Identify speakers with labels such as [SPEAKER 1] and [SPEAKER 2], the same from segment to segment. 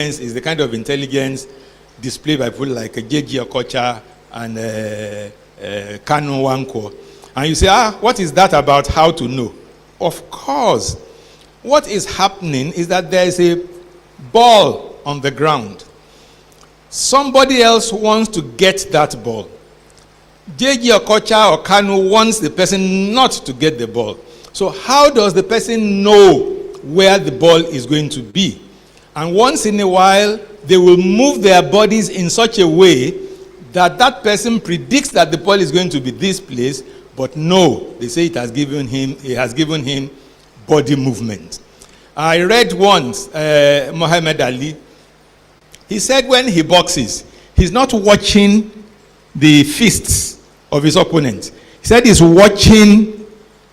[SPEAKER 1] is the kind of intelligence displayed by people like J.G. Okocha and Kanu Wanko. And you say, what is that about how to know? Of course. What is happening is that there is a ball on the ground. Somebody else wants to get that ball. J.G. Okocha or Kanu wants the person not to get the ball. So how does the person know where the ball is going to be? And once in a while, they will move their bodies in such a way that that person predicts that the ball is going to be this place, but no, they say it has given him body movement. I read once, Muhammad Ali, he said when he boxes, he's not watching the fists of his opponent. He said he's watching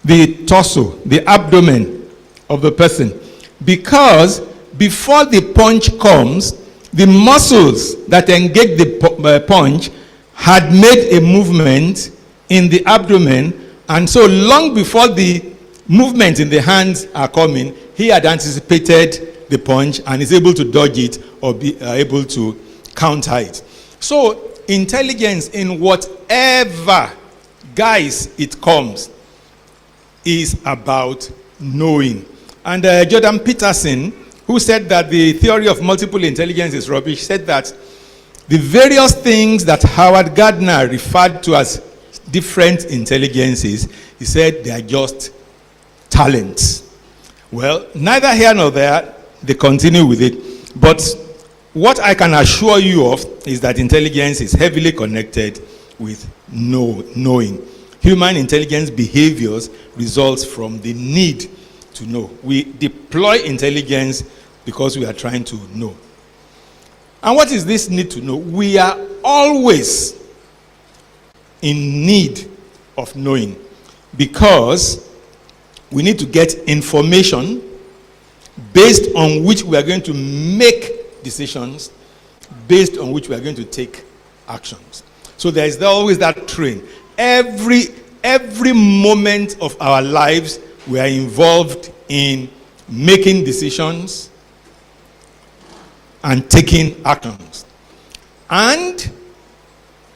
[SPEAKER 1] the torso, the abdomen of the person. Because before the punch comes, the muscles that engage the punch had made a movement in the abdomen, and so long before the movement in the hands are coming, he had anticipated the punch and is able to dodge it or be able to counter it. So intelligence in whatever guise it comes is about knowing. And Jordan Peterson, who said that the theory of multiple intelligence is rubbish, said that the various things that Howard Gardner referred to as different intelligences, he said they are just talents. Well, neither here nor there, they continue with it. But what I can assure you of is that intelligence is heavily connected with knowing. Human intelligence behaviors results from the need to know. We deploy intelligence because we are trying to know. And what is this need to know? We are always in need of knowing because we need to get information based on which we are going to make decisions, based on which we are going to take actions. So there is always that train. Every moment of our lives, we are involved in making decisions and taking actions. And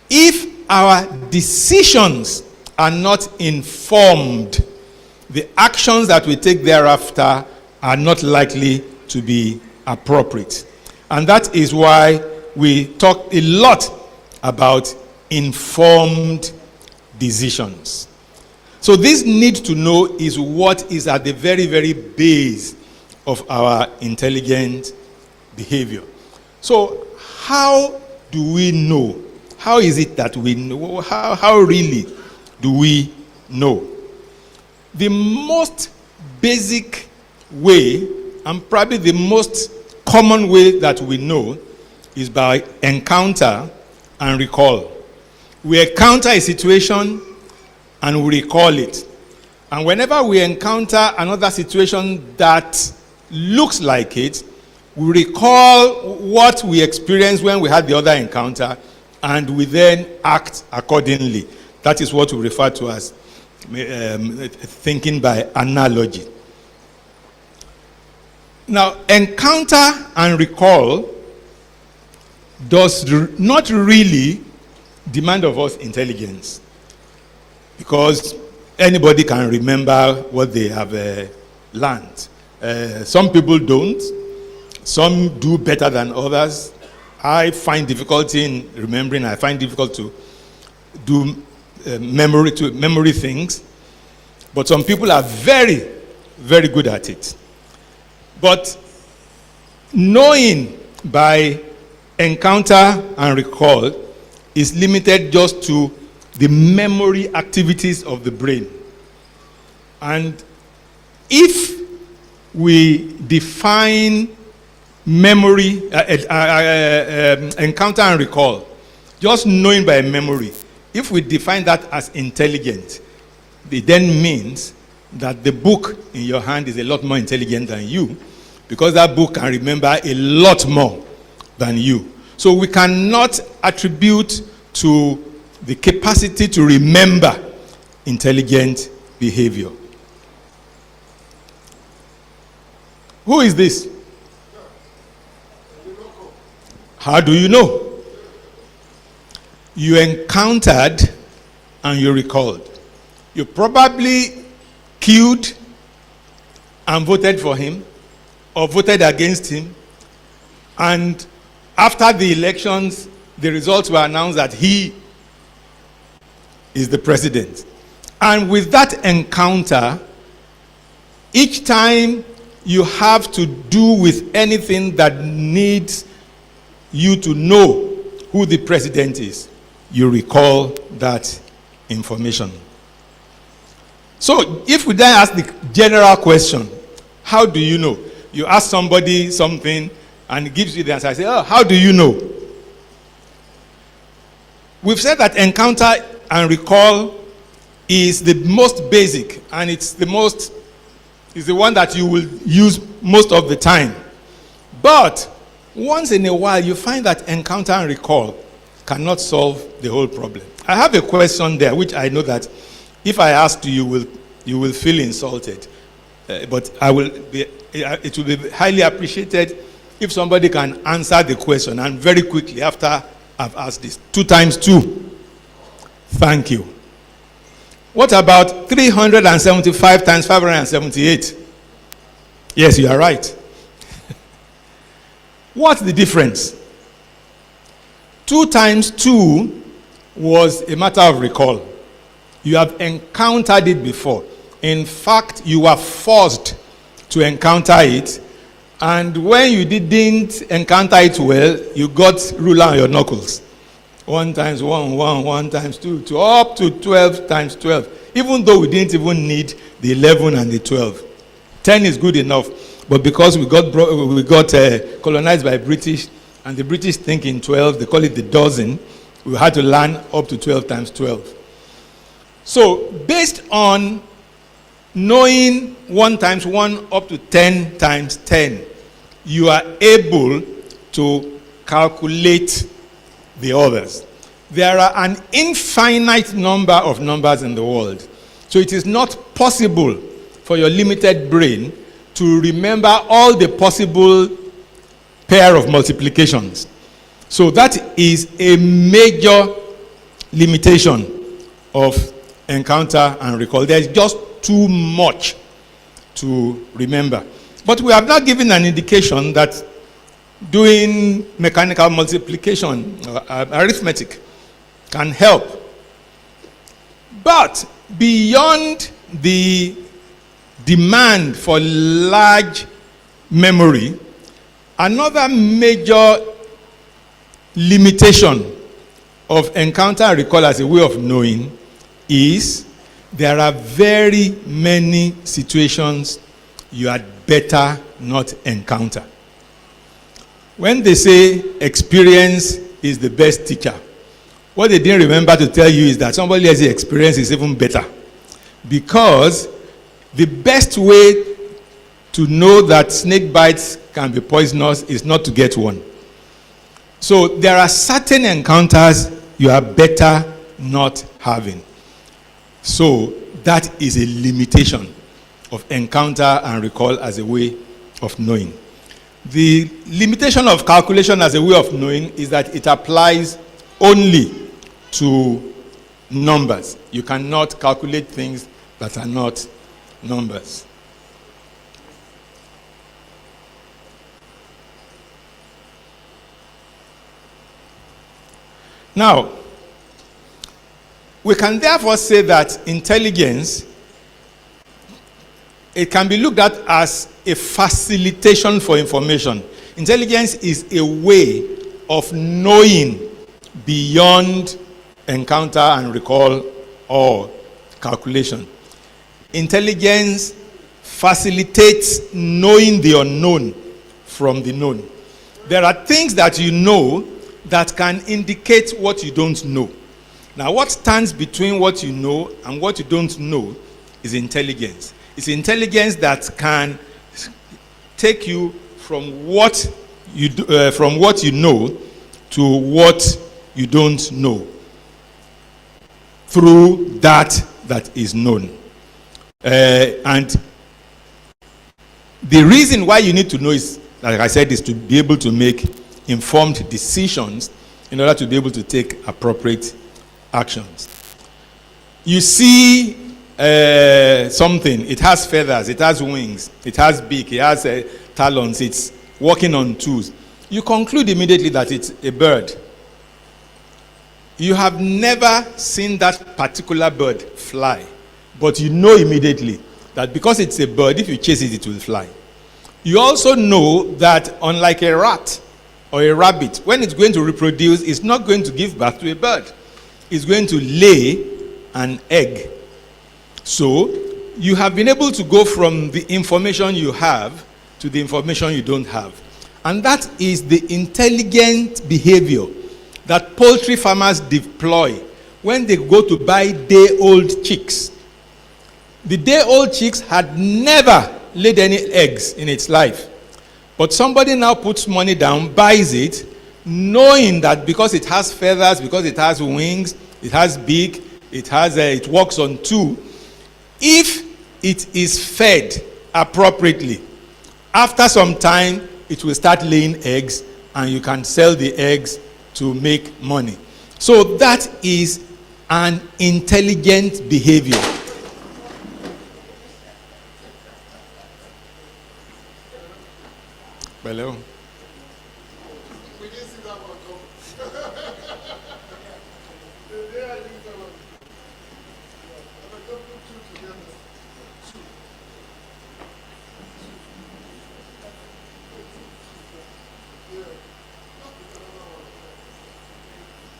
[SPEAKER 1] if our decisions are not informed, the actions that we take thereafter are not likely to be appropriate. And that is why we talk a lot about informed decisions. So this need to know is what is at the very, very base of our intelligent behavior. So how do we know? How is it that we know? How really do we know? The most basic way, and probably the most common way that we know, is by encounter and recall. We encounter a situation and we recall it. And whenever we encounter another situation that looks like it, we recall what we experienced when we had the other encounter, and we then act accordingly. That is what we refer to as thinking by analogy. Now, encounter and recall does not really demand of us intelligence, because anybody can remember what they have learned. Some people don't. Some do better than others. I find difficulty in remembering. I find difficult to do memory things. But some people are very, very good at it. But knowing by encounter and recall is limited just to the memory activities of the brain. And if we define memory, encounter and recall, just knowing by memory, if we define that as intelligent, it then means that the book in your hand is a lot more intelligent than you, because that book can remember a lot more than you. So we cannot attribute to the capacity to remember intelligent behavior. Who is this? How do you know? You encountered and you recalled. You probably queued and voted for him or voted against him. And after the elections, the results were announced that he is the president. And with that encounter, each time you have to do with anything that needs you to know who the president is, you recall that information. So if we then ask the general question, how do you know? You ask somebody something and he gives you the answer. I say, oh, how do you know? We've said that encounter and recall is the most basic, and it's the one that you will use most of the time. But once in a while, you find that encounter and recall cannot solve the whole problem. I have a question there, which I know that if I ask you, you will feel insulted. But it will be highly appreciated if somebody can answer the question, and very quickly after I've asked this. 2 times 2. Thank you. What about 375 times 578? Yes, you are right. What's the difference? 2 times 2 was a matter of recall. You have encountered it before. In fact, you were forced to encounter it. And when you didn't encounter it well, you got ruler on your knuckles. 1 times 1, 1 times 2, up to 12 times 12. Even though we didn't even need the 11 and the 12. 10 is good enough. But because we got colonized by British, and the British think in 12, they call it the dozen, we had to learn up to 12 times 12. So based on knowing 1 times 1 up to 10 times 10, you are able to calculate the others. There are an infinite number of numbers in the world. So it is not possible for your limited brain to remember all the possible pair of multiplications. So that is a major limitation of encounter and recall. There is just too much to remember. But we have not given an indication that doing mechanical multiplication or arithmetic can help. But beyond the demand for large memory, another major limitation of encounter and recall as a way of knowing is there are very many situations you had better not encounter. When they say experience is the best teacher, what they didn't remember to tell you is that somebody else's experience is even better. Because the best way to know that snake bites can be poisonous is not to get one. So there are certain encounters you are better not having. So that is a limitation of encounter and recall as a way of knowing. The limitation of calculation as a way of knowing is that it applies only to numbers. You cannot calculate things that are not numbers. Now, we can therefore say that intelligence, it can be looked at as a facilitation for information. Intelligence is a way of knowing beyond encounter and recall or calculation. Intelligence facilitates knowing the unknown from the known. There are things that you know that can indicate what you don't know. Now, what stands between what you know and what you don't know is intelligence. It's intelligence that can take you from what you know to what you don't know through that is known. And the reason why you need to know is, like I said, is to be able to make informed decisions in order to be able to take appropriate actions. You see something, it has feathers, it has wings, it has beak, it has talons, it's walking on tools. You conclude immediately that it's a bird. You have never seen that particular bird fly, but you know immediately that because it's a bird, if you chase it, it will fly. You also know that unlike a rat or a rabbit, when it's going to reproduce, it's not going to give birth to a bird. It's going to lay an egg. So, you have been able to go from the information you have to the information you don't have. And that is the intelligent behavior that poultry farmers deploy when they go to buy day-old chicks. The day-old chicks had never laid any eggs in its life. But somebody now puts money down, buys it, knowing that because it has feathers, because it has wings, it has beak, it walks on two. If it is fed appropriately, after some time, it will start laying eggs, and you can sell the eggs to make money. So that is an intelligent behavior. Hello.
[SPEAKER 2] We didn't see that one come.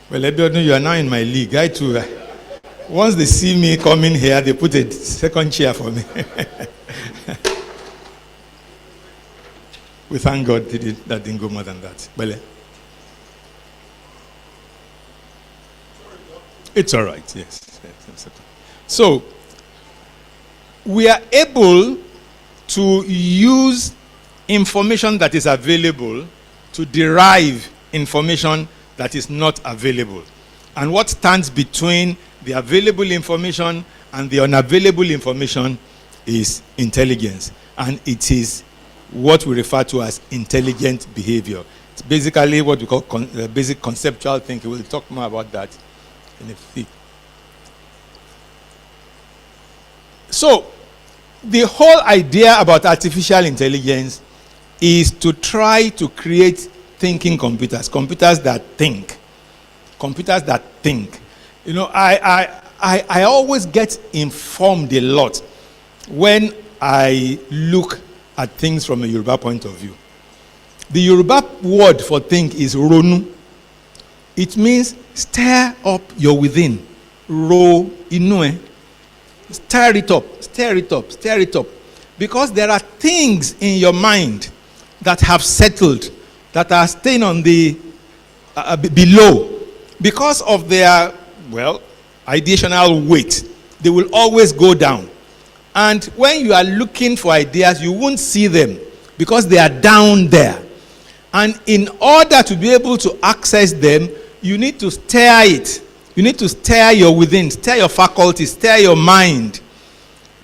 [SPEAKER 1] Well, Ebiodun, you are now in my league. I too. Once they see me coming here, they put a second chair for me. We thank God that didn't go more than that. Bele. It's all right, yes. So, we are able to use information that is available to derive information that is not available. And what stands between the available information and the unavailable information is intelligence. And it is what we refer to as intelligent behavior. It's basically what we call basic conceptual thinking. We'll talk more about that in a bit. So, the whole idea about artificial intelligence is to try to create thinking computers that think. Computers that think. You know, I always get informed a lot when I look at things from a Yoruba point of view. The Yoruba word for think is ronu. It means stir up your within. Ro inue. Stir it up, stir it up, stir it up. Because there are things in your mind that have settled, that are staying on the below. Because of their, ideational weight, they will always go down. And when you are looking for ideas, you won't see them because they are down there. And in order to be able to access them, you need to stir it. You need to stir your within, stir your faculties, stir your mind.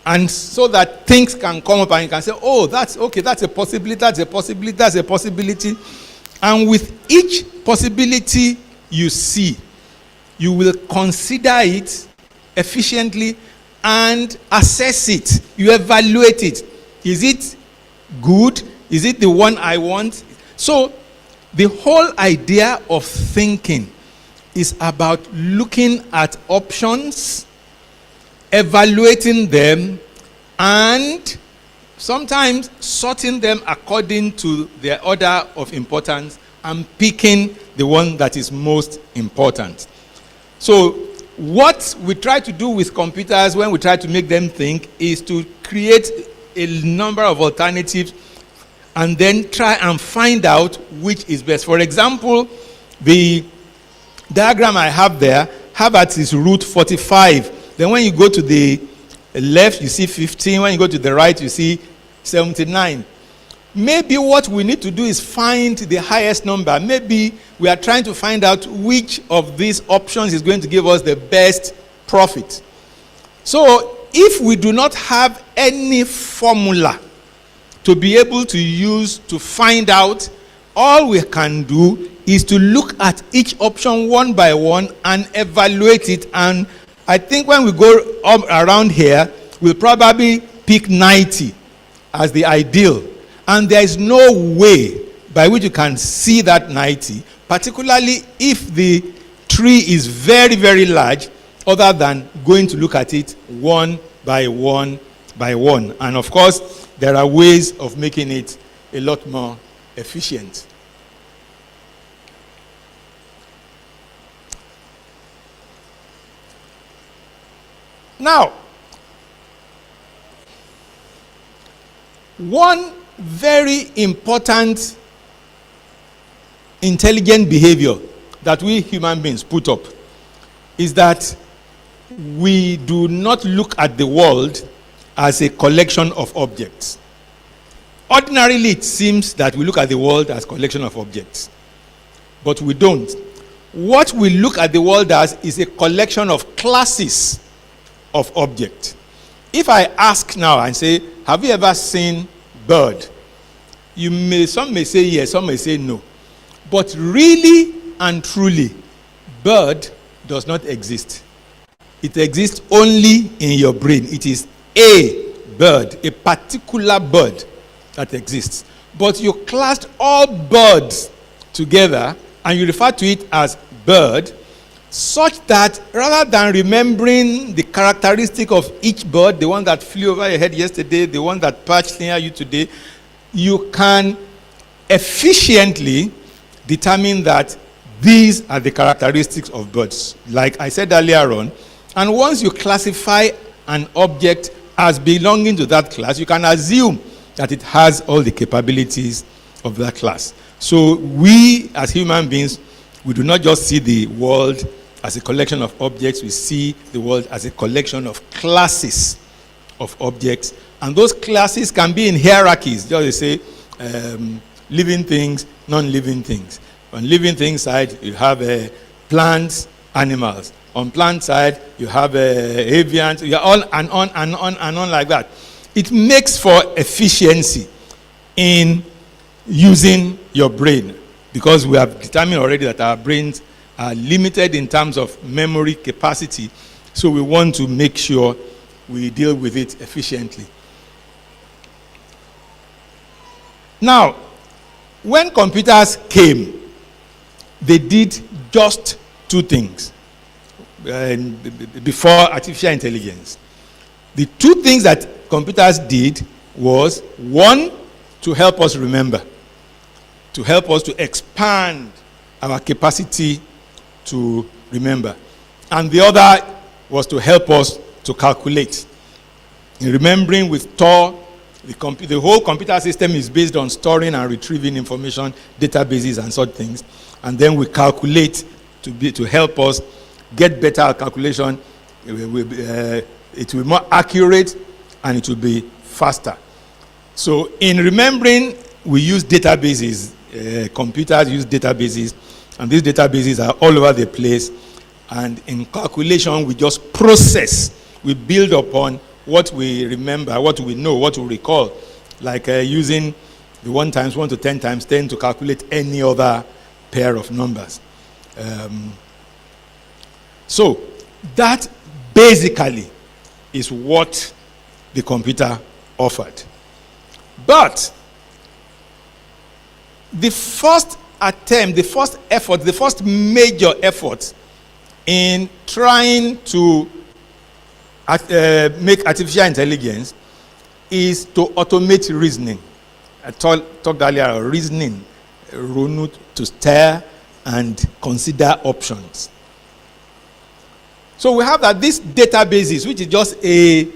[SPEAKER 1] And so that things can come up and you can say, oh, that's okay, that's a possibility, that's a possibility, that's a possibility. And with each possibility you see, you will consider it efficiently and assess it. You evaluate it. Is it good? Is it the one I want? So, the whole idea of thinking is about looking at options, evaluating them, and sometimes sorting them according to their order of importance and picking the one that is most important. So, what we try to do with computers when we try to make them think is to create a number of alternatives and then try and find out which is best. For example, the diagram I have there have at its root 45. Then when you go to the left, you see 15. When you go to the right, you see 79. Maybe what we need to do is find the highest number. Maybe we are trying to find out which of these options is going to give us the best profit. So if we do not have any formula to be able to use to find out all we can do is to look at each option one by one and evaluate it. And I think when we go up around here, we'll probably pick 90 as the ideal. And there is no way by which you can see that 90, particularly if the tree is very, very large, other than going to look at it one by one by one. And of course, there are ways of making it a lot more efficient. Now, one very important intelligent behavior that we human beings put up is that we do not look at the world as a collection of objects. Ordinarily, it seems that we look at the world as a collection of objects, but we don't. What we look at the world as is a collection of classes of objects. If I ask now and say, have you ever seen bird? Some may say yes, some may say no. But really and truly, bird does not exist. It exists only in your brain. It is a bird, a particular bird that exists. But you classed all birds together and you refer to it as bird, such that rather than remembering the characteristic of each bird, the one that flew over your head yesterday, the one that perched near you today, you can efficiently determine that these are the characteristics of birds, like I said earlier on. And once you classify an object as belonging to that class, you can assume that it has all the capabilities of that class. So we, as human beings, we do not just see the world as a collection of objects, we see the world as a collection of classes of objects. And those classes can be in hierarchies. Just say, living things, non-living things. On living things side, you have plants, animals. On plant side, you have avians. You are all and on like that. It makes for efficiency in using your brain, because we have determined already that our brains are limited in terms of memory capacity. So we want to make sure we deal with it efficiently. Now, when computers came, they did just two things before artificial intelligence. The two things that computers did was, one, to help us remember, to help us to expand our capacity to remember. And the other was to help us to calculate. In remembering, with store, the whole computer system is based on storing and retrieving information, databases and such things. And then we calculate to help us get better calculation. It will be more accurate and it will be faster. So in remembering, we use databases. Computers use databases, and these databases are all over the place. And in calculation, we just process. We build upon what we remember, what we know, what we recall, like using the 1 times 1 to 10 times 10 to calculate any other pair of numbers. So that basically is what the computer offered. But the first attempt, the first effort, the first major effort in trying to make artificial intelligence is to automate reasoning. I talked earlier, reasoning, to stare and consider options. So we have that these databases, which is just a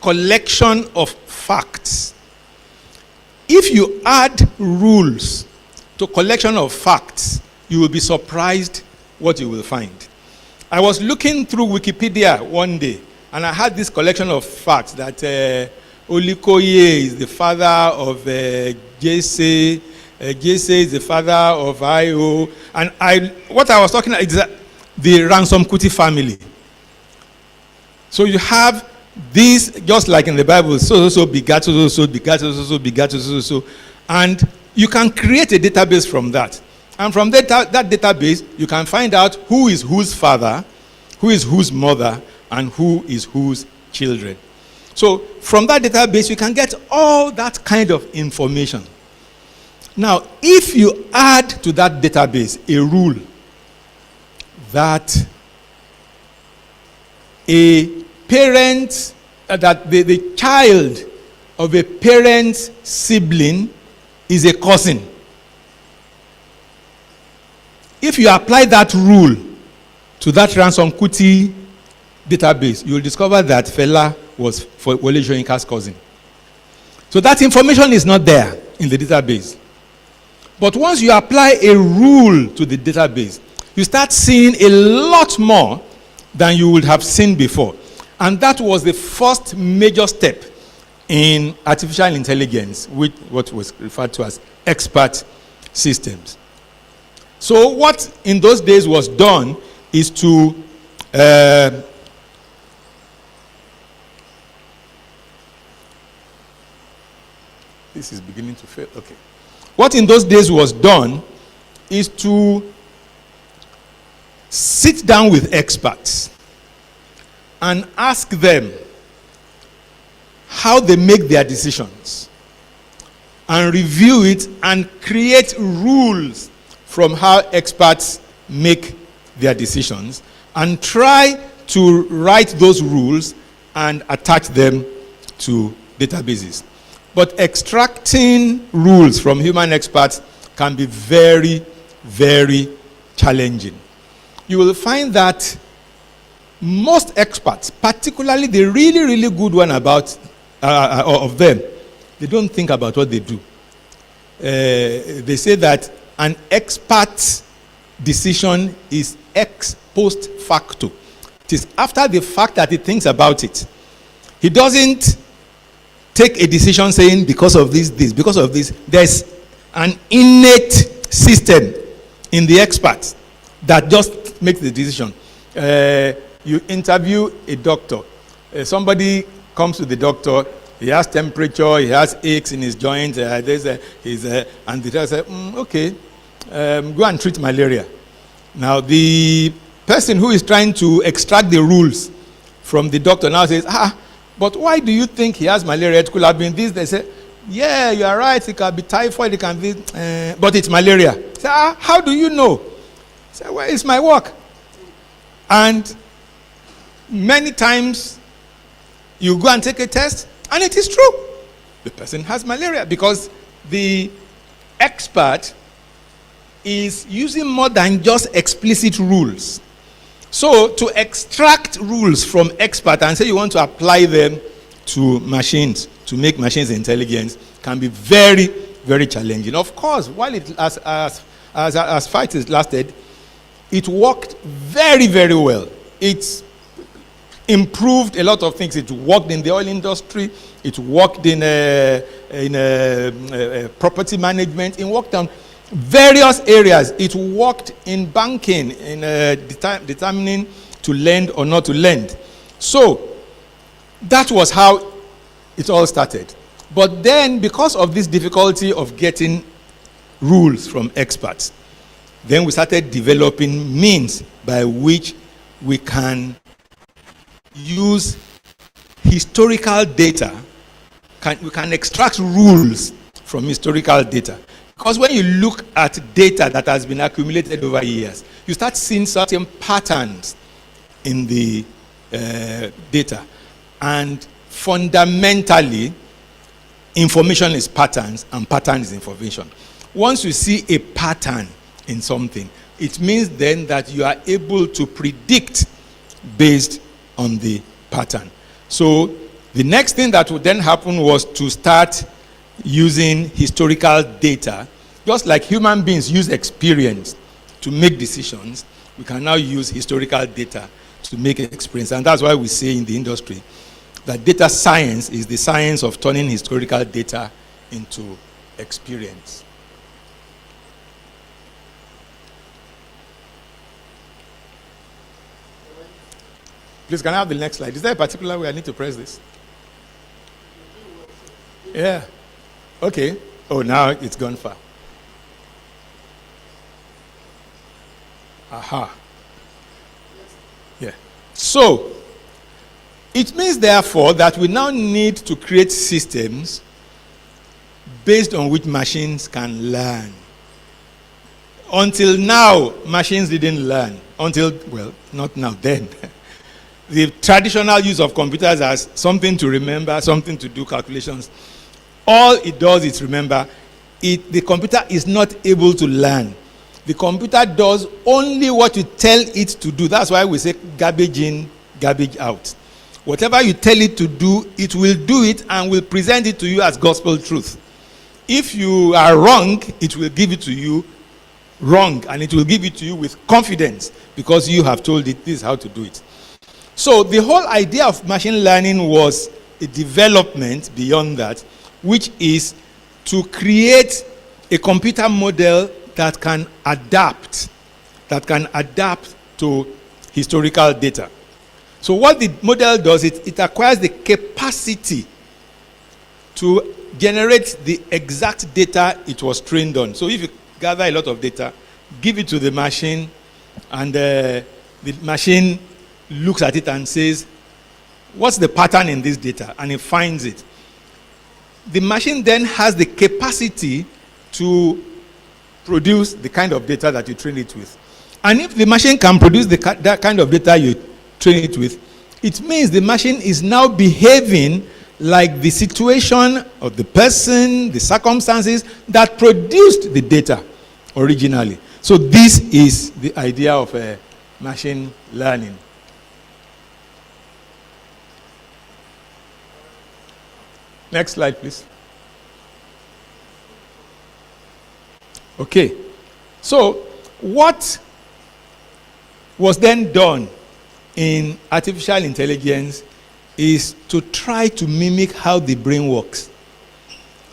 [SPEAKER 1] collection of facts. If you add rules to collection of facts, you will be surprised what you will find. I was looking through Wikipedia one day, and I had this collection of facts that Olikoye is the father of Jesse, Jesse is the father of Io, and what I was talking about is the Ransom Kuti family. So you have these, just like in the Bible, so begat, so begat, so begat, so. And you can create a database from that. And from that database, you can find out who is whose father, who is whose mother, and who is whose children. So from that database, you can get all that kind of information. Now, if you add to that database a rule that a parent, that the child of a parent's sibling is a cousin. If you apply that rule to that Ransom Kuti database, you will discover that Fela was Wole Soyinka's cousin. So that information is not there in the database. But once you apply a rule to the database, you start seeing a lot more than you would have seen before. And that was the first major step in artificial intelligence, with what was referred to as expert systems. So what in those days was done is to this is beginning to fail. Okay. What in those days was done is to sit down with experts and ask them how they make their decisions, and review it and create rules from how experts make their decisions, and try to write those rules and attach them to databases. But extracting rules from human experts can be very, very challenging. You will find that most experts, particularly the really, really good one of them, they don't think about what they do. They say that an expert's decision is ex post facto. It is after the fact that he thinks about it. He doesn't take a decision saying because of this, because of this. There's an innate system in the expert that just makes the decision. You interview a doctor. Somebody comes to the doctor. He has temperature. He has aches in his joints. And the doctor says, okay, go and treat malaria. Now, the person who is trying to extract the rules from the doctor now says, but why do you think he has malaria? It could have been this. They say, yeah, you are right. It can be typhoid. It can be, but it's malaria. Say, how do you know? Say, well, it's my work. And many times you go and take a test, and it is true. The person has malaria because the expert is using more than just explicit rules. So to extract rules from expert and say you want to apply them to machines, to make machines intelligent, can be very, very challenging. Of course, while it as fight is lasted, it worked very, very well. It's improved a lot of things. It worked in the oil industry. It worked in property management. It worked on various areas. It worked in banking, in determining to lend or not to lend. So that was how it all started. But then, because of this difficulty of getting rules from experts, then we started developing means by which we can use historical data. We can extract rules from historical data. Because when you look at data that has been accumulated over years, you start seeing certain patterns in the data. And fundamentally, information is patterns, and pattern is information. Once you see a pattern in something, it means then that you are able to predict based on the pattern. So the next thing that would then happen was to start using historical data. Just like human beings use experience to make decisions, we can now use historical data to make experience. And that's why we say in the industry that data science is the science of turning historical data into experience. Please, can I have the next slide? Is there a particular way I need to press this? Yeah. Okay. Oh, now it's gone far. Aha. Yeah. So, it means, therefore, that we now need to create systems based on which machines can learn. Until now, machines didn't learn. Well, not now, then. The traditional use of computers as something to remember, something to do calculations. All it does is remember. The computer is not able to learn. The computer does only what you tell it to do. That's why we say garbage in, garbage out. Whatever you tell it to do, it will do it and will present it to you as gospel truth. If you are wrong, it will give it to you wrong, and it will give it to you with confidence because you have told it this is how to do it. So the whole idea of machine learning was a development beyond that, which is to create a computer model that can adapt to historical data. So what the model does, it acquires the capacity to generate the exact data it was trained on. So if you gather a lot of data, give it to the machine, and the machine looks at it and says, what's the pattern in this data? And it finds it. The machine then has the capacity to produce the kind of data that you train it with. And if the machine can produce that kind of data you train it with, it means the machine is now behaving like the situation of the person, the circumstances that produced the data originally. So this is the idea of machine learning. Next slide, please. Okay. So what was then done in artificial intelligence is to try to mimic how the brain works.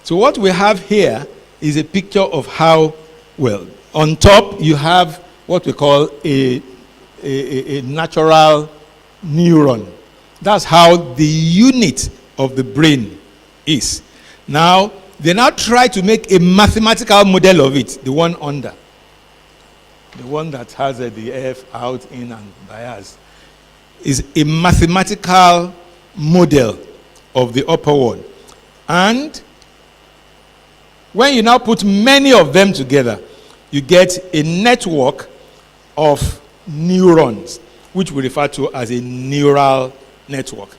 [SPEAKER 1] So what we have here is a picture of how, well, on top you have what we call a natural neuron. That's how the unit of the brain is. Now, they now try to make a mathematical model of it, the one under. The one that has the F out, in, and bias is a mathematical model of the upper one. And when you now put many of them together, you get a network of neurons, which we refer to as a neural network.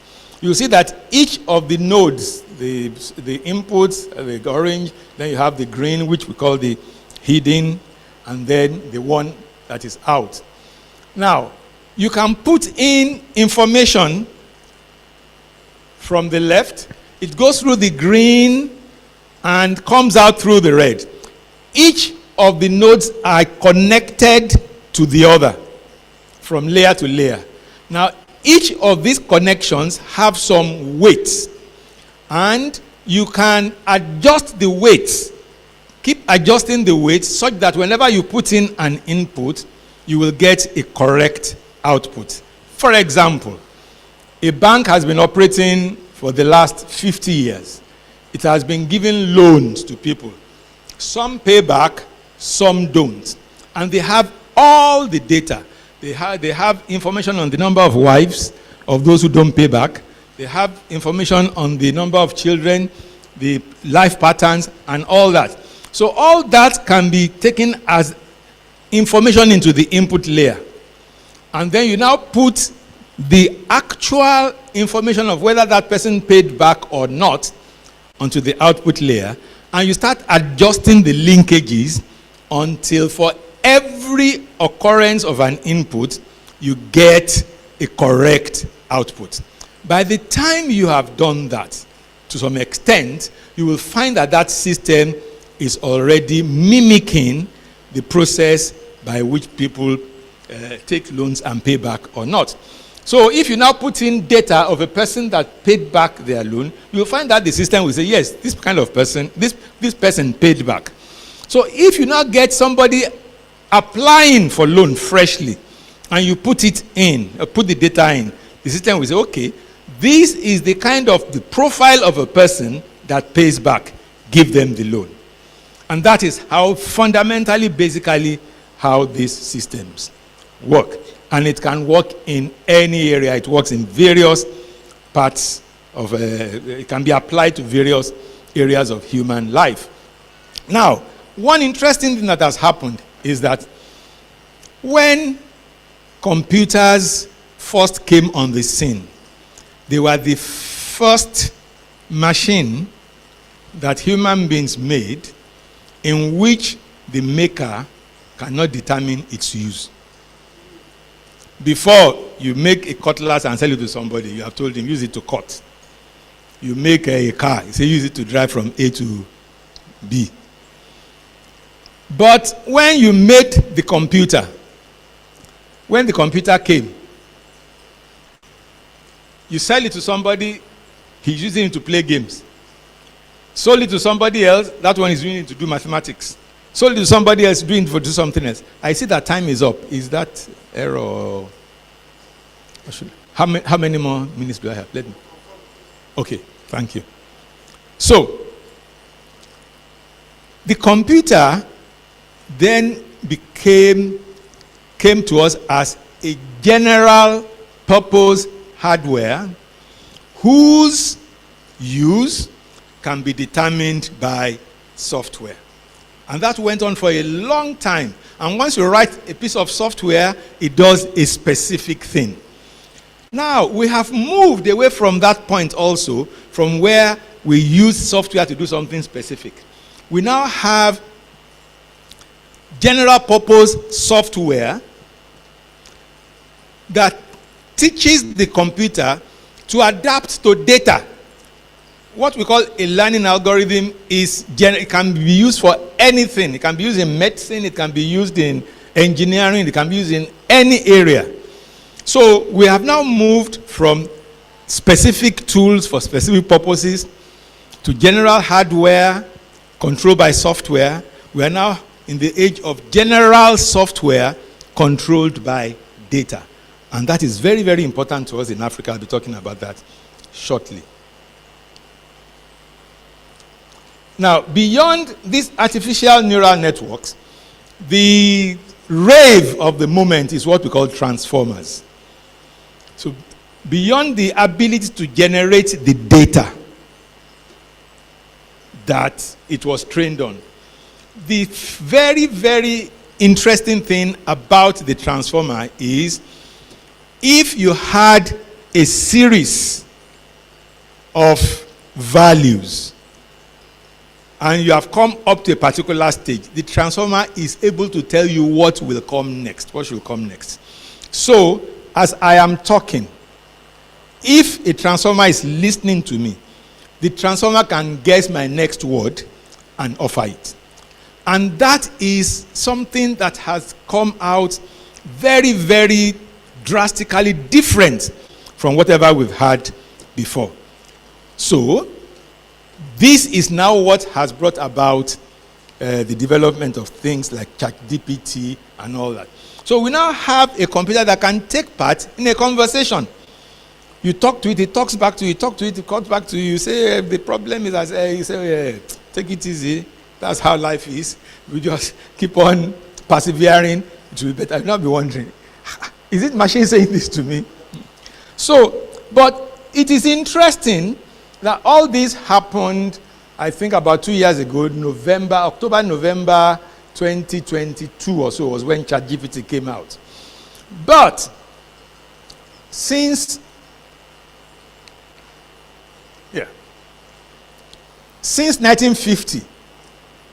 [SPEAKER 1] You'll see that each of the nodes, the inputs, the orange, then you have the green, which we call the hidden, and then the one that is out. Now, you can put in information from the left. It goes through the green and comes out through the red. Each of the nodes are connected to the other from layer to layer. Now, each of these connections have some weights, and you can adjust the weights. Keep adjusting the weights such that whenever you put in an input, you will get a correct output. For example, a bank has been operating for the last 50 years. It has been giving loans to people. Some pay back, some don't. And they have all the data. They have information on the number of wives of those who don't pay back. They have information on the number of children, the life patterns, and all that. So all that can be taken as information into the input layer. And then you now put the actual information of whether that person paid back or not onto the output layer, and you start adjusting the linkages until for every occurrence of an input, you get a correct output. By the time you have done that, to some extent, you will find that that system is already mimicking the process by which people take loans and pay back or not. So if you now put in data of a person that paid back their loan, you will find that the system will say, yes, this kind of person, this person paid back. So if you now get somebody applying for loan freshly, and you put it in, put the data in, the system will say, okay, this is the kind of the profile of a person that pays back. Give them the loan. And that is how fundamentally, basically, how these systems work. And it can work in any area. It works in various parts of, it can be applied to various areas of human life. Now, one interesting thing that has happened is that when computers first came on the scene, they were the first machine that human beings made in which the maker cannot determine its use. Before you make a cutlass and sell it to somebody, you have told him, use it to cut. You make a car, you say, use it to drive from A to B. But when you made the computer, when the computer came, you sell it to somebody, he's using it to play games. Sold it to somebody else, that one is using it to do mathematics. Sold it to somebody else, doing it for do something else. I see that time is up. Is that error? Or how many more minutes do I have? Let me. Okay, thank you. So, the computer then came to us as a general purpose hardware whose use can be determined by software. And that went on for a long time. And once you write a piece of software, it does a specific thing. Now, we have moved away from that point also, from where we use software to do something specific. We now have general purpose software that teaches the computer to adapt to data. What we call a learning algorithm is it can be used for anything. It can be used in medicine, it can be used in engineering, it can be used in any area. So we have now moved from specific tools for specific purposes to general hardware controlled by software. We are now in the age of general software controlled by data. And that is very, very important to us in Africa. I'll be talking about that shortly. Now, beyond these artificial neural networks, the rave of the moment is what we call transformers. So, beyond the ability to generate the data that it was trained on, the very, very interesting thing about the transformer is if you had a series of values and you have come up to a particular stage, the transformer is able to tell you what will come next, what should come next. So, as I am talking, if a transformer is listening to me, the transformer can guess my next word and offer it. And that is something that has come out very, very drastically different from whatever we've had before. So, this is now what has brought about the development of things like ChatGPT and all that. So we now have a computer that can take part in a conversation. You talk to it, it talks back to you, talk to it, it comes back to you. You say, the problem is, you say, take it easy. That's how life is. We just keep on persevering. It will be better. I'll not be wondering, is it machine saying this to me? So, but it is interesting that all this happened, I think about 2 years ago, October, November 2022 or so was when ChatGPT came out. But since 1950,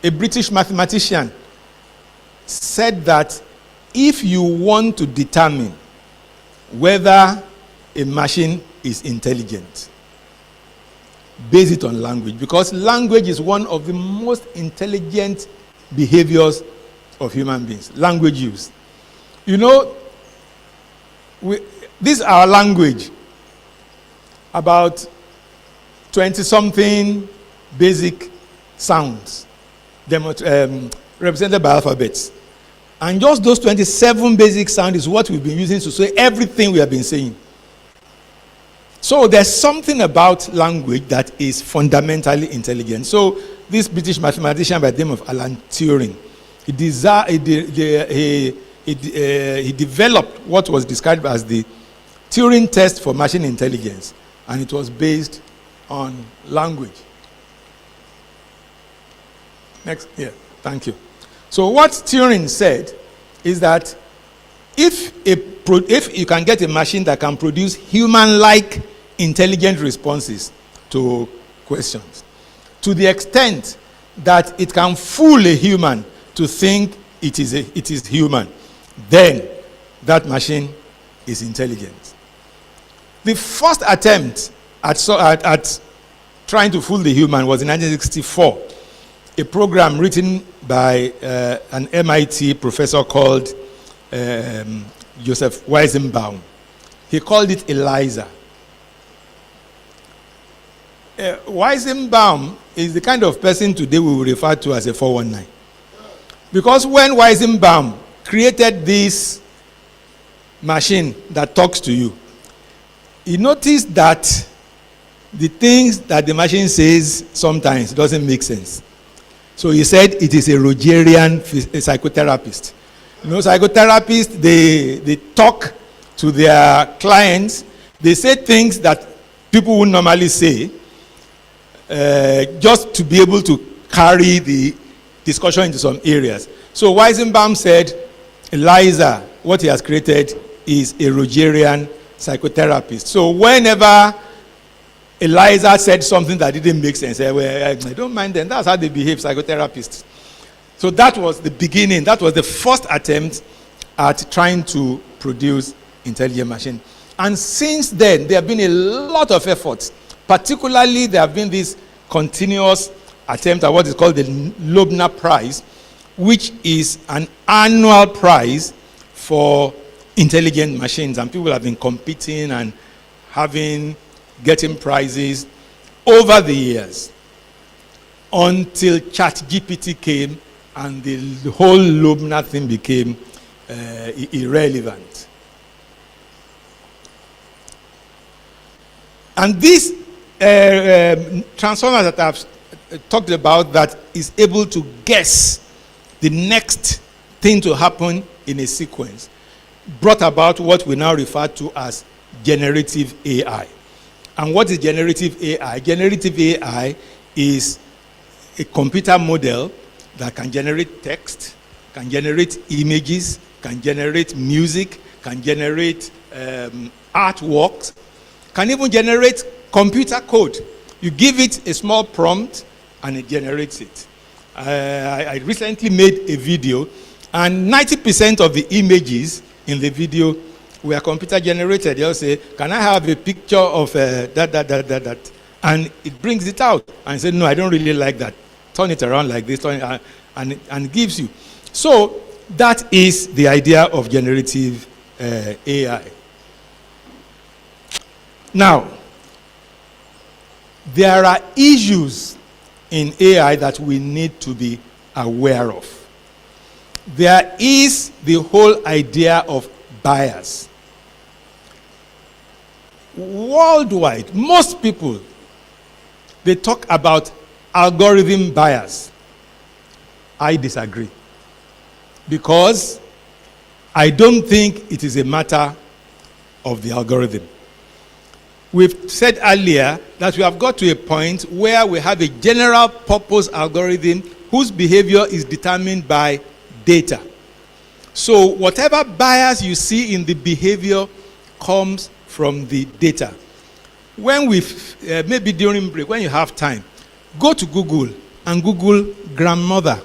[SPEAKER 1] a British mathematician said that if you want to determine whether a machine is intelligent, base it on language, because language is one of the most intelligent behaviors of human beings. Language use. You know, this is our language. About 20-something basic sounds represented by alphabets. And just those 27 basic sounds is what we've been using to say everything we have been saying. So there's something about language that is fundamentally intelligent. So this British mathematician by the name of Alan Turing, he developed what was described as the Turing test for machine intelligence, and it was based on language. Next, yeah, thank you. So what Turing said is that if you can get a machine that can produce human-like intelligent responses to questions, to the extent that it can fool a human to think it is human, then that machine is intelligent. The first attempt at trying to fool the human was in 1964. A program written by an MIT professor called Joseph Weizenbaum. He called it ELIZA. Weizenbaum is the kind of person today we will refer to as a 419. Because when Weizenbaum created this machine that talks to you, he noticed that the things that the machine says sometimes doesn't make sense. So he said it is a Rogerian psychotherapist. You know, psychotherapists, they talk to their clients. They say things that people would normally say just to be able to carry the discussion into some areas. So Weizenbaum said, ELIZA, what he has created, is a Rogerian psychotherapist. So whenever ELIZA said something that didn't make sense, I don't mind them. That's how they behave, psychotherapists. So that was the beginning. That was the first attempt at trying to produce intelligent machine. And since then, there have been a lot of efforts. Particularly, there have been this continuous attempt at what is called the Loebner Prize, which is an annual prize for intelligent machines. And people have been competing and getting prizes over the years until ChatGPT came and the whole Loebner thing became irrelevant. And this transformer that I've talked about that is able to guess the next thing to happen in a sequence brought about what we now refer to as generative AI. And what is generative AI? Generative AI is a computer model that can generate text, can generate images, can generate music, can generate artworks, can even generate computer code. You give it a small prompt and it generates it. I recently made a video, and 90% of the images in the video were computer generated. They'll say, can I have a picture of that? And it brings it out. And say, no, I don't really like that. Turn it around like this, and it gives you. So that is the idea of generative AI. Now, there are issues in AI that we need to be aware of. There is the whole idea of bias. Worldwide, most people, they talk about algorithm bias. I disagree. Because I don't think it is a matter of the algorithm. We've said earlier that we have got to a point where we have a general purpose algorithm whose behavior is determined by data. So whatever bias you see in the behavior comes from the data. When maybe during break, when you have time, go to Google and Google grandmother.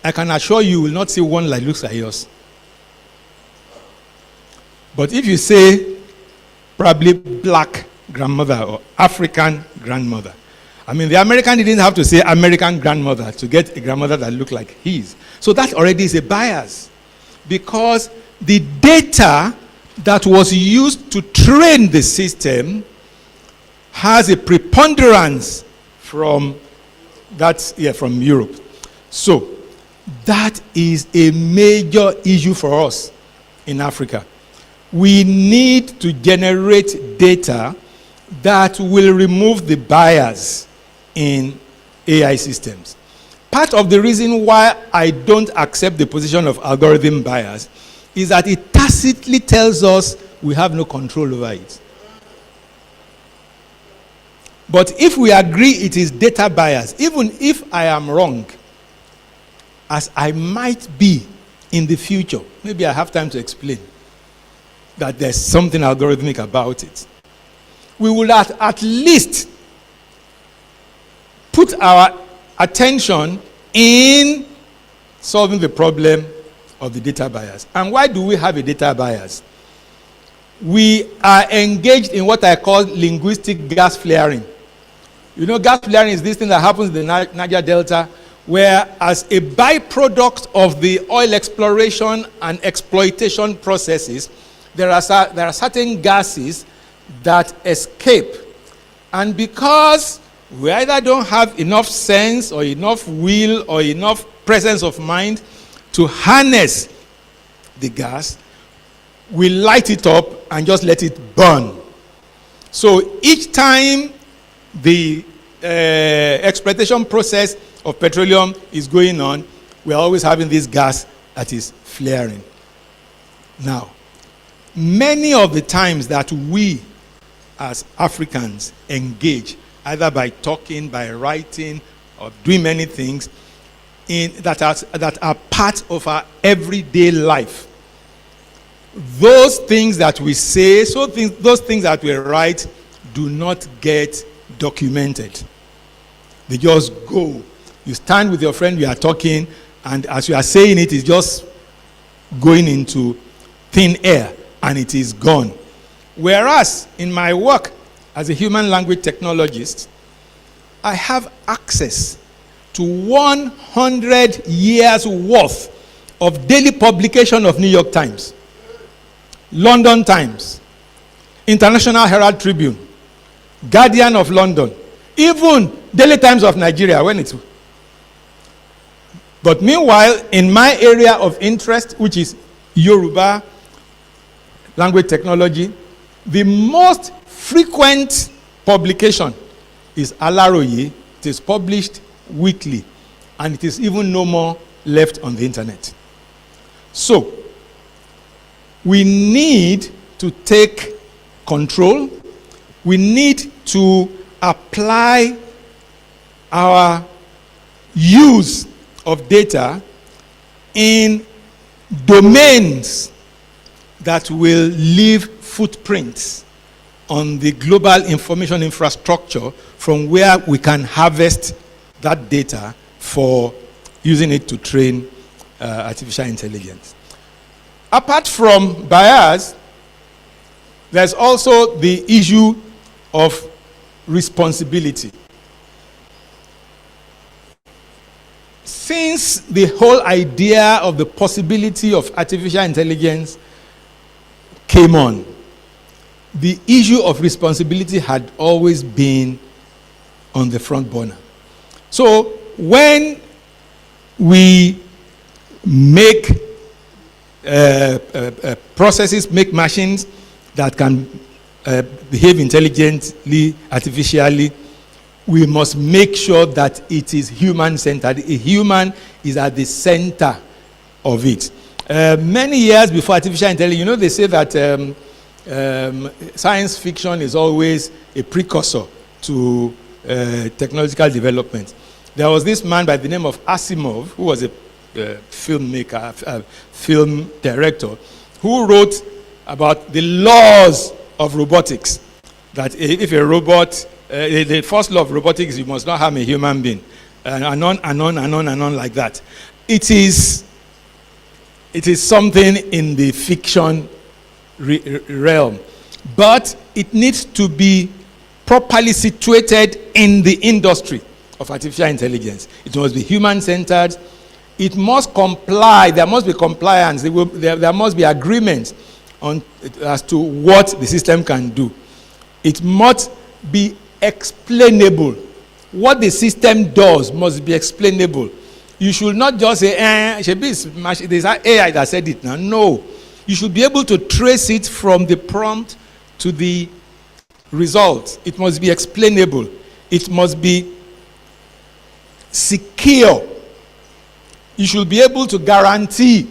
[SPEAKER 1] I can assure you will not see one that looks like yours. But if you say probably black grandmother or African grandmother, I mean, the American didn't have to say American grandmother to get a grandmother that looked like his. So that already is a bias, because the data that was used to train the system has a preponderance from Europe. So that is a major issue for us in Africa. We need to generate data that will remove the bias in AI systems. Part of the reason why I don't accept the position of algorithm bias is that it tacitly tells us we have no control over it. But if we agree it is data bias, even if I am wrong, as I might be in the future, maybe I have time to explain that there's something algorithmic about it, we will at least put our attention in solving the problem of the data bias. And why do we have a data bias? We are engaged in what I call linguistic gas flaring. You know, gas flaring is this thing that happens in the Niger Delta, where as a byproduct of the oil exploration and exploitation processes, there are certain gases that escape. And because we either don't have enough sense or enough will or enough presence of mind to harness the gas, we light it up and just let it burn. So each time the exploitation process of petroleum is going on, we're always having this gas that is flaring. Now, many of the times that we as Africans engage, either by talking, by writing, or doing many things that are part of our everyday life, those things that we say, those things that we write do not get documented. They just go. You stand with your friend, you are talking, and as you are saying it, it's just going into thin air, and it is gone. Whereas, in my work as a human language technologist, I have access to 100 years worth of daily publication of New York Times, London Times, International Herald Tribune, Guardian of London, even Daily Times of Nigeria when it's. But meanwhile, in my area of interest, which is Yoruba language technology, the most frequent publication is Alaroye. It is published weekly, and it is even no more left on the internet. So, we need to take control. We need to apply our use of data in domains that will leave footprints on the global information infrastructure from where we can harvest that data for using it to train artificial intelligence. Apart from bias, there's also the issue of responsibility. Since the whole idea of the possibility of artificial intelligence came on, the issue of responsibility had always been on the front burner. So when we make processes, make machines that can behave intelligently, artificially, we must make sure that it is human-centered. A human is at the center of it. Many years before artificial intelligence, you know, they say that science fiction is always a precursor to technological development. There was this man by the name of Asimov, who was a filmmaker, a film director, who wrote about the laws of robotics. That if a robot, the first law of robotics, you must not harm a human being, and on like that. It is something in the fiction realm, but it needs to be properly situated in the industry of artificial intelligence. It must be human-centered. It must comply. There must be compliance. There must be agreement as to what the system can do. It must be explainable. What the system does must be explainable. You should not just say, there's AI that said it now. No. You should be able to trace it from the prompt to the result. It must be explainable. It must be secure. You should be able to guarantee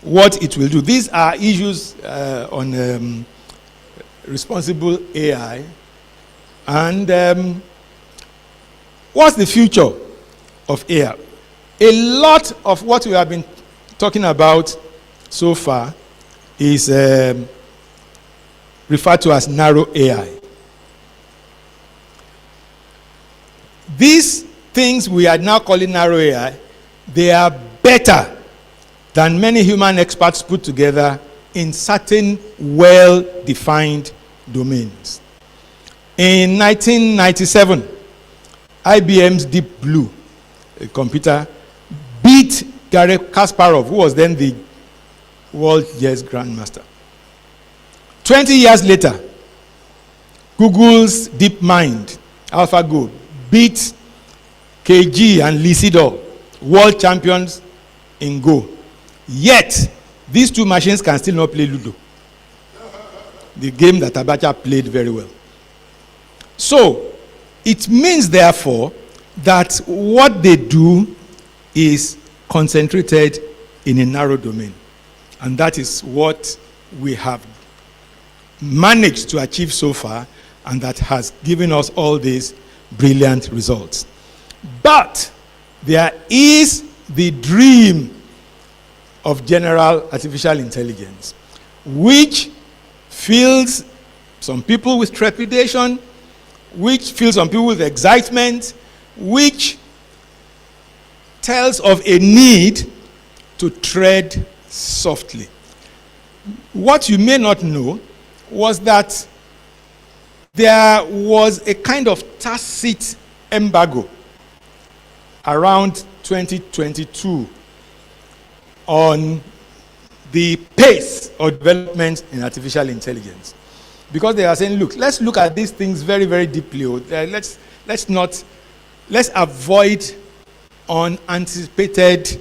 [SPEAKER 1] what it will do. These are issues on responsible AI. And what's the future of AI? A lot of what we have been talking about so far is referred to as narrow AI. These things we are now calling narrow AI, they are better than many human experts put together in certain well-defined domains. In 1997, IBM's Deep Blue, a computer, beat Garry Kasparov, who was then the world chess grandmaster. 20 years later, Google's DeepMind, AlphaGo, beat KG and Lee Sedol, world champions in Go. Yet, these two machines can still not play Ludo, the game that Abacha played very well. So, it means, therefore, that what they do is concentrated in a narrow domain. And that is what we have managed to achieve so far, and that has given us all these brilliant results. But there is the dream of general artificial intelligence, which fills some people with trepidation, which fills some people with excitement, which tells of a need to tread softly. What you may not know was that there was a kind of tacit embargo around 2022 on the pace of development in artificial intelligence. Because they are saying, look, let's look at these things very, very deeply. Let's avoid unanticipated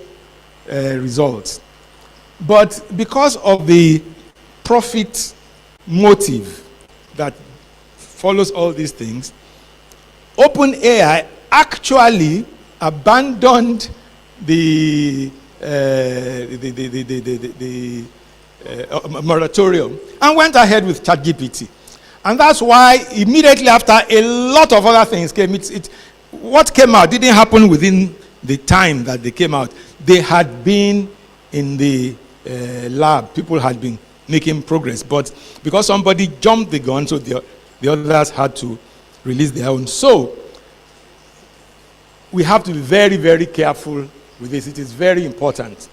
[SPEAKER 1] results. But because of the profit motive that follows all these things, OpenAI actually abandoned the moratorium and went ahead with ChatGPT. And that's why immediately after, a lot of other things came. What came out didn't happen within the time that they came out. They had been in the lab. People had been making progress. But because somebody jumped the gun, so the others had to release their own. So we have to be very, very careful with this. It is very important.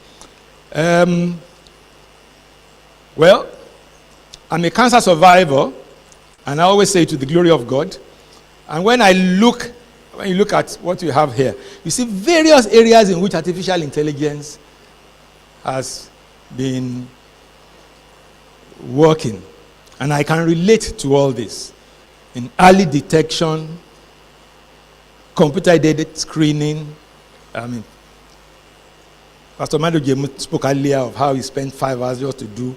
[SPEAKER 1] Well, I'm a cancer survivor, and I always say to the glory of God. And when you look at what you have here, you see various areas in which artificial intelligence has been working. And I can relate to all this. In early detection, computer-aided screening. I mean, Pastor Mado spoke earlier of how he spent 5 hours just to do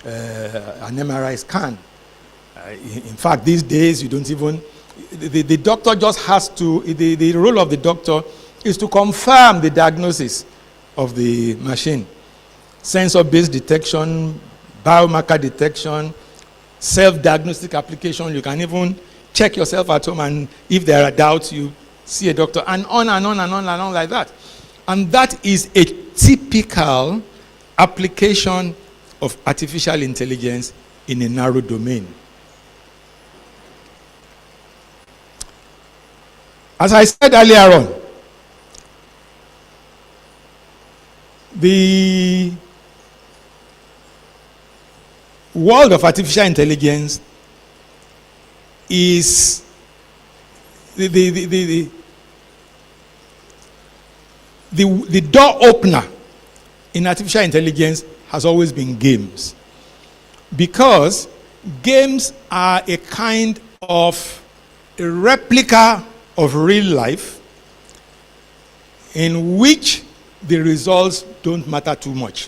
[SPEAKER 1] an MRI scan. In fact, these days, you don't even... The doctor just has to... The role of the doctor is to confirm the diagnosis of the machine. Sensor-based detection, biomarker detection, self-diagnostic application. You can even check yourself at home, and if there are doubts, you see a doctor, and on and on and on and on like that. And that is a typical application of artificial intelligence in a narrow domain. As I said earlier on, the world of artificial intelligence is the door opener in artificial intelligence has always been games. Because games are a kind of a replica of real life in which the results don't matter too much.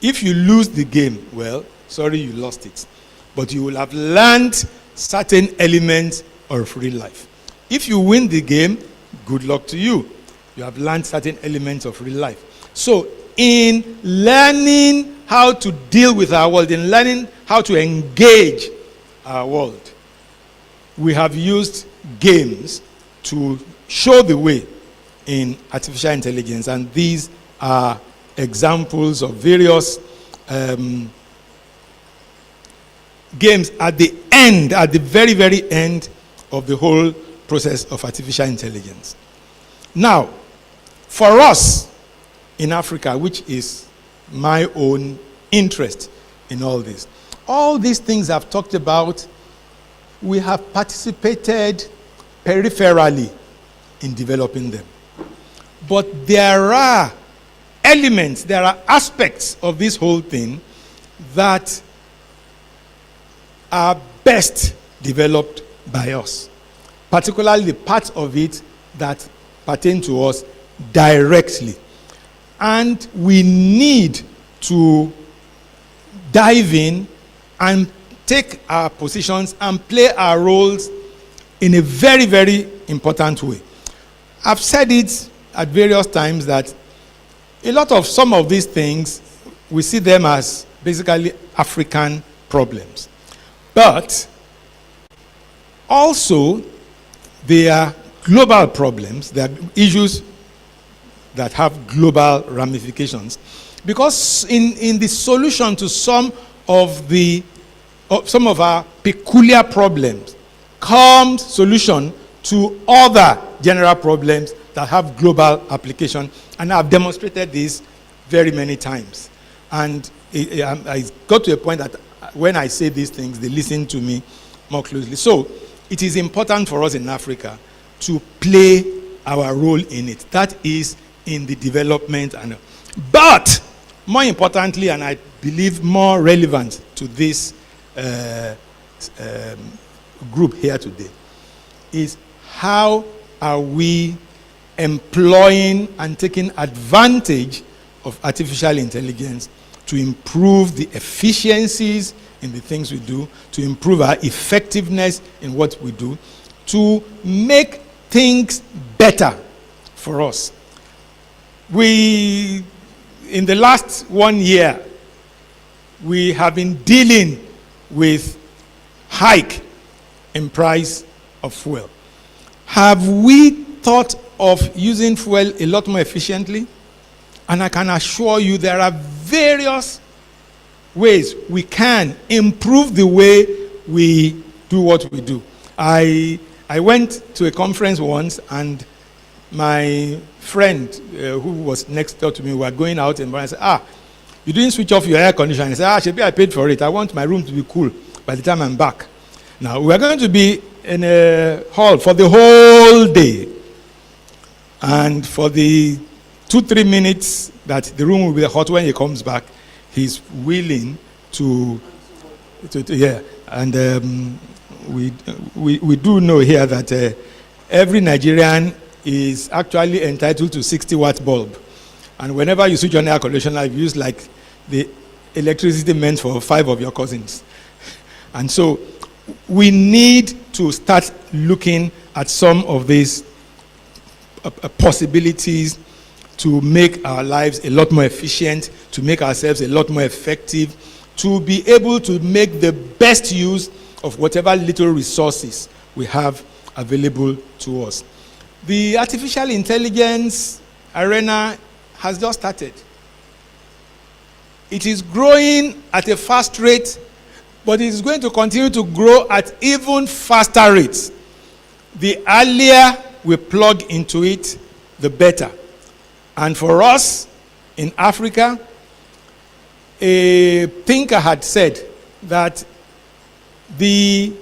[SPEAKER 1] If you lose the game, well, sorry, you lost it. But you will have learned certain elements of real life. If you win the game, good luck to you. You have learned certain elements of real life. So, in learning how to deal with our world, in learning how to engage our world, we have used games to show the way in artificial intelligence, and these are examples of various games at the end, at the very, very end of the whole process of artificial intelligence. Now, for us in Africa, which is my own interest in all these things I've talked about, we have participated peripherally in developing them. But there are elements, there are aspects of this whole thing that are best developed by us, particularly the parts of it that pertain to us directly. And we need to dive in and take our positions and play our roles in a very, very important way. I've said it at various times that a lot of some of these things, we see them as basically African problems. But also, they are global problems. They are issues that have global ramifications. Because in the solution to some of our peculiar problems comes solution to other general problems that have global application. And I've demonstrated this very many times. And I got to a point that when I say these things, they listen to me more closely. So it is important for us in Africa to play our role in it. That is in the development. But more importantly, and I believe more relevant to this group here today, is how are we employing and taking advantage of artificial intelligence to improve the efficiencies in the things we do, to improve our effectiveness in what we do, to make things better for us. In the last 1 year, we have been dealing with hike in price of fuel. Have we thought of using fuel a lot more efficiently? And I can assure you there are various ways we can improve the way we do what we do. I went to a conference once, and my friend who was next door to me were going out, and I said, you didn't switch off your air conditioner. He said, Shebi, I paid for it. I want my room to be cool by the time I'm back. Now, we're going to be in a hall for the whole day. And for the 2-3 minutes that the room will be hot when he comes back, he's willing to yeah. And we do know here that every Nigerian is actually entitled to 60-watt bulb. And whenever you switch on air conditioner, you use like the electricity meant for 5 of your cousins. And so we need to start looking at some of these possibilities to make our lives a lot more efficient, to make ourselves a lot more effective, to be able to make the best use of whatever little resources we have available to us. The artificial intelligence arena has just started. It is growing at a fast rate, but it is going to continue to grow at even faster rates. The earlier we plug into it, the better. And for us in Africa, a thinker had said that the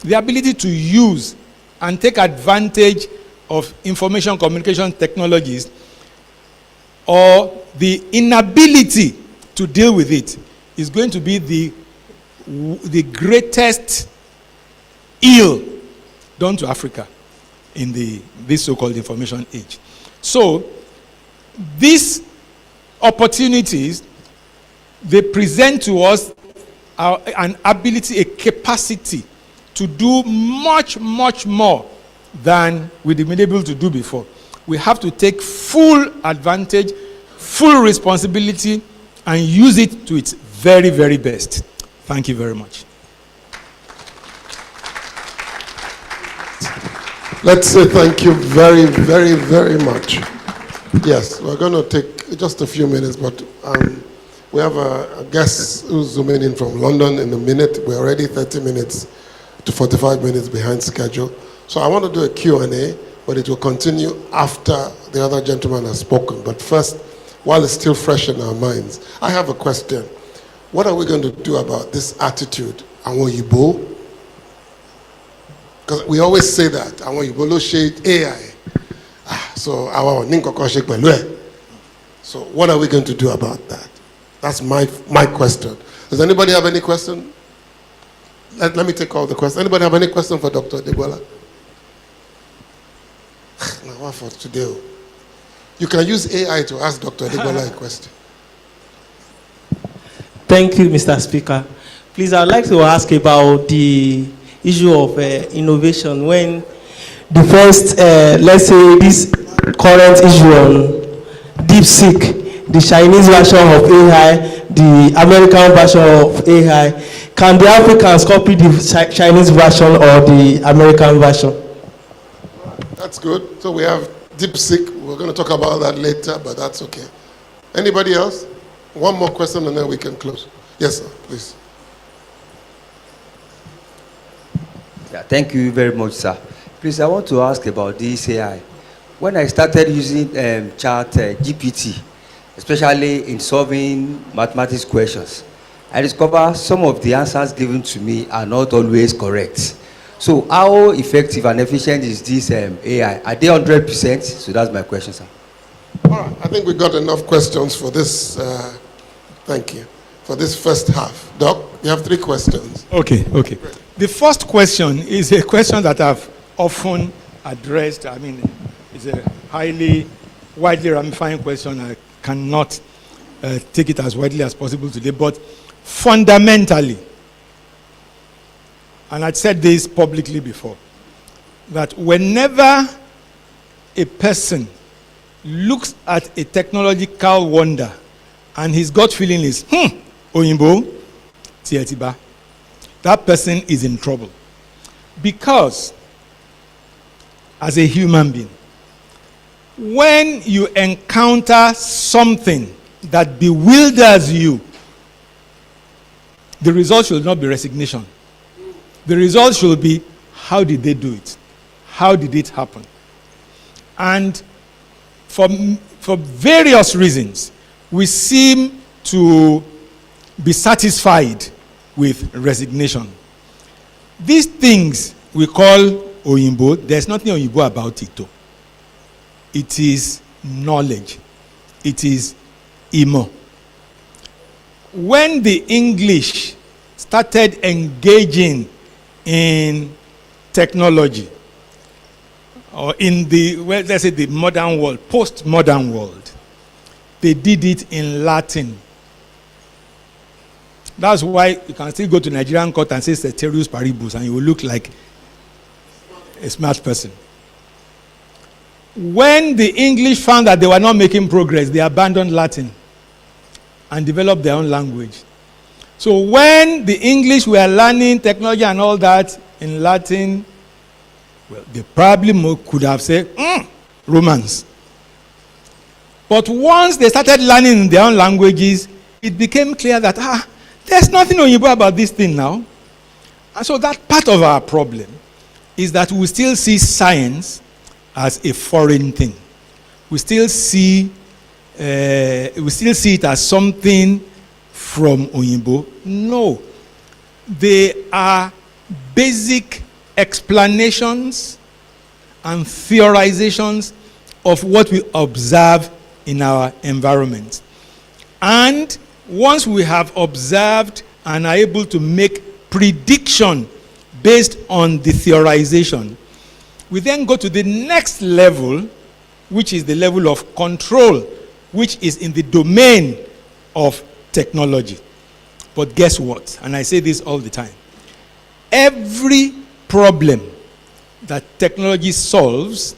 [SPEAKER 1] ability to use and take advantage of information communication technologies, or the inability to deal with it, is going to be the greatest ill done to Africa in this so-called information age. So these opportunities they present to us an ability, a capacity to do much, much more than we've been able to do before. We have to take full advantage, full responsibility, and use it to its very, very best. Thank you very much.
[SPEAKER 2] Let's say thank you very, very, very much. Yes, we're going to take just a few minutes, but we have a guest who's zooming in from London in a minute. We're already 30 minutes to 45 minutes behind schedule. So I want to do a Q&A, but it will continue after the other gentleman has spoken. But first, while it's still fresh in our minds, I have a question. What are we going to do about this attitude? Àwọn Òyìnbó? Because we always say that. Àwọn Òyìnbó ló ṣe AI. So our Ninkoko ṣe pẹ̀lú ẹ̀. So what are we going to do about that? That's my question. Does anybody have any question? Let me take all the questions. Anybody have any question for Dr. Debola? Now what for today? You can use AI to ask Dr. Debola a question.
[SPEAKER 3] Thank you, Mr. Speaker. Please, I'd like to ask about the issue of innovation. When the first, let's say, this current issue on DeepSeek, the Chinese version of AI, the American version of AI, can the Africans copy the Chinese version or the American version?
[SPEAKER 2] That's good. So we have DeepSeek. We're going to talk about that later, but that's okay. Anybody else? One more question and then we can close. Yes, sir, please.
[SPEAKER 4] Yeah, thank you very much, sir. Please, I want to ask about this AI. When I started using Chat GPT, especially in solving mathematics questions, I discovered some of the answers given to me are not always correct. So how effective and efficient is this AI? Are they 100%? So that's my question, sir.
[SPEAKER 2] All right, I think we got enough questions for this. Thank you. For this first half. Doc, you have 3 questions.
[SPEAKER 1] Okay. The first question is a question that I've often addressed. I mean, it's a highly, widely ramifying question. I cannot take it as widely as possible today, but fundamentally, and I'd said this publicly before, that whenever a person looks at a technological wonder and his gut feeling is, Oyinbo, Tietiba, that person is in trouble. Because, as a human being, when you encounter something that bewilders you, the result should not be resignation. The result should be, how did they do it? How did it happen? And for various reasons, we seem to be satisfied with resignation. These things we call Oyinbo, there's nothing Oyinbo about it though. It is knowledge. It is Imo. When the English started engaging in technology, or in the, well, let's say the modern world, post-modern world, they did it in Latin. That's why you can still go to Nigerian court and say ceteris paribus and you will look like a smart person. When the English found that they were not making progress, they abandoned Latin and developed their own language. So when the English were learning technology and all that in Latin, well, they probably could have said, Romans. But once they started learning in their own languages, it became clear that, there's nothing Oyinbo about this thing now. And so that part of our problem is that we still see science as a foreign thing. We still see it as something from Oyinbo. No. They are basic explanations and theorizations of what we observe in our environment. And once we have observed and are able to make prediction based on the theorization, we then go to the next level, which is the level of control, which is in the domain of technology. But guess what? And I say this all the time. Every problem that technology solves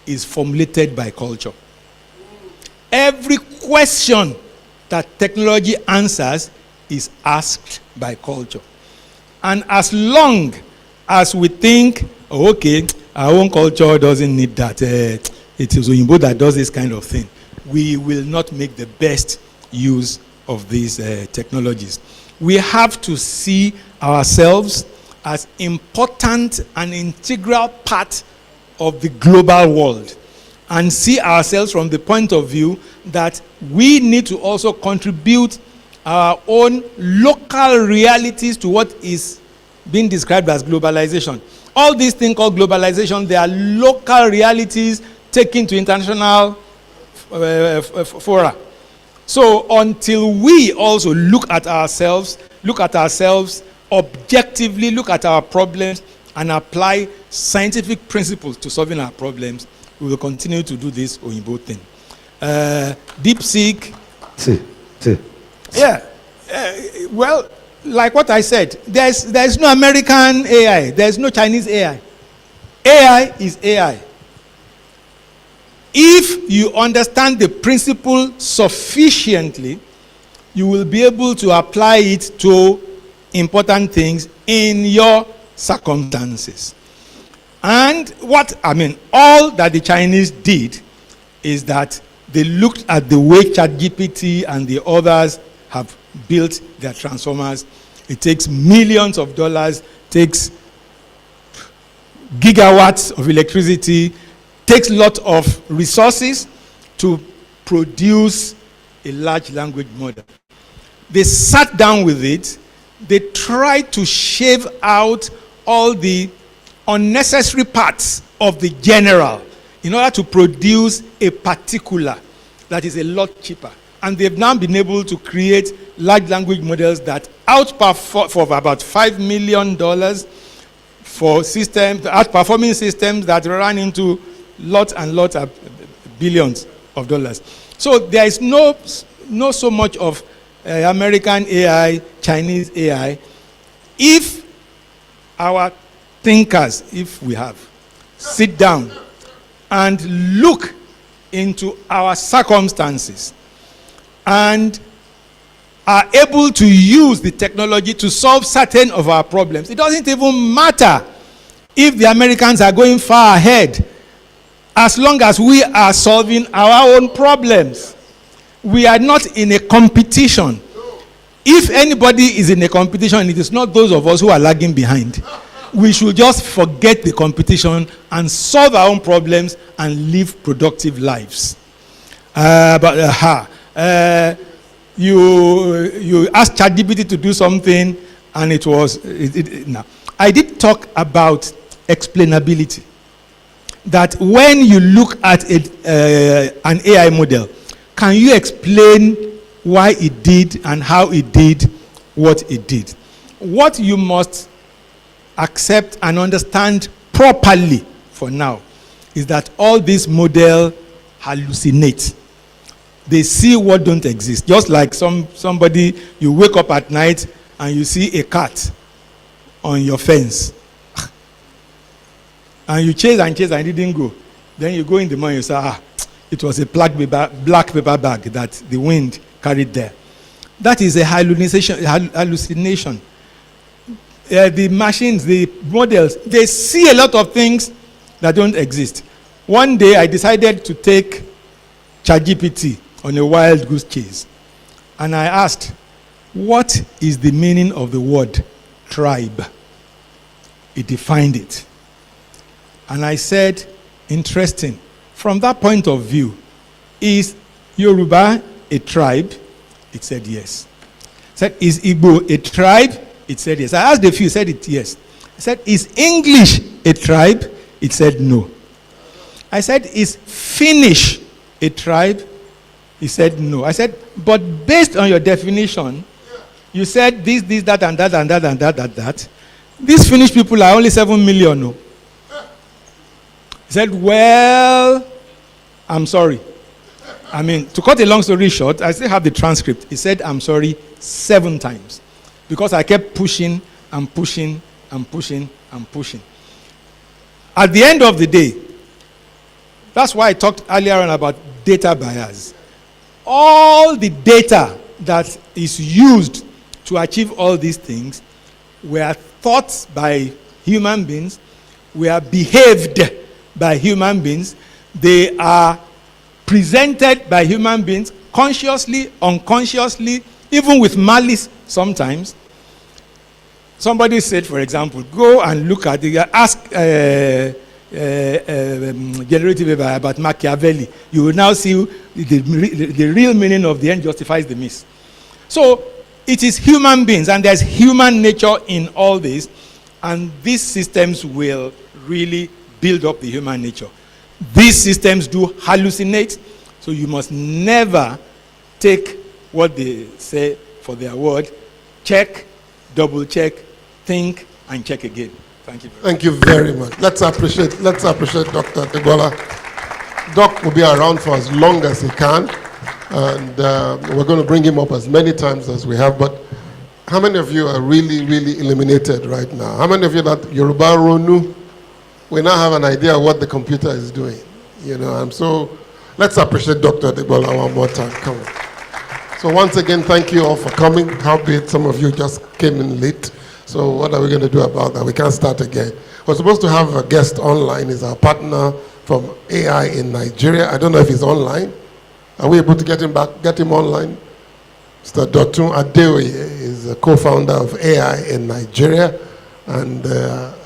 [SPEAKER 1] is formulated by culture. Every question that technology answers is asked by culture. And as long as we think, oh, okay, our own culture doesn't need that, it is Oyinbo that does this kind of thing, we will not make the best use of these technologies. We have to see ourselves as important and integral part of the global world, and see ourselves from the point of view that we need to also contribute our own local realities to what is being described as globalization. All these things called globalization, they are local realities taken to international fora. So until we also look at ourselves objectively, look at our problems, and apply scientific principles to solving our problems, we will continue to do this Oyinbo thing. DeepSeek. Yeah. Well, like what I said, there's no American AI. There's no Chinese AI. AI is AI. If you understand the principle sufficiently, you will be able to apply it to important things in your circumstances. And all that the Chinese did is that they looked at the way ChatGPT and the others have built their transformers. It takes millions of dollars, takes gigawatts of electricity, takes a lot of resources to produce a large language model. They sat down with it. They tried to shave out all the unnecessary parts of the general in order to produce a particular that is a lot cheaper. And they've now been able to create large language models that outperform for about $5 million for systems, outperforming systems that run into lots and lots of billions of dollars. So there is no so much of American AI, Chinese AI. If our thinkers, if we have, sit down and look into our circumstances and are able to use the technology to solve certain of our problems, it doesn't even matter if the Americans are going far ahead, as long as we are solving our own problems. We are not in a competition. If anybody is in a competition, it is not those of us who are lagging behind. We should just forget the competition and solve our own problems and live productive lives. You asked ChatGPT to do something, and it was no. I did talk about explainability. That when you look at an AI model, can you explain why it did and how it did what it did? What you must accept and understand properly for now is that all these models hallucinate. They see what don't exist. Just like somebody, you wake up at night and you see a cat on your fence. And you chase and chase and it didn't go. Then you go in the morning and you say, it was a black paper bag that the wind carried there. That is a hallucination. The machines, the models, they see a lot of things that don't exist. One day I decided to take ChatGPT on a wild goose chase. And I asked, what is the meaning of the word tribe? It defined it. And I said, interesting. From that point of view, is Yoruba a tribe? It said yes. I said, is Igbo a tribe? It said yes. I asked a few, said it yes. I said, is English a tribe? It said no. I said, is Finnish a tribe? He said no. I said, but based on your definition, you said this, that, and that, and that, and that, and that. These Finnish people are only 7 million. No. He said, well, I'm sorry. I mean, to cut a long story short, I still have the transcript. He said, I'm sorry 7 times because I kept pushing and pushing and pushing and pushing. At the end of the day, that's why I talked earlier on about data bias. All the data that is used to achieve all these things were thought by human beings, were behaved by human beings, they are presented by human beings consciously, unconsciously, even with malice sometimes. Somebody said, for example, go and look at ask generative AI about Machiavelli. You will now see the real meaning of the end justifies the means. So it is human beings, and there's human nature in all this, and these systems will really build up the human nature. These systems do hallucinate, so you must never take what they say for their word. Check, double check, think, and check again. Thank you.
[SPEAKER 2] Thank you very much. Let's appreciate Dr. Debola. Doc will be around for as long as he can, and we're going to bring him up as many times as we have. But how many of you are really, really eliminated right now? How many of you that Yoruba Ronu, we now have an idea of what the computer is doing? You know, and so let's appreciate Dr. Debola one more time. Come on. So once again, thank you all for coming. Howbeit some of you just came in late. So what are we going to do about that? We can't start again. We're supposed to have a guest online. He's our partner from AI in Nigeria. I don't know if he's online. Are we able to get him back? Get him online? Mr. Dotun Adeoye is a co-founder of AI in Nigeria and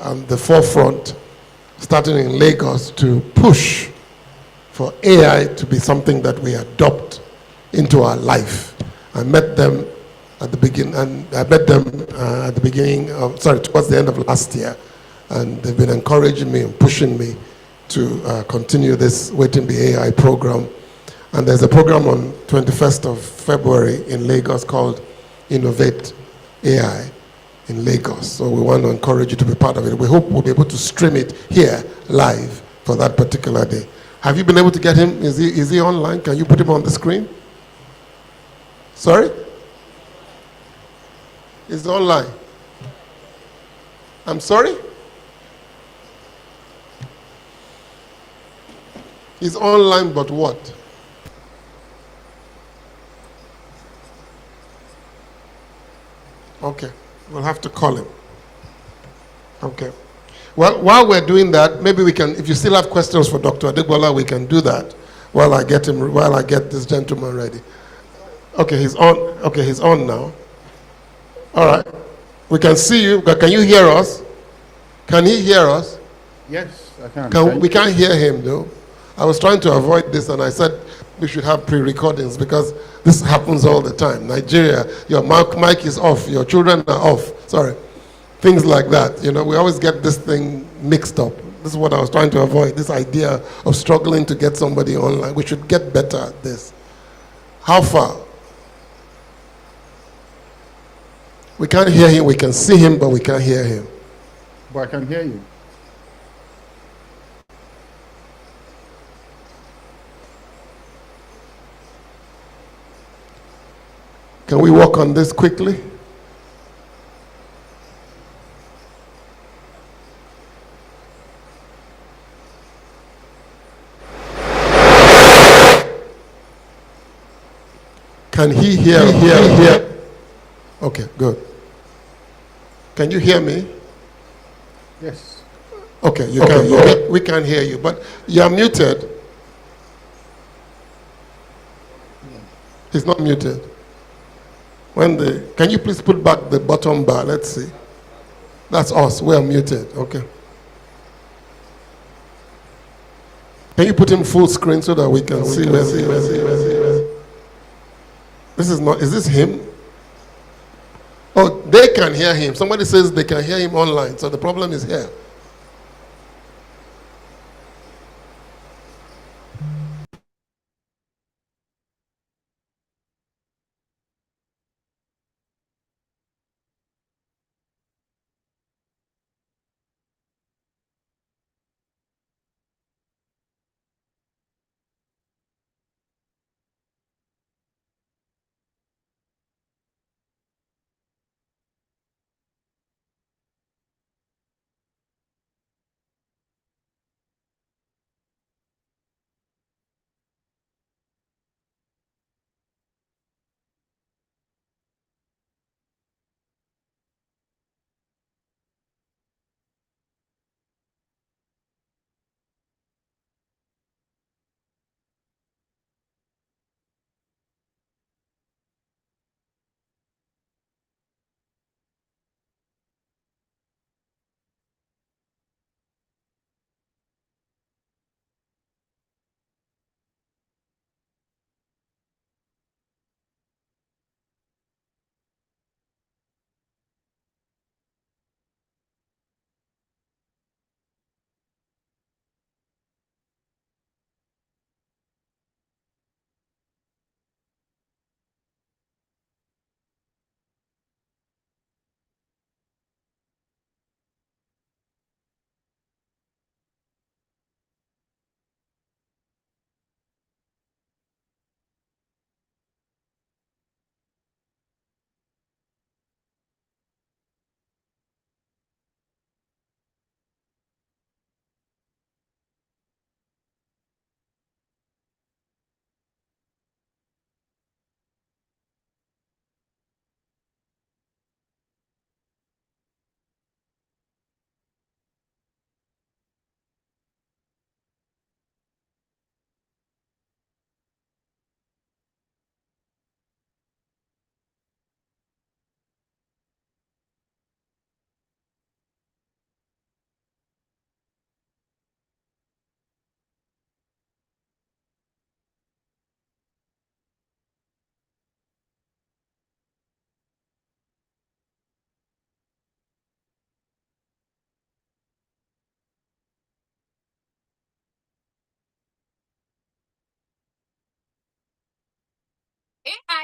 [SPEAKER 2] on the forefront, starting in Lagos, to push for AI to be something that we adopt into our life. I met them at the beginning, towards the end of last year, and they've been encouraging me and pushing me to continue this Wetin Be Ai program. And there's a program on 21st of February in Lagos called Innovate AI in Lagos. So we want to encourage you to be part of it. We hope we'll be able to stream it here live for that particular day. Have you been able to get him? Is he online? Can you put him on the screen? Sorry? Is online? I'm sorry? He's online, but what? Okay, we'll have to call him. Okay. Well, while we're doing that, maybe we can, if you still have questions for Dr. Adegbola, we can do that while I get this gentleman ready. Okay, he's on. Okay, he's on now. All right. We can see you. Can you hear us? Can he hear us?
[SPEAKER 5] Yes, I can.
[SPEAKER 2] We can't hear him though. I was trying to avoid this, and I said we should have pre-recordings because this happens all the time. Nigeria, your mic is off, your children are off. Sorry. Things like that. You know, we always get this thing mixed up. This is what I was trying to avoid, this idea of struggling to get somebody online. We should get better at this. How far? We can't hear him, we can see him, but we can't hear him.
[SPEAKER 5] But I can hear you.
[SPEAKER 2] Can we work on this quickly? Can he hear? Okay, good. Can you hear me?
[SPEAKER 5] Yes.
[SPEAKER 2] Okay, you can. We can hear you, but you're muted. He's not muted. Can you please put back the bottom bar? Let's see. That's us. We are muted. Okay. Can you put him full screen so that we can see? This is not. Is this him? Oh, they can hear him. Somebody says they can hear him online. So the problem is here.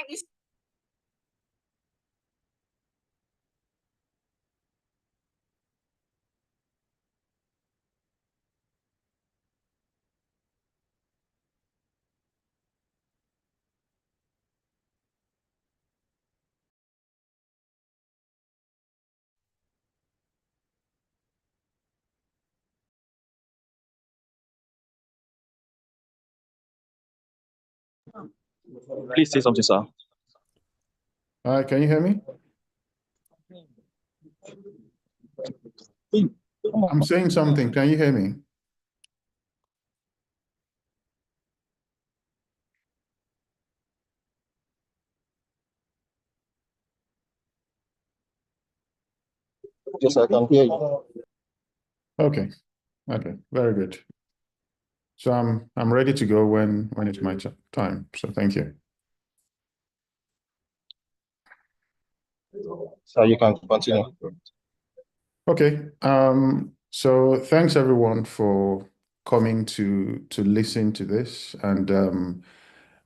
[SPEAKER 6] Please say something, sir.
[SPEAKER 5] Hi, can you hear me? I'm saying something. Can you hear me?
[SPEAKER 6] Yes, I can hear you.
[SPEAKER 5] Okay. Okay. Very good. So I'm ready to go when it's my time. So thank you.
[SPEAKER 6] So you can continue.
[SPEAKER 5] Okay. So thanks everyone for coming to listen to this, and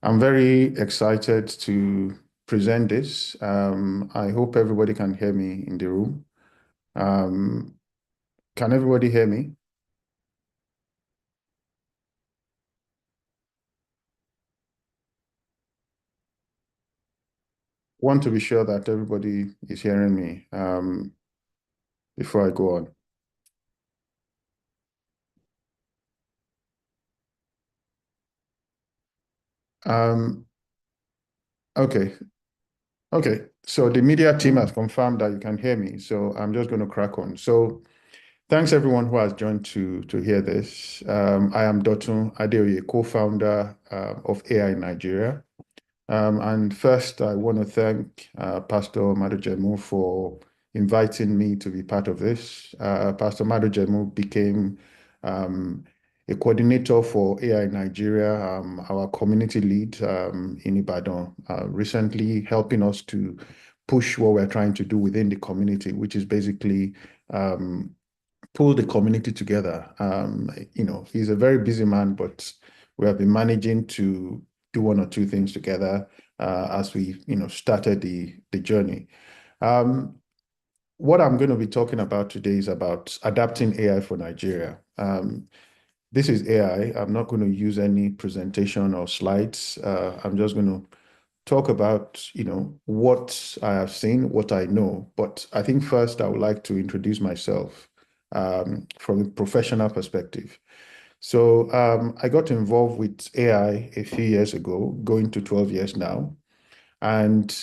[SPEAKER 5] I'm very excited to present this. I hope everybody can hear me in the room. Can everybody hear me? Want to be sure that everybody is hearing me before I go on. Okay. Okay. So the media team has confirmed that you can hear me. So I'm just going to crack on. So thanks everyone who has joined to hear this. I am Dotun Adeoye, co-founder of AI Nigeria. And first, I want to thank Pastor Madujemu for inviting me to be part of this. Pastor Madujemu became a coordinator for AI Nigeria, our community lead in Ibadan, recently helping us to push what we're trying to do within the community, which is basically pull the community together. He's a very busy man, but we have been managing to do one or two things together as we, started the journey. What I'm going to be talking about today is about adapting AI for Nigeria. This is AI. I'm not going to use any presentation or slides. I'm just going to talk about, what I have seen, what I know. But I think first I would like to introduce myself from a professional perspective. So I got involved with AI a few years ago, going to 12 years now. And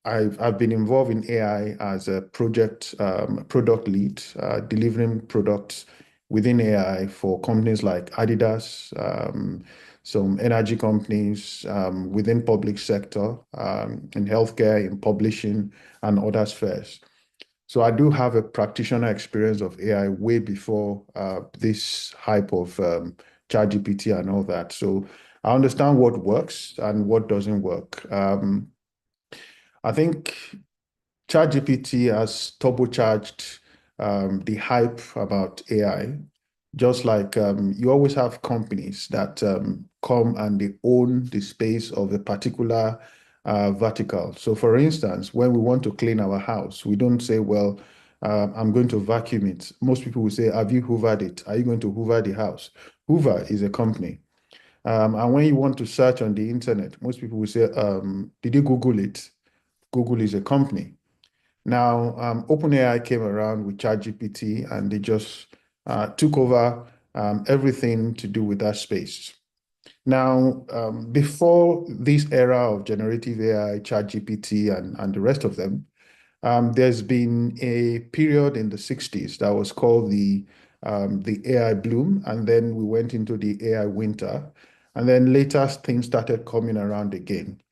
[SPEAKER 5] I've been involved in AI as a product lead, delivering products within AI for companies like Adidas, some energy companies within public sector, in healthcare, in publishing, and other spheres. So I do have a practitioner experience of AI way before this hype of ChatGPT and all that. So I understand what works and what doesn't work. I think ChatGPT has turbocharged the hype about AI. Just like you always have companies that come and they own the space of a particular vertical. So for instance, when we want to clean our house, we don't say, well, I'm going to vacuum it. Most people will say, have you hoovered it? Are you going to hoover the house? Hoover is a company. And when you want to search on the internet, most people will say, did you Google it? Google is a company. Now, OpenAI came around with ChatGPT and they just took over everything to do with that space. Now, before this era of generative AI, ChatGPT, and the rest of them, there's been a period in the 60s that was called the AI bloom, and then we went into the AI winter, and then later things started coming around again.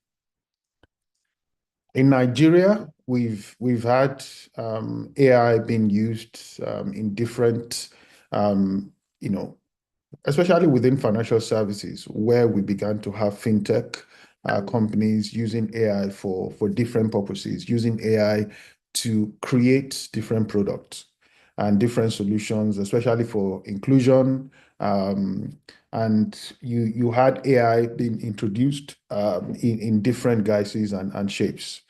[SPEAKER 5] In Nigeria, we've had AI being used in different, especially within financial services, where we began to have fintech companies using AI for different purposes, using AI to create different products and different solutions, especially for inclusion and and you had AI being introduced in different guises and shapes.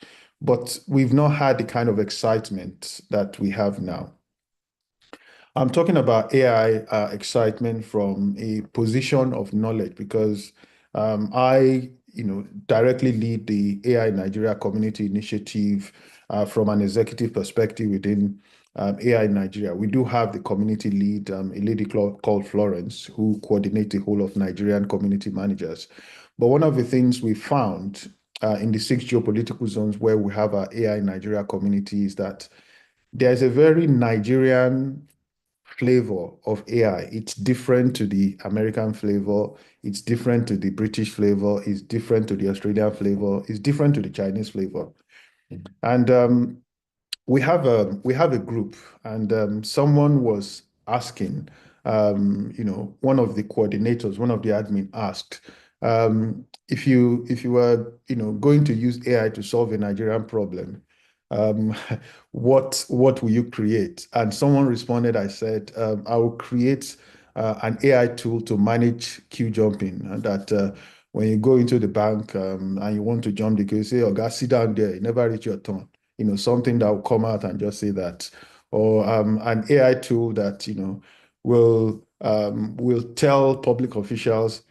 [SPEAKER 5] But we've not had the kind of excitement that we have now. I'm talking about AI excitement from a position of knowledge because I, directly lead the AI Nigeria Community Initiative from an executive perspective within AI Nigeria. We do have the community lead, a lady called Florence, who coordinates the whole of Nigerian community managers. But one of the things we found in the 6 geopolitical zones where we have our AI Nigeria community is that there's a very Nigerian flavor of AI. It's different to the American flavor. It's different to the British flavor. It's different to the Australian flavor. It's different to the Chinese flavor. And we have a group, and someone was asking, one of the coordinators, one of the admin asked, if you were, going to use AI to solve a Nigerian problem, um, what will you create? And someone responded, I said, I will create an AI tool to manage queue jumping, and that when you go into the bank and you want to jump the queue, you say, oh, guys, sit down there, you never reach your turn. Something that will come out and just say that, or an AI tool that will tell public officials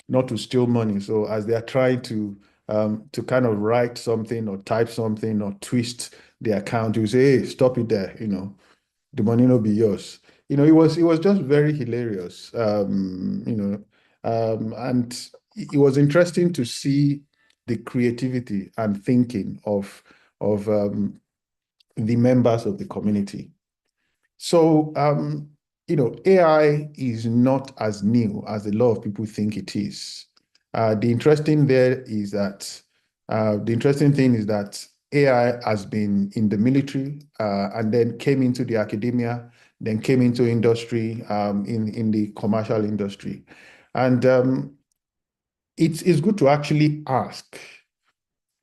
[SPEAKER 5] not to steal money. So as they are trying to kind of write something or type something or twist the account, you say, hey, stop it there. The money will be yours. It was just very hilarious. And it was interesting to see the creativity and thinking of the members of the community. So, AI is not as new as a lot of people think it is. The interesting thing is that AI has been in the military and then came into the academia, then came into industry, in the commercial industry. And it's good to actually ask,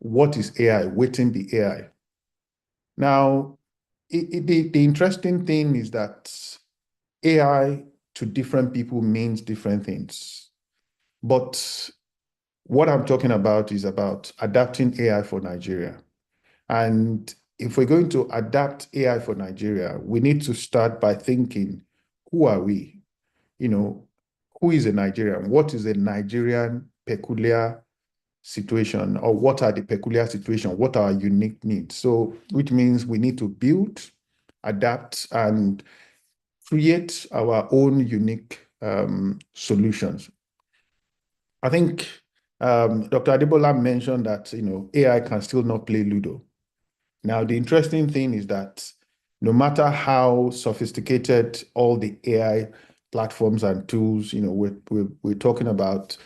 [SPEAKER 5] what is AI? Wetin be AI? Now, the interesting thing is that AI to different people means different things. But what I'm talking about is about adapting AI for Nigeria. And if we're going to adapt AI for Nigeria, we need to start by thinking, who are we? Who is a Nigerian? What is a Nigerian peculiar situation, or what are the peculiar situation? What are our unique needs? So, which means we need to build, adapt, and create our own unique solutions. I think Dr. Adebola mentioned that AI can still not play Ludo. Now, the interesting thing is that no matter how sophisticated all the AI platforms and tools, we're talking about,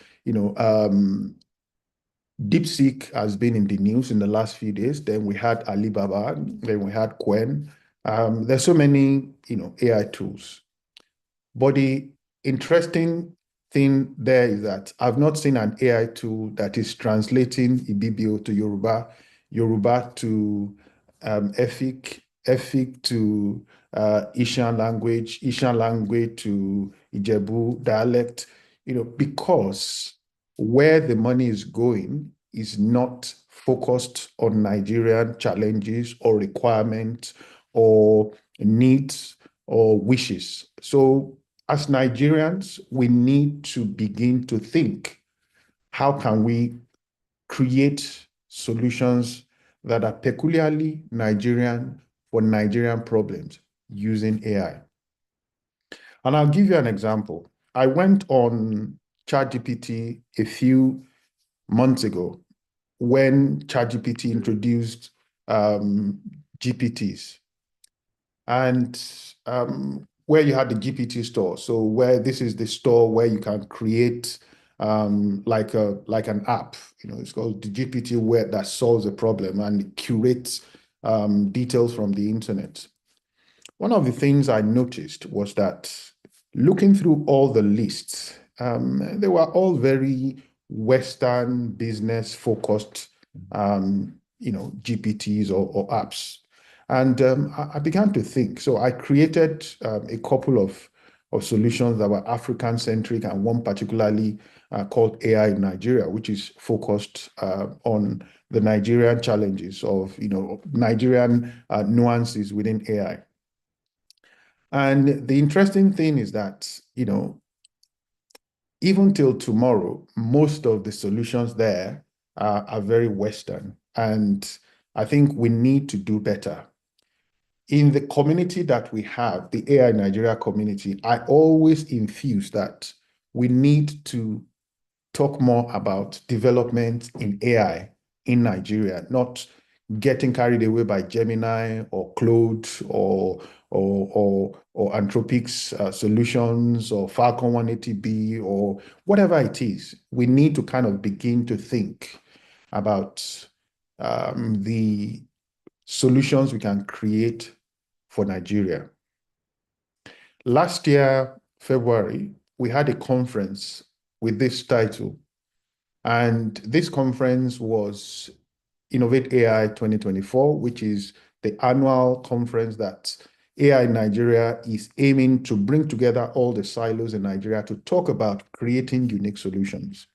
[SPEAKER 5] DeepSeek has been in the news in the last few days. Then we had Alibaba. Then we had Quen. There's so many, AI tools. But the interesting thing there is that I've not seen an AI tool that is translating Ibibio to Yoruba, Yoruba to Efik, Efik to Ishan language to Ijebu dialect, because where the money is going is not focused on Nigerian challenges or requirements or needs or wishes. So as Nigerians, we need to begin to think, how can we create solutions that are peculiarly Nigerian for Nigerian problems using AI? And I'll give you an example. I went on ChatGPT a few months ago when ChatGPT introduced GPTs, and where you had the GPT store. So where this is the store where you can create like an app. It's called the GPT, where that solves a problem and curates details from the internet. One of the things I noticed was that looking through all the lists, they were all very Western business focused, GPTs or apps. And I began to think. So I created a couple of of solutions that were African-centric, and one particularly called AI in Nigeria, which is focused on the Nigerian challenges of, Nigerian nuances within AI. And the interesting thing is that, even till tomorrow, most of the solutions there are very Western. And I think we need to do better. In the community that we have, the AI Nigeria community, I always infuse that we need to talk more about development in AI in Nigeria, not getting carried away by Gemini or Claude or Anthropic's solutions or Falcon 180B or whatever it is. We need to kind of begin to think about the solutions we can create for Nigeria. Last year, February, we had a conference with this title. And this conference was Innovate AI 2024, which is the annual conference that AI Nigeria is aiming to bring together all the silos in Nigeria to talk about creating unique solutions.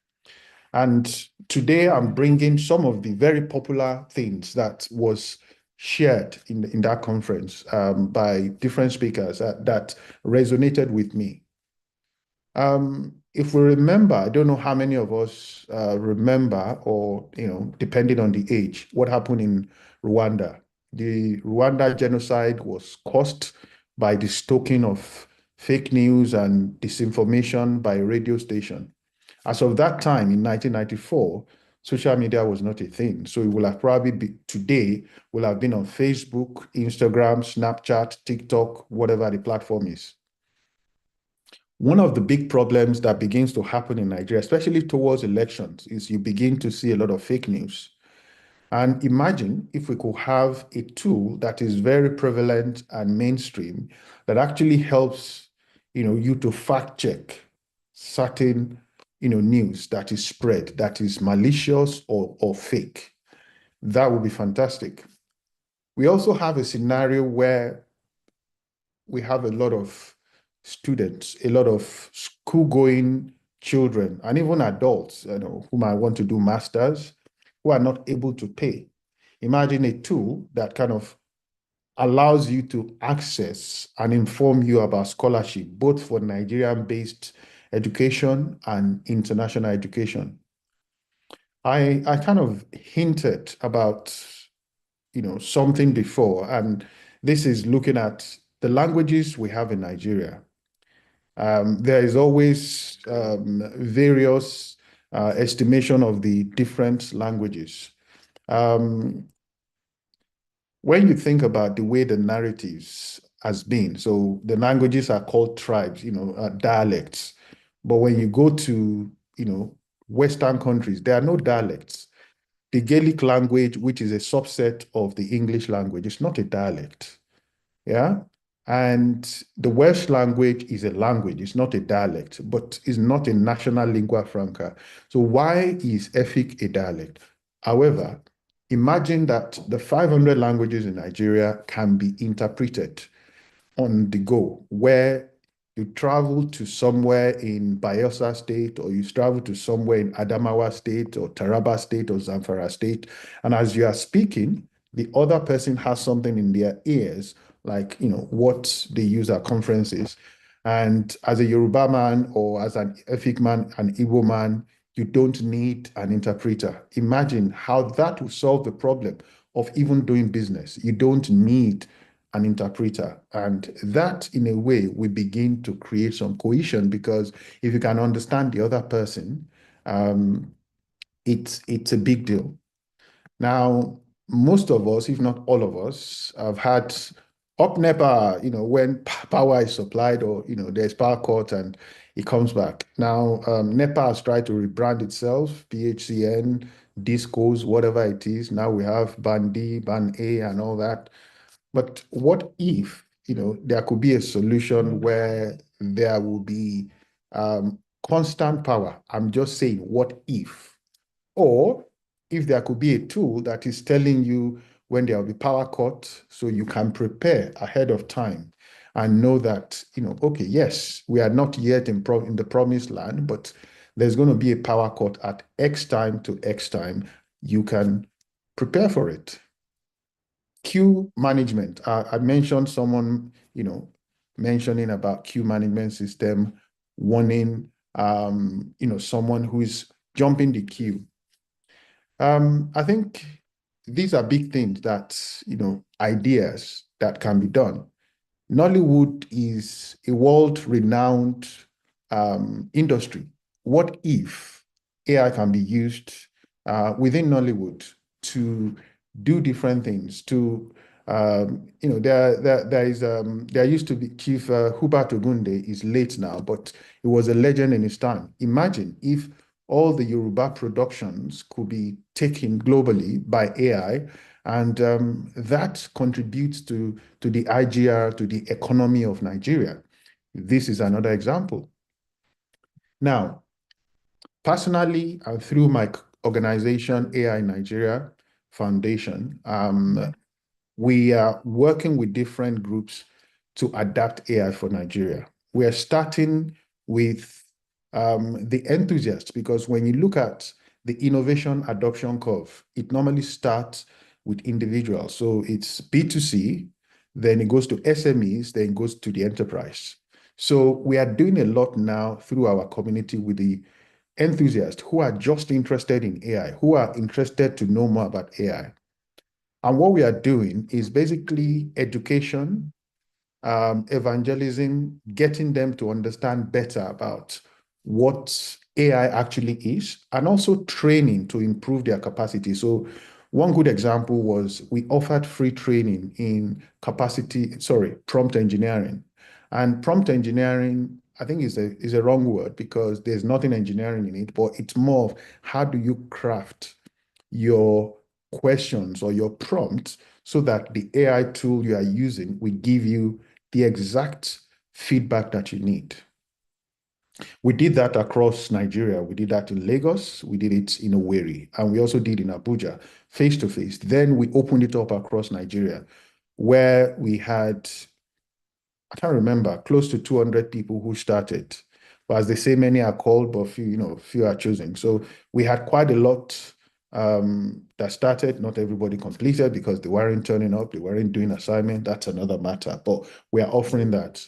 [SPEAKER 5] And today I'm bringing some of the very popular things that was shared in that conference by different speakers that resonated with me. If we remember, I don't know how many of us remember, or, depending on the age, what happened in Rwanda. The Rwanda genocide was caused by the stoking of fake news and disinformation by a radio station. As of that time in 1994, social media was not a thing. So it will have probably today will have been on Facebook, Instagram, Snapchat, TikTok, whatever the platform is. One of the big problems that begins to happen in Nigeria, especially towards elections, is you begin to see a lot of fake news. And imagine if we could have a tool that is very prevalent and mainstream that actually helps, you to fact check certain, news that is spread, that is malicious or fake. That would be fantastic. We also have a scenario where we have a lot of students, a lot of school-going children, and even adults, who might want to do masters, who are not able to pay. Imagine a tool that kind of allows you to access and inform you about scholarship, both for Nigerian-based education and international education. I kind of hinted about, something before, and this is looking at the languages we have in Nigeria. There is always various estimation of the different languages. When you think about the way the narratives has been, so the languages are called tribes, dialects. But when you go to, Western countries, there are no dialects. The Gaelic language, which is a subset of the English language, is not a dialect. Yeah. And the Welsh language is a language, it's not a dialect, but it's not a national lingua franca. So why is Efik a dialect? However, imagine that the 500 languages in Nigeria can be interpreted on the go, where you travel to somewhere in Bayelsa State, or you travel to somewhere in Adamawa State, or Taraba State, or Zamfara State, and as you are speaking, the other person has something in their ears, like, what they use at conferences. And as a Yoruba man, or as an Efik man, an Igbo man, you don't need an interpreter. Imagine how that will solve the problem of even doing business. You don't need an interpreter. And that, in a way, we begin to create some cohesion, because if you can understand the other person, it's a big deal. Now, most of us, if not all of us, have had up NEPA, when power is supplied, or, there's power cut and it comes back. Now, NEPA has tried to rebrand itself, PHCN, Discos, whatever it is. Now we have Ban D, Ban A, and all that. But what if, there could be a solution where there will be constant power? I'm just saying, what if? Or if there could be a tool that is telling you when there will be power cut, so you can prepare ahead of time. and know that, okay, yes, we are not yet in the promised land, but there's going to be a power cut at X time to X time. You can prepare for it. Queue management. I mentioned someone, mentioning about queue management system, warning, someone who is jumping the queue. I think these are big things that, ideas that can be done. Nollywood is a world-renowned industry. What if AI can be used within Nollywood to do different things? There used to be Chief Hubert Ogunde is late now, but he was a legend in his time. Imagine if all the Yoruba productions could be taken globally by AI, and that contributes to the IGR, to the economy of Nigeria. This is another example. Now, personally, and through my organization, AI Nigeria Foundation, we are working with different groups to adapt AI for Nigeria. We are starting with the enthusiasts, because when you look at the innovation adoption curve, it normally starts with individuals. So it's B2C, then it goes to SMEs, then it goes to the enterprise. So we are doing a lot now through our community with the enthusiasts who are just interested in AI, who are interested to know more about AI. And what we are doing is basically education, evangelism, getting them to understand better about what AI actually is, and also training to improve their capacity. So one good example was we offered free training in prompt engineering. And prompt engineering, I think is a wrong word, because there's nothing engineering in it, but it's more of how do you craft your questions or your prompts so that the AI tool you are using will give you the exact feedback that you need. We did that across Nigeria. We did that in Lagos. We did it in Owerri. And we also did in Abuja, face-to-face. Then we opened it up across Nigeria, where we had, I can't remember, close to 200 people who started. But as they say, many are called, but few are chosen. So we had quite a lot that started. Not everybody completed because they weren't turning up, they weren't doing assignment. That's another matter, but we are offering that.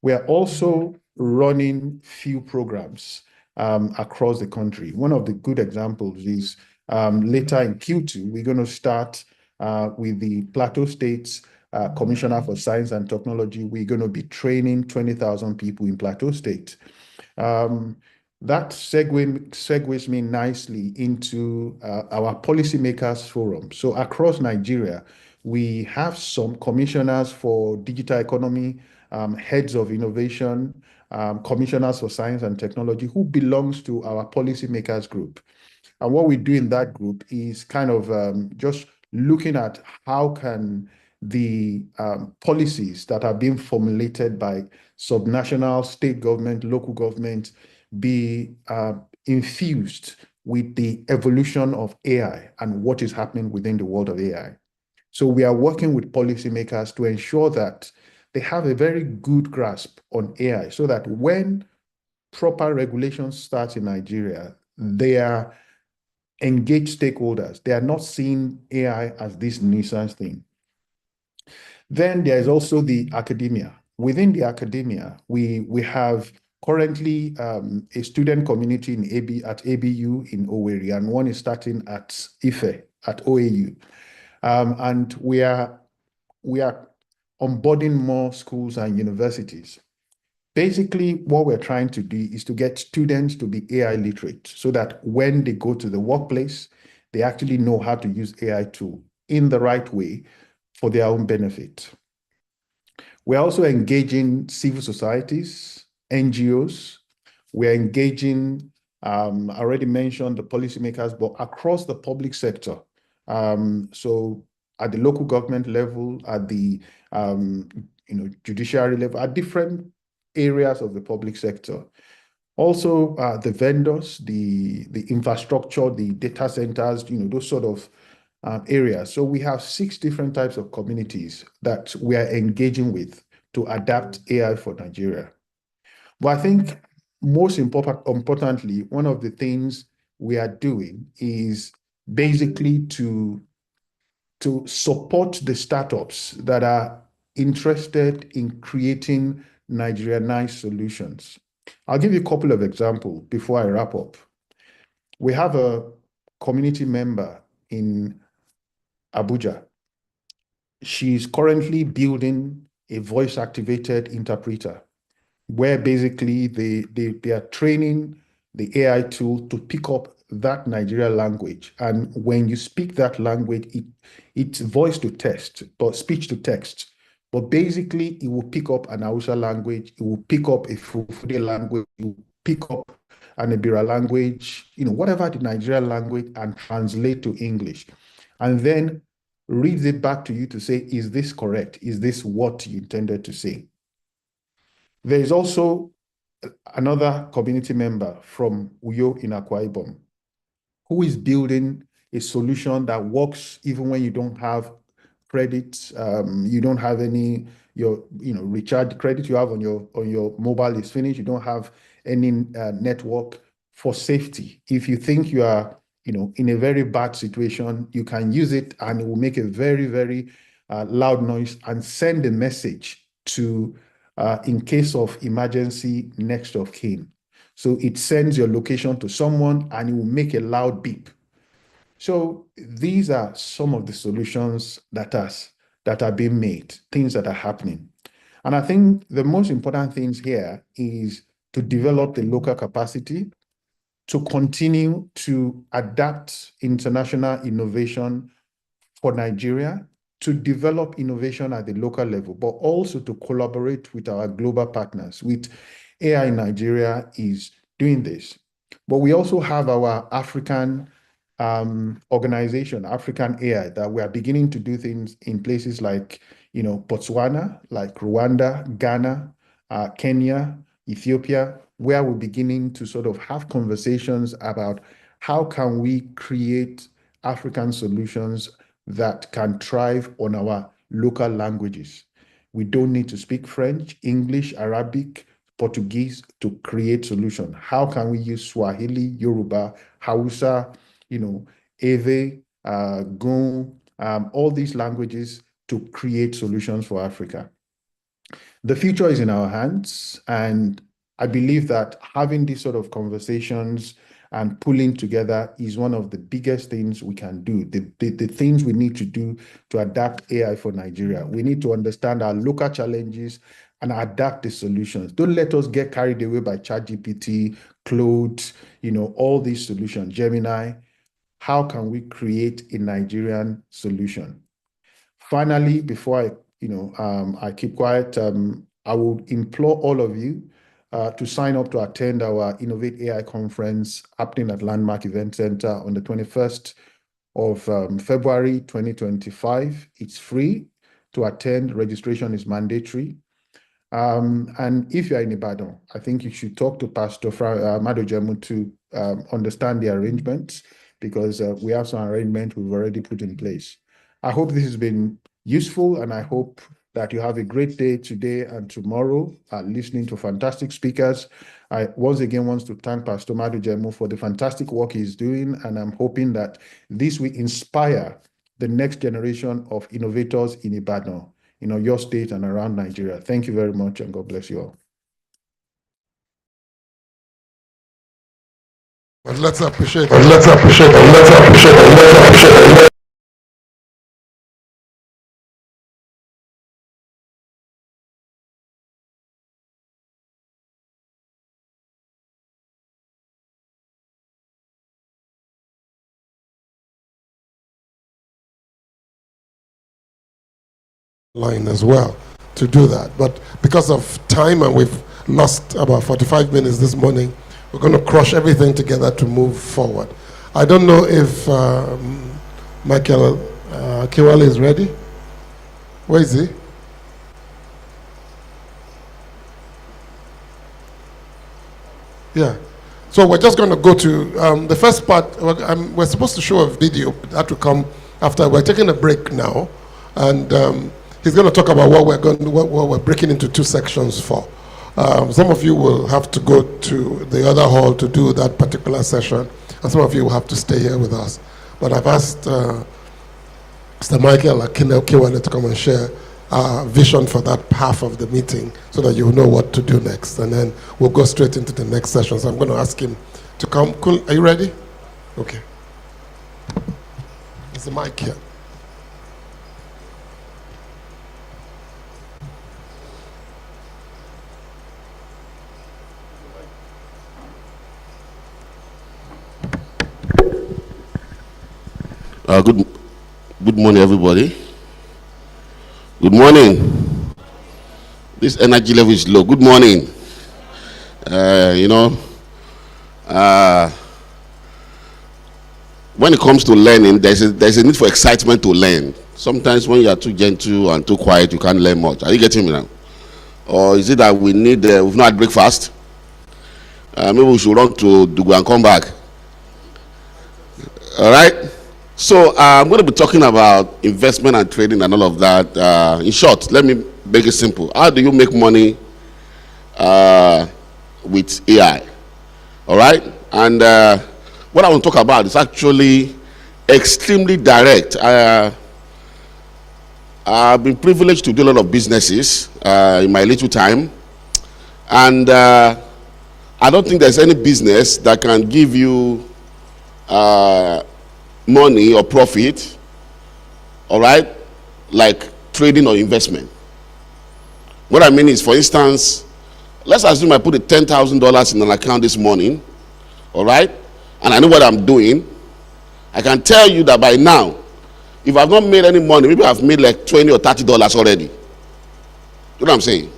[SPEAKER 5] We are also running few programs across the country. One of the good examples is later in Q2, we're going to start with the Plateau States Commissioner for Science and Technology. We're going to be training 20,000 people in Plateau State. That segues me nicely into our policymakers forum. So across Nigeria, we have some commissioners for digital economy, heads of innovation, commissioners for science and technology who belongs to our policymakers group. And what we do in that group is kind of just looking at how can the policies that are being formulated by subnational, state government, local government be infused with the evolution of AI and what is happening within the world of AI. So we are working with policymakers to ensure that they have a very good grasp on AI, so that when proper regulations start in Nigeria, they are engaged stakeholders. They are not seeing AI as this nuisance thing. Then there is also the academia. Within the academia, we have currently a student community at ABU in Owerri, and one is starting at Ife, at OAU. And we are onboarding more schools and universities. Basically, what we're trying to do is to get students to be AI literate, so that when they go to the workplace, they actually know how to use AI tool in the right way for their own benefit. We're also engaging civil societies, NGOs. We're engaging, I already mentioned the policymakers, but across the public sector. So at the local government level, at the judiciary level, at different areas of the public sector. Also, the vendors, the infrastructure, the data centers, those sort of areas. So we have 6 different types of communities that we are engaging with to adapt AI for Nigeria. But I think most importantly, one of the things we are doing is basically to support the startups that are interested in creating Nigerianized solutions. I'll give you a couple of examples before I wrap up. We have a community member in Abuja. She's currently building a voice-activated interpreter where basically they are training the AI tool to pick up that Nigeria language. And when you speak that language, it's voice to text, but speech to text. But basically, it will pick up an Hausa language, it will pick up a Fulfulde language, it will pick up an Ibira language, whatever the Nigerian language, and translate to English. And then reads it back to you to say, is this correct? Is this what you intended to say? There is also another community member from Uyo in Akwa Ibom who is building a solution that works even when you don't have credit, you don't have any, recharge credit you have on your mobile is finished, you don't have any network. For safety. If you think you are in a very bad situation, you can use it and it will make a very, very loud noise and send a message to, in case of emergency, next of kin. So it sends your location to someone and it will make a loud beep. So these are some of the solutions that are being made, things that are happening. And I think the most important things here is to develop the local capacity, to continue to adapt international innovation for Nigeria, to develop innovation at the local level, but also to collaborate with our global partners. With AI Nigeria is doing this. But we also have our African organization, African AI, that we are beginning to do things in places like, Botswana, like Rwanda, Ghana, Kenya, Ethiopia, where we're beginning to sort of have conversations about how can we create African solutions that can thrive on our local languages. We don't need to speak French, English, Arabic, Portuguese to create solutions. How can we use Swahili, Yoruba, Hausa, Ewe, Gun, all these languages to create solutions for Africa? The future is in our hands, and I believe that having these sort of conversations and pulling together is one of the biggest things we can do, the things we need to do to adapt AI for Nigeria. We need to understand our local challenges and adapt the solutions. Don't let us get carried away by ChatGPT, Claude, all these solutions, Gemini. How can we create a Nigerian solution? Finally, before I keep quiet, I would implore all of you to sign up to attend our Innovate AI conference happening at Landmark Event Center on the 21st of February 2025. It's free to attend. Registration is mandatory. And if you're in Ibadan, I think you should talk to Pastor Madojemu to understand the arrangements, because we have some arrangements we've already put in place. I hope this has been useful, and I hope that you have a great day today and tomorrow, listening to fantastic speakers. I once again want to thank Pastor Madojemu for the fantastic work he's doing, and I'm hoping that this will inspire the next generation of innovators in Ibadan, your state and around Nigeria. Thank you very much, and God bless you all.
[SPEAKER 2] But let's appreciate line as well to do that. But because of time, and we've lost about 45 minutes this morning, we're going to crush everything together to move forward. I don't know if Michael Kiwale is ready. Where is he? Yeah. So we're just going to go to the first part. We're supposed to show a video that will come after. We're taking a break now, and he's going to talk about what we're breaking into two sections for. Some of you will have to go to the other hall to do that particular session, and some of you will have to stay here with us. But I've asked Mr. Michael Akiwane to come and share our vision for that half of the meeting so that you'll know what to do next. And then we'll go straight into the next session. So I'm going to ask him to come. Cool. Are you ready? Okay. There's the mic here.
[SPEAKER 7] Good morning, everybody. Good morning. This energy level is low. Good morning. When it comes to learning, there's a need for excitement to learn. Sometimes when you are too gentle and too quiet, you can't learn much. Are you getting me now? Or is it that we've not had breakfast? Maybe we should run to Dugu and come back. All right? So I'm going to be talking about investment and trading and all of that. In short, let me make it simple. How do you make money with AI? All right? And what I want to talk about is actually extremely direct. I've been privileged to do a lot of businesses in my little time. And I don't think there's any business that can give you money or profit, all right, like trading or investment. What I mean is, for instance, let's assume I put $10,000 in an account this morning, all right, and I know what I'm doing. I can tell you that by now, if I've not made any money, maybe I've made like $20 or $30 already. You know what I'm saying?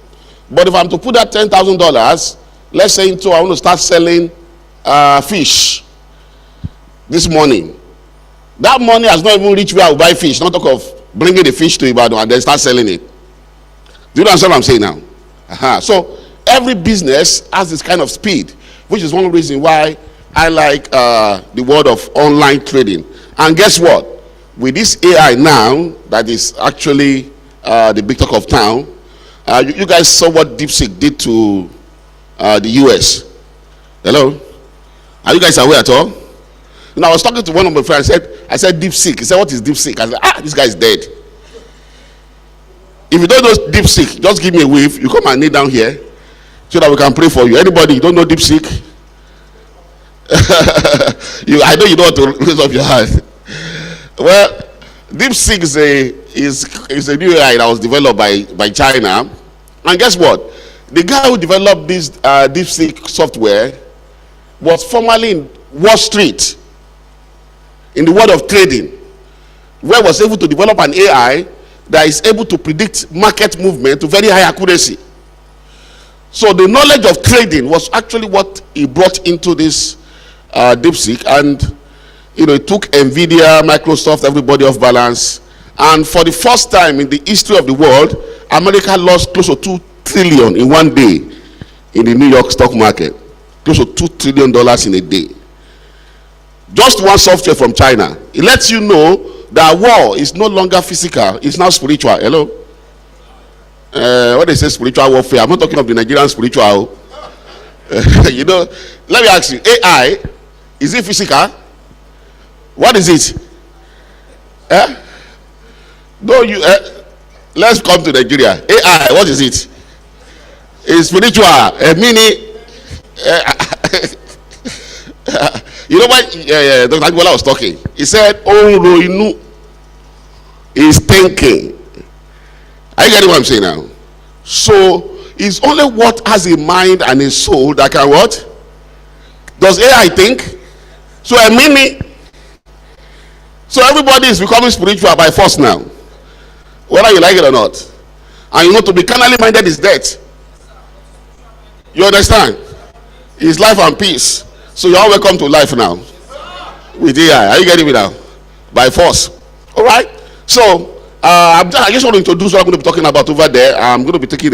[SPEAKER 7] But if I'm to put that $10,000, let's say into, I want to start selling fish this morning. That money has not even reached where I will buy fish. Not talk of bringing the fish to Ibadan and then start selling it. Do you understand what I'm saying now? So every business has this kind of speed, which is one reason why I like the world of online trading. And guess what? With this AI now, that is actually the big talk of town, you guys saw what DeepSeek did to the US. Hello? Are you guys aware at all? You know, I was talking to one of my friends. I said DeepSeek. He said, what is DeepSeek? I said, this guy is dead. If you don't know DeepSeek, just give me a wave. You come and kneel down here so that we can pray for you. Anybody, you don't know DeepSeek? I know you don't want to raise up your hand. Well, DeepSeek is a new AI that was developed by China. And guess what? The guy who developed this DeepSeek software was formerly in Wall Street, in the world of trading, where was able to develop an AI that is able to predict market movement to very high accuracy. So the knowledge of trading was actually what he brought into this DeepSeek, and it took Nvidia, Microsoft, everybody off balance. And for the first time in the history of the world, America lost close to $2 trillion in one day in the New York stock market. Close to $2 trillion in a day. Just one software from China. It lets you know that war is no longer physical, it's now spiritual. Hello? When they say spiritual warfare, I'm not talking of the Nigerian spiritual. Let me ask you, AI, is it physical? What is it? Let's come to Nigeria. AI, what is it? It's spiritual, meaning you know what? Dr. Agbola was talking. He said, "Oh, is thinking." Are you getting what I'm saying now? So it's only what has a mind and a soul that can what? Does AI think? So so everybody is becoming spiritual by force now, whether you like it or not. And to be carnally minded is death. You understand? It's life and peace. So you're all welcome to life now with AI. Are you getting me now? By force. All right. So I just want to introduce what I'm going to be talking about over there. I'm going to be taking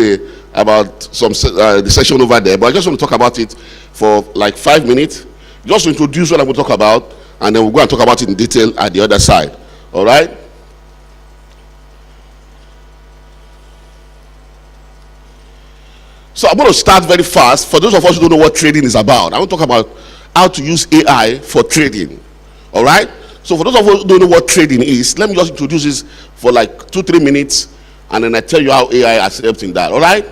[SPEAKER 7] about the session over there, but I just want to talk about it for like 5 minutes, just to introduce what I'm going to talk about, and then we'll go and talk about it in detail at the other side. All right. So I'm going to start very fast. For those of us who don't know what trading is about, I want to talk about how to use AI for trading. All right? So for those of us who don't know what trading is, let me just introduce this for like 2-3 minutes, and then I tell you how AI has helped in that. All right?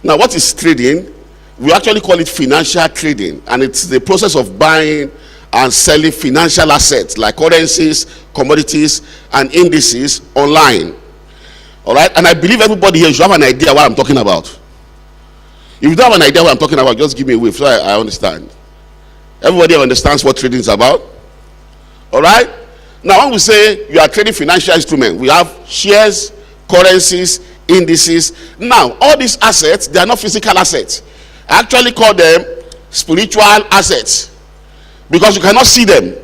[SPEAKER 7] Now, what is trading? We actually call it financial trading, and it's the process of buying and selling financial assets like currencies, commodities, and indices online. All right? And I believe everybody here should have an idea what I'm talking about. If you don't have an idea what I'm talking about, just give me a wave so I understand. Everybody understands what trading is about. All right? Now, when we say you are trading financial instruments, we have shares, currencies, indices. Now, all these assets, they are not physical assets. I actually call them spiritual assets because you cannot see them.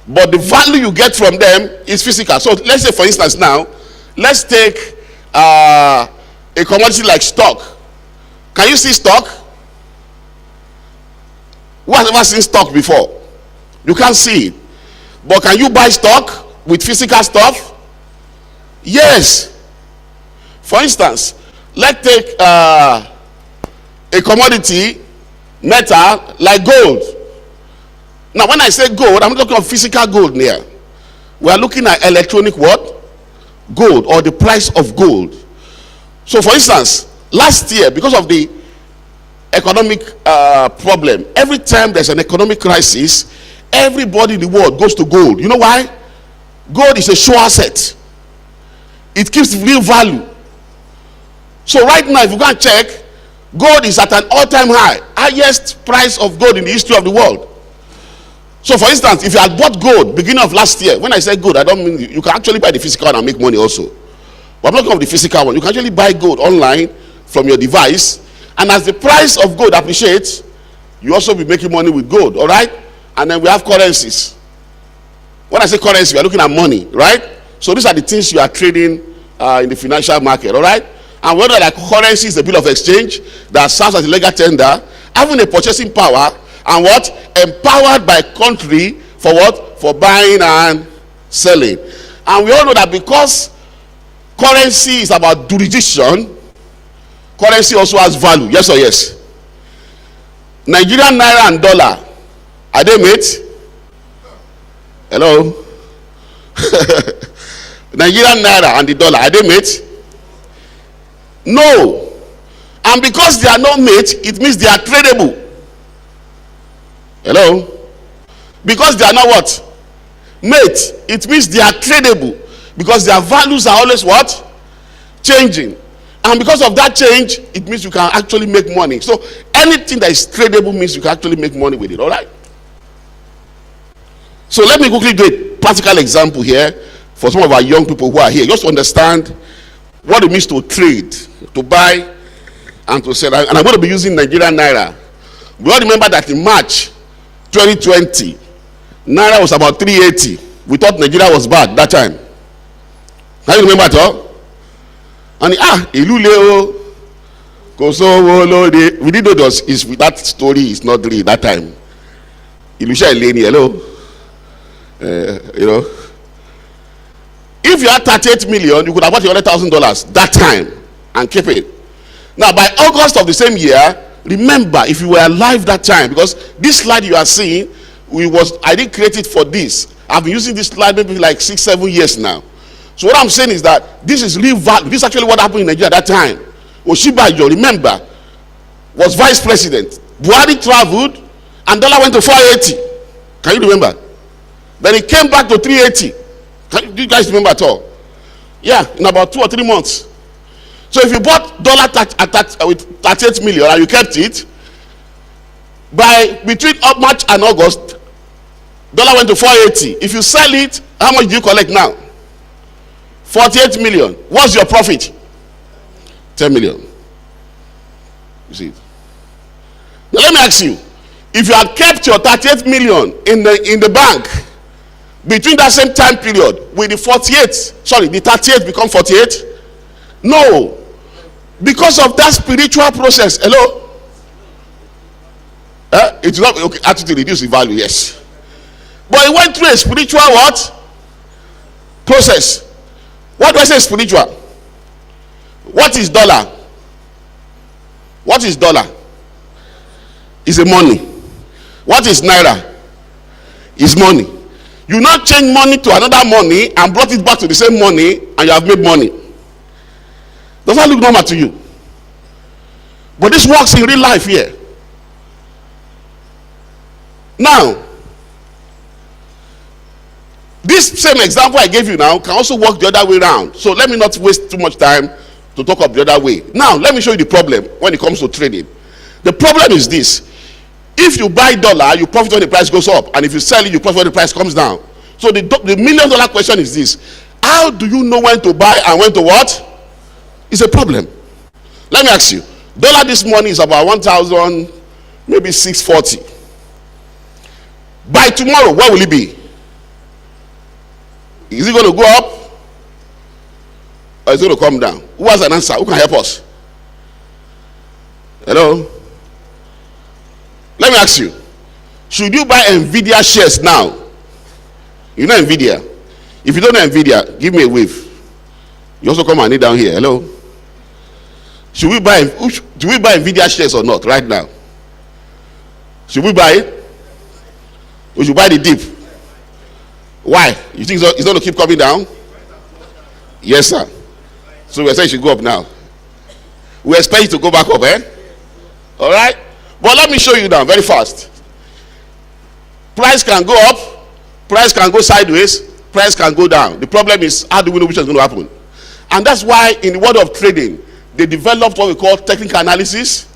[SPEAKER 7] But the value you get from them is physical. So let's say, for instance, now, let's take a commodity like stock. Can you see stock? Who has ever seen stock before? You can't see it. But can you buy stock with physical stuff? Yes. For instance, let's take a commodity, metal, like gold. Now, when I say gold, I'm not talking of physical gold here. We are looking at electronic what? Gold, or the price of gold. So, for instance, last year, because of the economic problem, every time there's an economic crisis, everybody in the world goes to gold. You know why? Gold is a sure asset. It keeps real value. So right now, if you go and check, gold is at an all-time high, highest price of gold in the history of the world. So for instance, if you had bought gold beginning of last year, when I say gold, I don't mean you can actually buy the physical one and make money also. But I'm not talking of the physical one. You can actually buy gold online from your device, and as the price of gold appreciates, you also be making money with gold. All right? And then we have currencies. When I say currency, we are looking at money, right? So these are the things you are trading in the financial market. All right? And whether like currency is a bill of exchange that serves as a legal tender, having a purchasing power, and what? Empowered by country for what? For buying and selling. And we all know that because currency is about jurisdiction, currency also has value. Yes or yes? Nigerian naira and dollar, are they mates? Hello? Nigerian naira and the dollar, are they mates? No. And because they are not mates, it means they are tradable. Hello? Because they are not what? Mates. It means they are tradable. Because their values are always what? Changing. And because of that change, it means you can actually make money. So anything that is tradable means you can actually make money with it. All right? So let me quickly do a practical example here for some of our young people who are here. Just to understand what it means to trade, to buy and to sell. And I'm going to be using Nigerian naira. We all remember that in March 2020, naira was about 380. We thought Nigeria was bad that time. Can you remember at all? And Iluleo Koso we didn't know that story is not real that time. Ilusha Eleni, hello. You know, if you had 38 million, you could have bought $100,000 that time and keep it. Now, by August of the same year, remember, if you were alive that time, because this slide you are seeing, I didn't create it for this. I've been using this slide maybe like 6-7 years now. So what I'm saying is that this is real value. This is actually what happened in Nigeria at that time. Oshibajo, remember, was vice president. Buhari traveled, and dollar went to 480. Can you remember? Then it came back to 380. Do you guys remember at all? Yeah, in about 2 or 3 months. So if you bought dollar with 38 million and you kept it, between March and August, dollar went to 480. If you sell it, how much do you collect now? 48 million. What's your profit? 10 million. You see it? Now let me ask you, if you had kept your 38 million in the bank between that same time period with the 38 become 48? No. Because of that spiritual process. Hello? It's not okay, actually reduce the value, yes. But it went through a spiritual what? Process. What do I say spiritual? What is dollar? What is dollar? It's a money. What is naira? It's money. You not change money to another money and brought it back to the same money and you have made money. Does that look normal to you? But this works in real life here. Now, this same example I gave you now can also work the other way around. So let me not waste too much time to talk of the other way. Now, let me show you the problem when it comes to trading. The problem is this. If you buy dollar, you profit when the price goes up. And if you sell it, you profit when the price comes down. So the $1 million question is this. How do you know when to buy and when to what? It's a problem. Let me ask you. Dollar this morning is about 1,000, maybe 640. By tomorrow, what will it be? Is it going to go up? Or is it going to come down? Who has an answer? Who can help us? Hello? Let me ask you. Should you buy Nvidia shares now? You know Nvidia? If you don't know Nvidia, give me a wave. You also come and kneel down here. Hello? Should we buy Nvidia shares or not right now? Should we buy it? We should buy the dip. Why? You think it's going to keep coming down? Yes, sir. So we say it should go up now. We expect it to go back up, eh? All right? But let me show you now very fast. Price can go up, price can go sideways, price can go down. The problem is, how do we know which is going to happen? And that's why in the world of trading, they developed what we call technical analysis,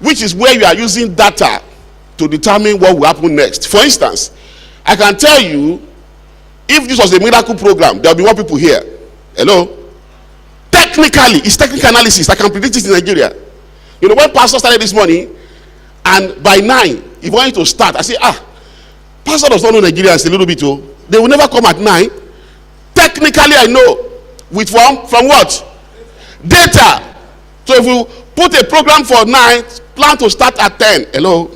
[SPEAKER 7] which is where you are using data to determine what will happen next. For instance, I can tell you, if this was a miracle program, there will be more people here. Hello? Technically, it's technical analysis. I can predict it in Nigeria. You know, when pastor started this morning, and by 9, he wanted to start, I say, pastor does not know Nigerians a little bit too. They will never come at 9. Technically, I know. With from what? Data. So if you put a program for 9, plan to start at 10. Hello?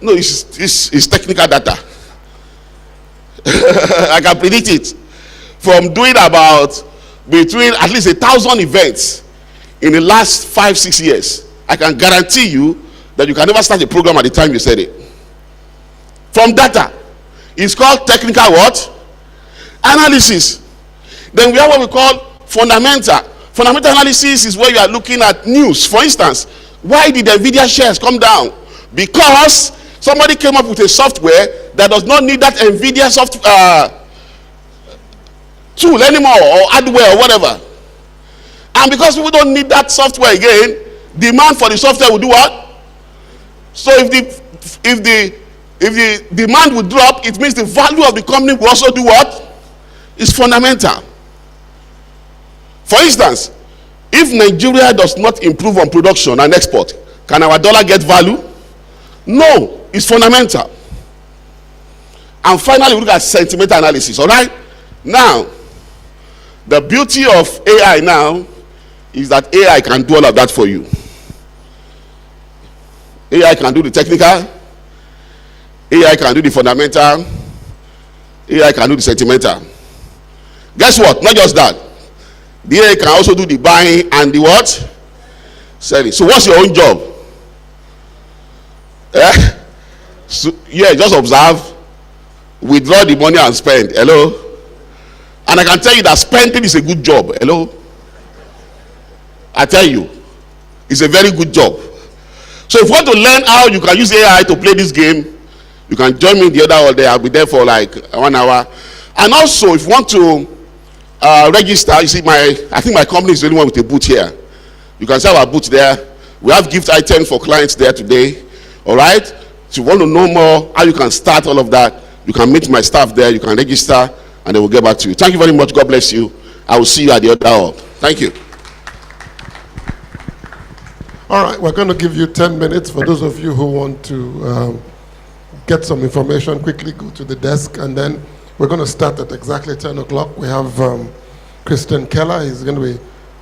[SPEAKER 7] No, it's technical data. I can predict it. From doing about between at least 1,000 events in the last 5-6 years, I can guarantee you that you can never start a program at the time you said it. From data. It's called technical what? Analysis. Then we have what we call fundamental. Fundamental analysis is where you are looking at news. For instance, why did Nvidia shares come down? Because somebody came up with a software that does not need that Nvidia tool anymore, or hardware or whatever. And because people don't need that software again, demand for the software will do what? So if the demand will drop, it means the value of the company will also do what? It's fundamental. For instance, if Nigeria does not improve on production and export, can our dollar get value? No, it's fundamental. And finally, we look at sentiment analysis. All right? Now, the beauty of AI now is that AI can do all of that for you. AI can do the technical, AI can do the fundamental, AI can do the sentimental. Guess what? Not just that. The AI can also do the buying and the what? Selling. So what's your own job? So, yeah, just observe, withdraw the money and spend. Hello? And I can tell you that spending is a good job. Hello? I tell you, it's a very good job. So if you want to learn how you can use AI to play this game, you can join me the other all day. I'll be there for like 1 hour. And also, if you want to register, you see, I think my company is the only one with a booth here. You can see our booth there. We have gift items for clients there today. All right? So if you want to know more how you can start all of that, you can meet my staff there. You can register, and they will get back to you. Thank you very much. God bless you. I will see you at the other hall. Thank you.
[SPEAKER 2] All right, we're going to give you 10 minutes for those of you who want to get some information. Quickly go to the desk, and then we're going to start at exactly 10 o'clock. We have Christian Keller. He's going to be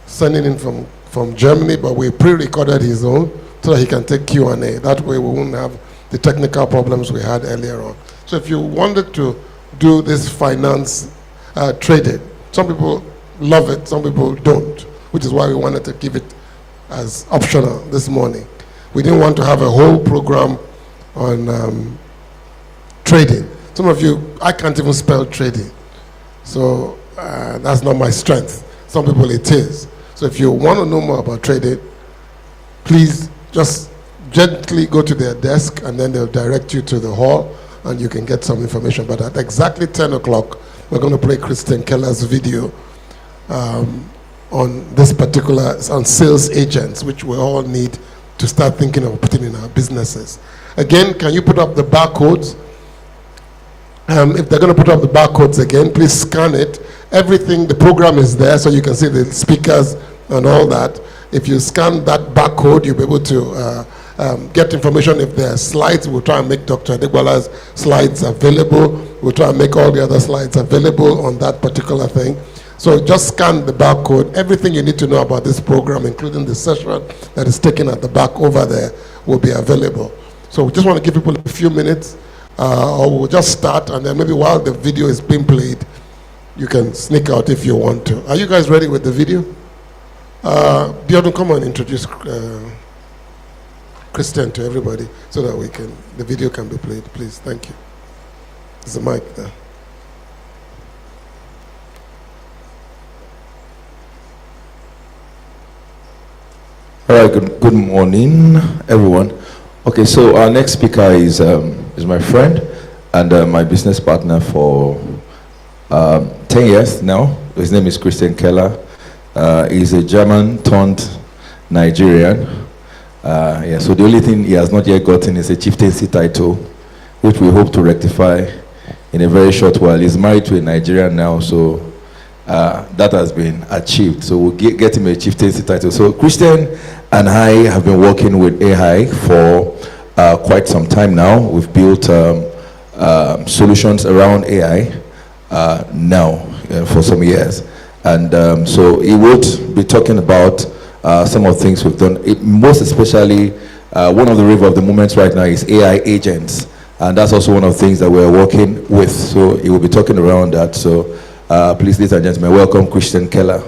[SPEAKER 2] sending in from Germany, but we pre-recorded his own so that he can take Q&A. That way we won't have the technical problems we had earlier on. So if you wanted to do this finance trading, some people love it, some people don't. which is why we wanted to give it as optional this morning. We didn't want to have a whole program on trading. Some of you, I can't even spell trading. So that's not my strength. Some people it is. So if you want to know more about trading, please just gently go to their desk and then they'll direct you to the hall and you can get some information. But at exactly 10 o'clock, we're going to play Christian Keller's video on this particular, on sales agents, which we all need to start thinking of putting in our businesses. Again, can you put up the barcodes? If they're going to put up the barcodes again, please scan it. Everything, the program is there, so you can see the speakers and all that. If you scan that barcode, you'll be able to get information. If there are slides, we'll try and make Dr. Adegbala's slides available. We'll try and make all the other slides available on that particular thing. So just scan the barcode. Everything you need to know about this program, including the session that is taken at the back over there, will be available. So we just want to give people a few minutes, or we'll just start, and then maybe while the video is being played, you can sneak out if you want to. Are you guys ready with the video? Biodun, come and introduce Christian to everybody so that the video can be played, please. Thank you. There's a mic there.
[SPEAKER 8] All right, good morning, everyone. Okay, so our next speaker is my friend and my business partner for 10 years now. His name is Christian Keller. He's a German turned Nigerian. So the only thing he has not yet gotten is a chieftaincy title, which we hope to rectify in a very short while. He's married to a Nigerian now, so that has been achieved. So we'll get him a chieftaincy title. So Christian and I have been working with AI for quite some time now. We've built solutions around AI now for some years. And so he would be talking about some of the things we've done. Most especially, one of the river of the moments right now is AI agents. And that's also one of the things that we're working with. So he will be talking around that. So please, ladies and gentlemen, welcome Christian Keller.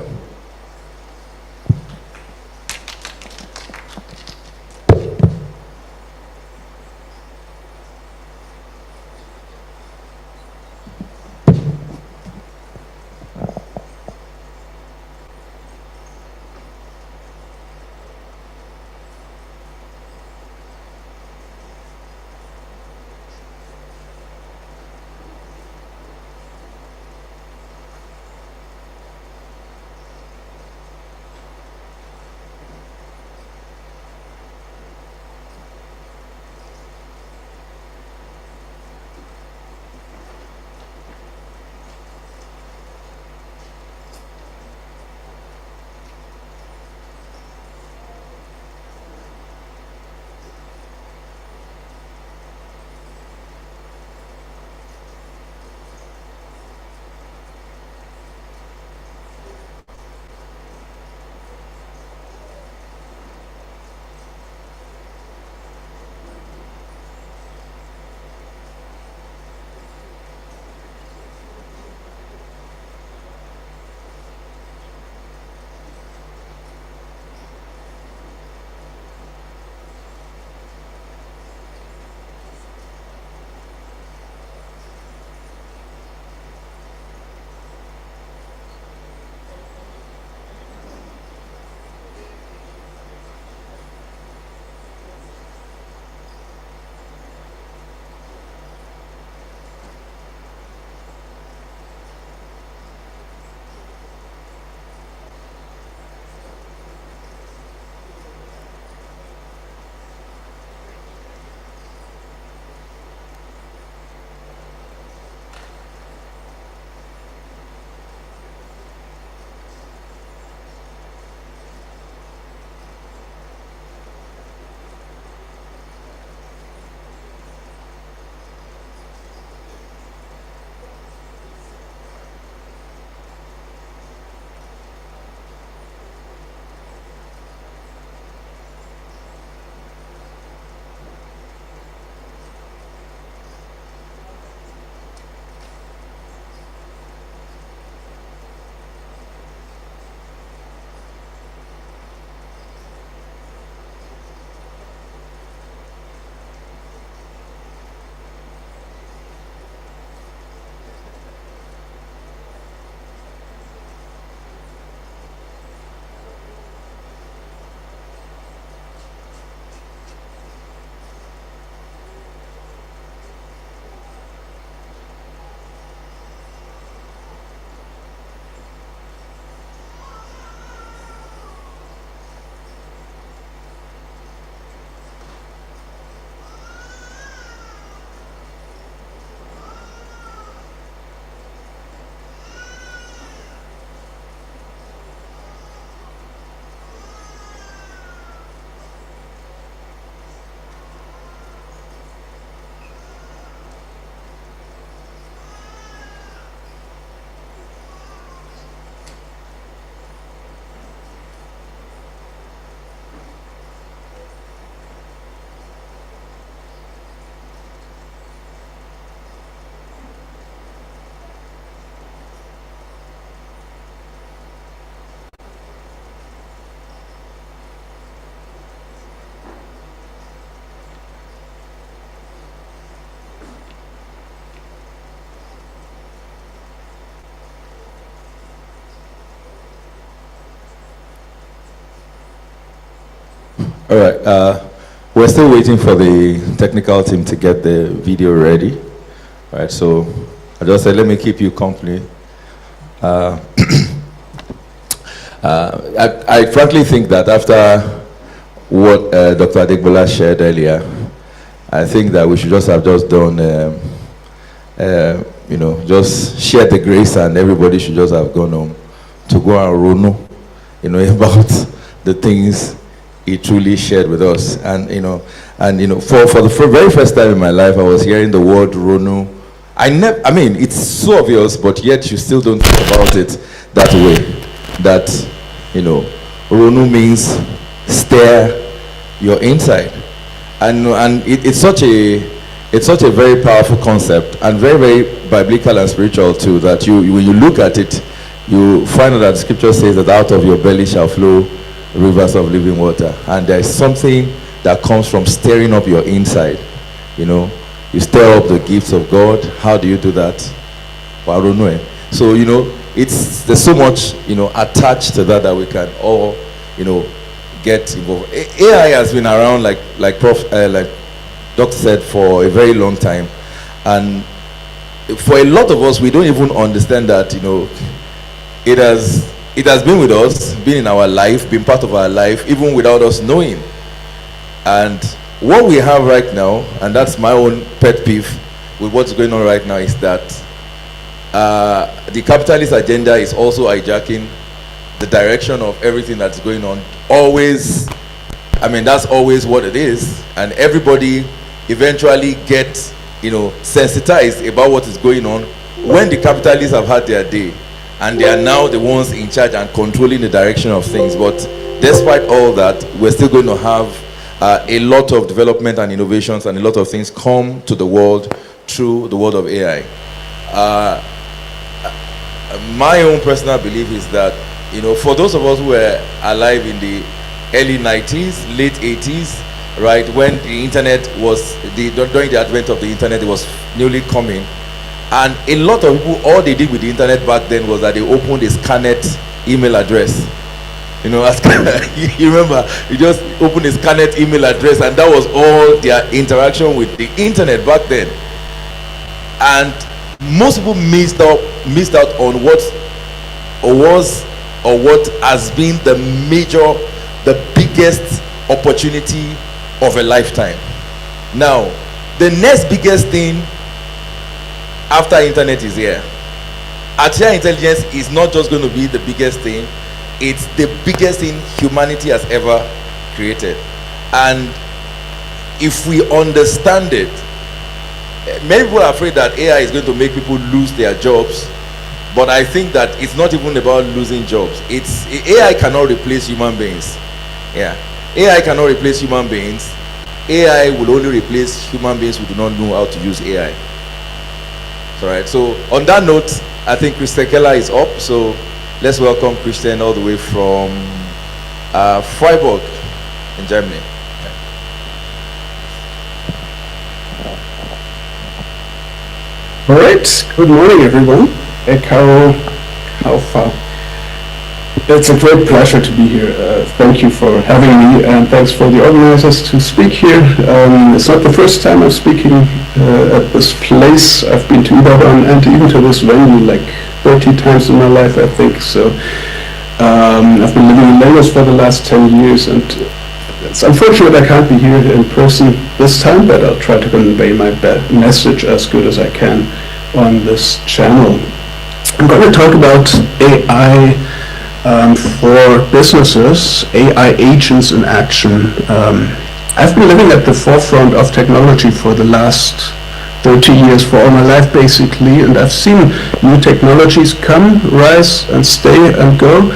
[SPEAKER 8] All right. We're still waiting for the technical team to get the video ready. All right. So I just said, let me keep you company. I frankly think that after what Dr. Adegbola shared earlier, I think that we should just have just done, just share the grace, and everybody should just have gone home to go and rono, about the things he truly shared with us. And for the very first time in my life, I was hearing the word rono. It's so obvious, but yet you still don't think about it that way. That, rono means stare your inside. And it's such a very powerful concept, and very, very biblical and spiritual too, that when you look at it, you find out that the scripture says that out of your belly shall flow rivers of living water. And there is something that comes from stirring up your inside. You stir up the gifts of God. How do you do that? Well, I don't know. So, there's so much, attached to that we can all, get involved. AI has been around, like Doc said, for a very long time. And for a lot of us, we don't even understand that, it has been with us, been in our life, been part of our life, even without us knowing. And what we have right now, and that's my own pet peeve with what's going on right now, is that the capitalist agenda is also hijacking the direction of everything that's going on. That's always what it is. And everybody eventually gets, sensitized about what is going on when the capitalists have had their day. And they are now the ones in charge and controlling the direction of things. But despite all that, we're still going to have a lot of development and innovations, and a lot of things come to the world through the world of AI. My own personal belief is that, for those of us who were alive in the early 90s, late 80s, right, when the internet was, during the advent of the internet, it was newly coming. And a lot of people, all they did with the internet back then was that they opened a Scanet email address. You remember, you just opened a Scanet email address, and that was all their interaction with the internet back then. And most people missed out on what has been the biggest opportunity of a lifetime. Now, the next biggest thing after internet is here. Artificial intelligence is not just going to be the biggest thing, it's the biggest thing humanity has ever created. And if we understand it, many people are afraid that AI is going to make people lose their jobs, but I think that it's not even about losing jobs. AI cannot replace human beings. AI cannot replace human beings. AI will only replace human beings who do not know how to use AI. All right, so on that note, I think Christian Keller is up, so let's welcome Christian all the way from Freiburg in Germany.
[SPEAKER 9] All right, good morning everyone. Hey Carol, how far? It's a great pleasure to be here. Thank you for having me, and thanks for the organizers to speak here. It's not the first time I'm speaking at this place. I've been to Ibadan and even to this venue like 30 times in my life, I think. So I've been living in Lagos for the last 10 years, and it's unfortunate I can't be here in person this time, but I'll try to convey my message as good as I can on this channel. I'm going to talk about AI for businesses, AI agents in action. I've been living at the forefront of technology for the last 30 years, for all my life basically, and I've seen new technologies come, rise, and stay and go.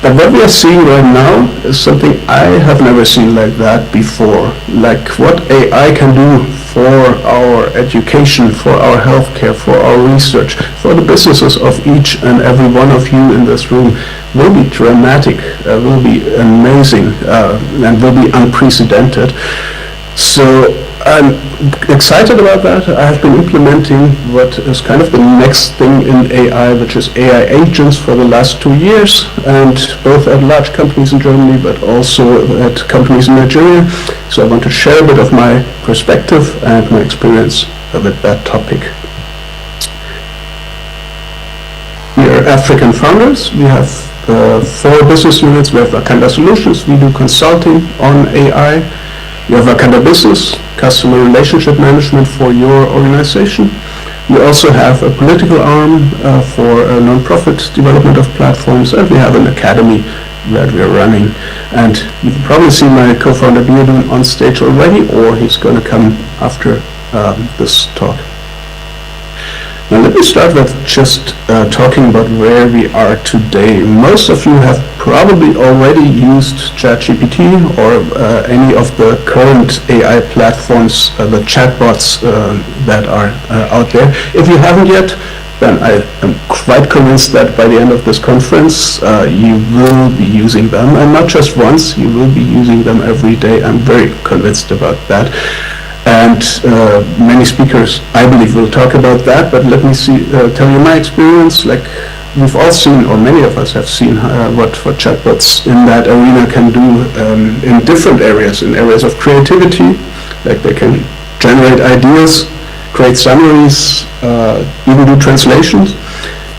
[SPEAKER 9] But what we are seeing right now is something I have never seen like that before. Like what AI can do for our education, for our healthcare, for our research, for the businesses of each and every one of you in this room will be dramatic, will be amazing, and will be unprecedented. So I'm excited about that. I have been implementing what is kind of the next thing in AI, which is AI agents for the last 2 years, and both at large companies in Germany, but also at companies in Nigeria. So I want to share a bit of my perspective and my experience with that topic. We are African founders. We have 4 business units. We have Wakanda Solutions. We do consulting on AI. We have Wakanda Business, customer relationship management for your organization. We also have a political arm for non-profit development of platforms, and we have an academy that we are running. And you've probably seen my co-founder Biodun on stage already, or he's going to come after this talk. Now let me start with just talking about where we are today. Most of you have probably already used ChatGPT or any of the current AI platforms, the chatbots that are out there. If you haven't yet, then I am quite convinced that by the end of this conference, you will be using them, and not just once, you will be using them every day. I'm very convinced about that. And many speakers, I believe, will talk about that, but let me tell you my experience. Like, we've all seen, or many of us have seen, what chatbots in that arena can do in different areas, in areas of creativity, like they can generate ideas, create summaries, even do translations.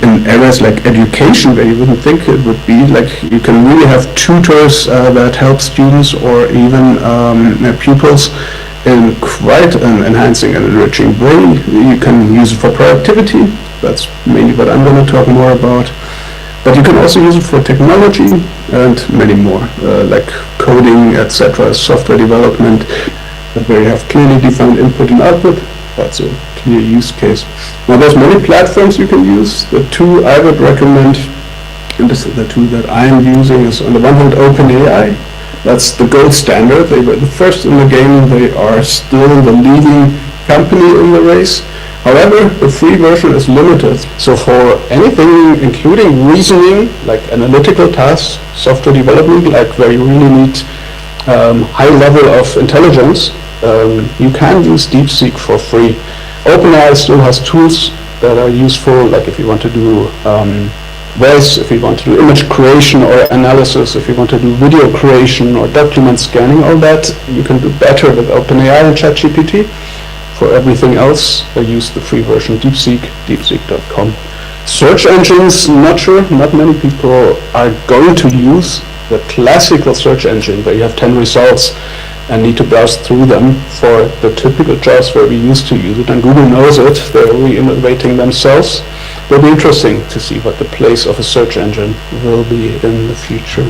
[SPEAKER 9] In areas like education, where you wouldn't think it would be, like you can really have tutors that help students or even pupils in quite an enhancing and enriching way. You can use it for productivity. That's mainly what I'm going to talk more about. But you can also use it for technology and many more, like coding, etc., software development, where you have clearly defined input and output. That's a clear use case. Now there's many platforms you can use. The 2 I would recommend, and this is the 2 that I'm using, is on the one hand OpenAI. That's the gold standard. They were the first in the game. They are still the leading company in the race. However, the free version is limited. So for anything, including reasoning, like analytical tasks, software development, like where you really need high level of intelligence, you can use DeepSeek for free. OpenAI still has tools that are useful, like if you want to do voice, if you want to do image creation or analysis, if you want to do video creation or document scanning, all that you can do better with OpenAI and ChatGPT. For everything else, I use the free version, DeepSeek, deepseek.com. Search engines, not sure, not many people are going to use the classical search engine where you have 10 results and need to browse through them for the typical jobs where we used to use it, and Google knows it. They're re-innovating themselves. It'll be interesting to see what the place of a search engine will be in the future.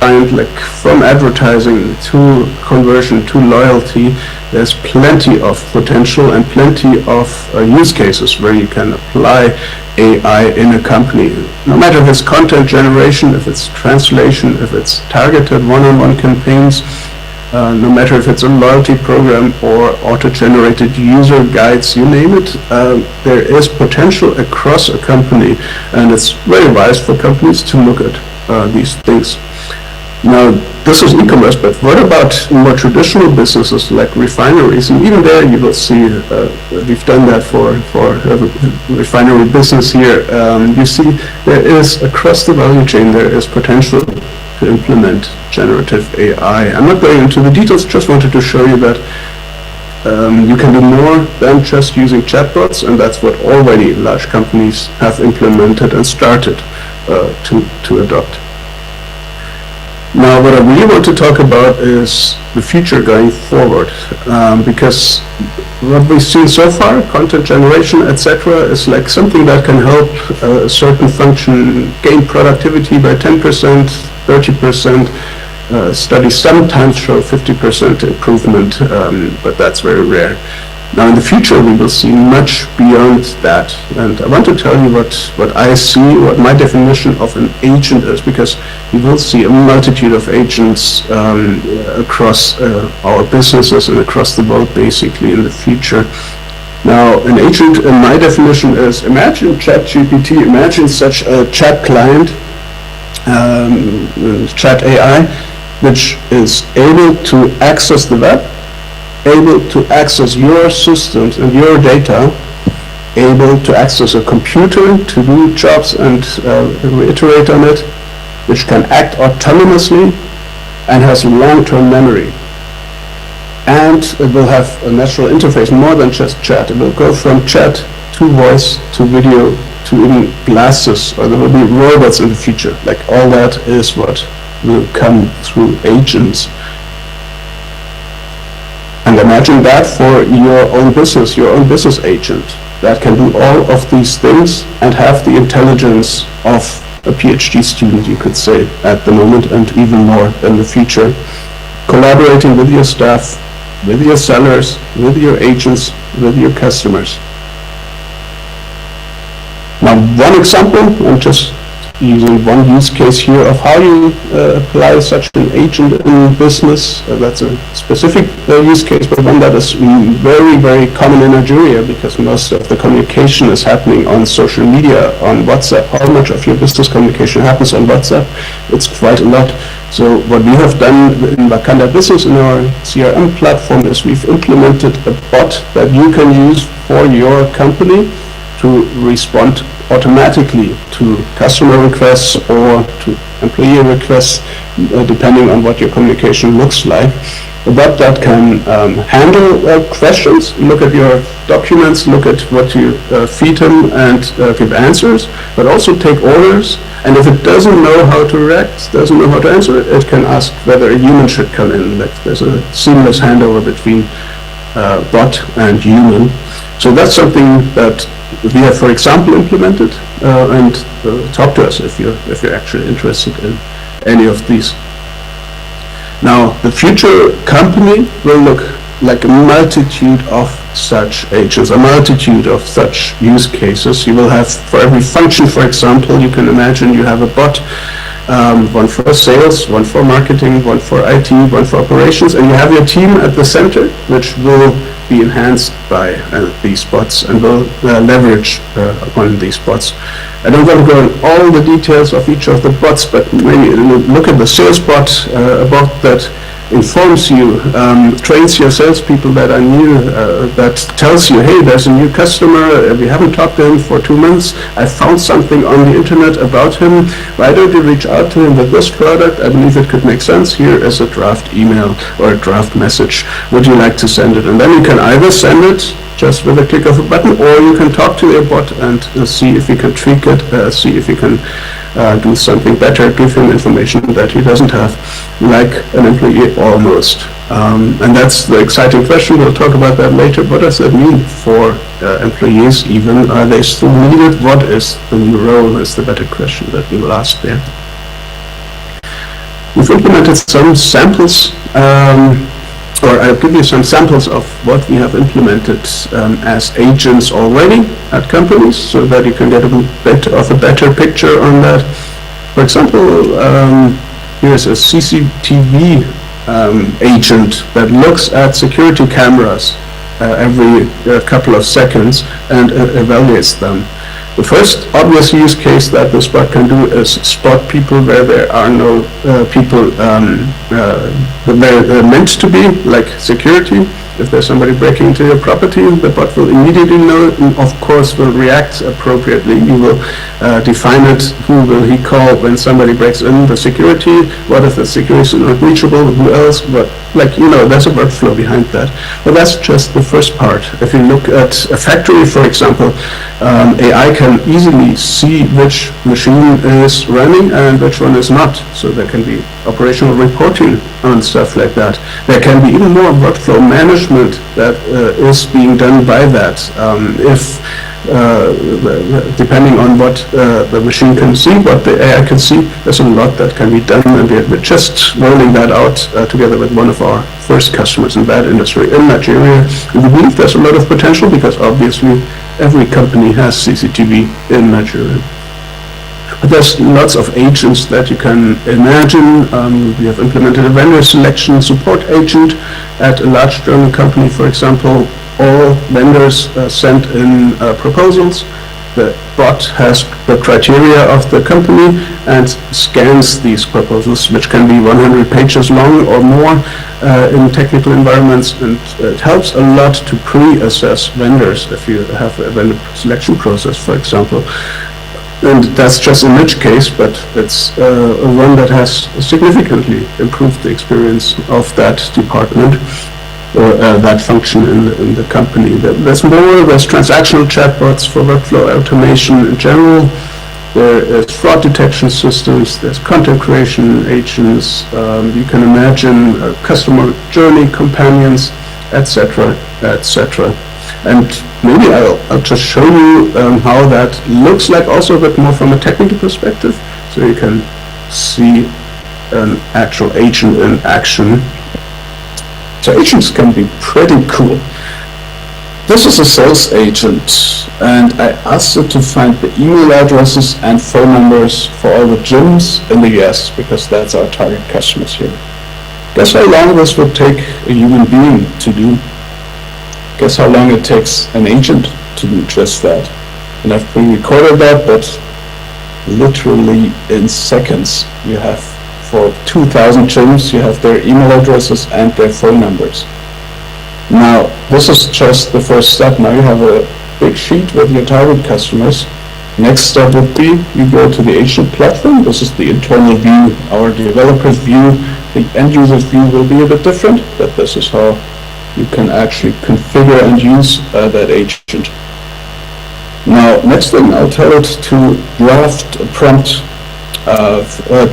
[SPEAKER 9] And like from advertising to conversion to loyalty, there's plenty of potential and plenty of use cases where you can apply AI in a company. No matter if it's content generation, if it's translation, if it's targeted one-on-one campaigns, no matter if it's a loyalty program or auto-generated user guides, you name it, there is potential across a company, and it's very wise for companies to look at these things. Now, this is e-commerce, but what about more traditional businesses like refineries? And even there you will see, we've done that for refinery business here. You see there is, across the value chain, there is potential to implement generative AI. I'm not going into the details, just wanted to show you that you can do more than just using chatbots, and that's what already large companies have implemented and started to adopt. Now, what I really want to talk about is the future going forward, because what we've seen so far, content generation, etc., is like something that can help a certain function gain productivity by 10%, 30%. Studies sometimes show 50% improvement, but that's very rare. Now in the future we will see much beyond that, and I want to tell you what I see, what my definition of an agent is, because you will see a multitude of agents across our businesses and across the world basically in the future. Now an agent in my definition is, imagine ChatGPT, imagine such a chat client, chat AI, which is able to access the web able to access your systems and your data, able to access a computer to do jobs and reiterate on it, which can act autonomously and has long-term memory. And it will have a natural interface, more than just chat. It will go from chat to voice to video to even glasses, or there will be robots in the future. Like, all that is what will come through agents. And imagine that for your own business agent that can do all of these things and have the intelligence of a PhD student, you could say, at the moment, and even more in the future, collaborating with your staff, with your sellers, with your agents, with your customers. Now, one example, I'm just using one use case here of how you apply such an agent in business. That's a specific use case, but one that is very, very common in Nigeria, because most of the communication is happening on social media, on WhatsApp. How much of your business communication happens on WhatsApp? It's quite a lot. So what we have done in Wakanda Business in our CRM platform is we've implemented a bot that you can use for your company to respond automatically to customer requests or to employee requests, depending on what your communication looks like. A bot that can handle questions, look at your documents, look at what you feed him, and give answers, but also take orders. And if it doesn't know how to react, doesn't know how to answer, it can ask whether a human should come in. Like, there's a seamless handover between bot and human. So that's something that we have, for example, implemented, and talk to us if you're actually interested in any of these. Now, the future company will look like a multitude of such agents, a multitude of such use cases. You will have, for every function, for example, you can imagine you have a bot, one for sales, one for marketing, one for IT, one for operations, and you have your team at the center, which will be enhanced by these bots and will leverage upon these bots. I don't want to go into all the details of each of the bots, but maybe look at the sales bot, a bot that informs you, trains your salespeople that are new, that tells you, hey, there's a new customer, we haven't talked to him for 2 months, I found something on the internet about him, why don't you reach out to him with this product, I believe it could make sense, here is a draft email or a draft message, would you like to send it? And then you can either send it just with a click of a button, or you can talk to your bot and see if you can tweak it, see if you can do something better, give him information that he doesn't have, like an employee almost. And that's the exciting question. We'll talk about that later. What does that mean for employees even? Are they still needed? What is the new role is the better question that we will ask there. We've implemented some samples, or I'll give you some samples of what we have implemented as agents already at companies, so that you can get a bit of a better picture on that. For example, here's a CCTV agent that looks at security cameras every couple of seconds and evaluates them. The first obvious use case that this bot can do is spot people where there are no people where they're meant to be, like security. If there's somebody breaking into your property, the bot will immediately know, and of course will react appropriately. You will define it, who will he call when somebody breaks in, the security, what if the security is not reachable, who else, but there's a workflow behind that. But that's just the first part. If you look at a factory, for example, AI can easily see which machine is running and which one is not. So there can be operational reporting on stuff like that. There can be even more workflow management that is being done by that. Depending on what the machine can see, what the AI can see, there's a lot that can be done, and we're just rolling that out together with one of our first customers in that industry in Nigeria. We believe there's a lot of potential because obviously every company has CCTV in Nigeria. But there's lots of agents that you can imagine. We have implemented a vendor selection support agent at a large German company, for example. All vendors sent in proposals. the bot has the criteria of the company and scans these proposals, which can be 100 pages long or more in technical environments, and it helps a lot to pre-assess vendors if you have a vendor selection process, for example. And that's just a niche case, but it's one that has significantly improved the experience of that department or that function in the company. There's transactional chatbots for workflow automation in general. There is fraud detection systems, there's content creation agents, you can imagine customer journey companions, etc., etc. And maybe I'll just show you how that looks like also a bit more from a technical perspective, so you can see an actual agent in action. So agents can be pretty cool. This is a sales agent, and I asked it to find the email addresses and phone numbers for all the gyms in the US, because that's our target customers here. Guess how long this would take a human being to do? Guess how long it takes an agent to do just that? And I've pre-recorded that, but literally in seconds. You have, for 2,000 gyms, you have their email addresses and their phone numbers. Now, this is just the first step. Now you have a big sheet with your target customers. Next step would be you go to the agent platform. This is the internal view. Our developer's view, the end user's view will be a bit different, but this is how you can actually configure and use that agent. Now, next thing, I'll tell it to draft a prompt,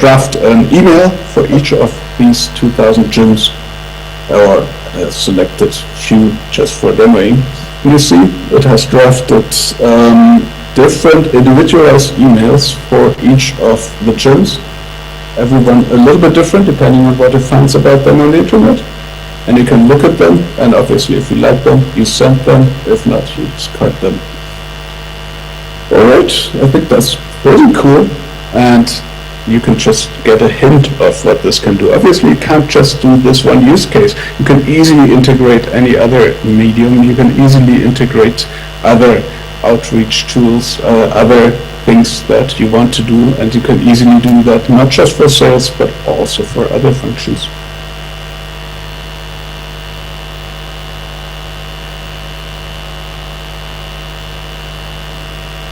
[SPEAKER 9] draft an email for each of these 2,000 gyms, or selected few just for demoing. You see, it has drafted different individualized emails for each of the gyms. Everyone a little bit different depending on what it finds about them on the internet. And you can look at them, and obviously if you like them, you send them. If not, you discard them. Alright, I think that's pretty cool. And you can just get a hint of what this can do. Obviously, you can't just do this one use case. You can easily integrate any other medium. You can easily integrate other outreach tools, other things that you want to do, and you can easily do that not just for sales, but also for other functions.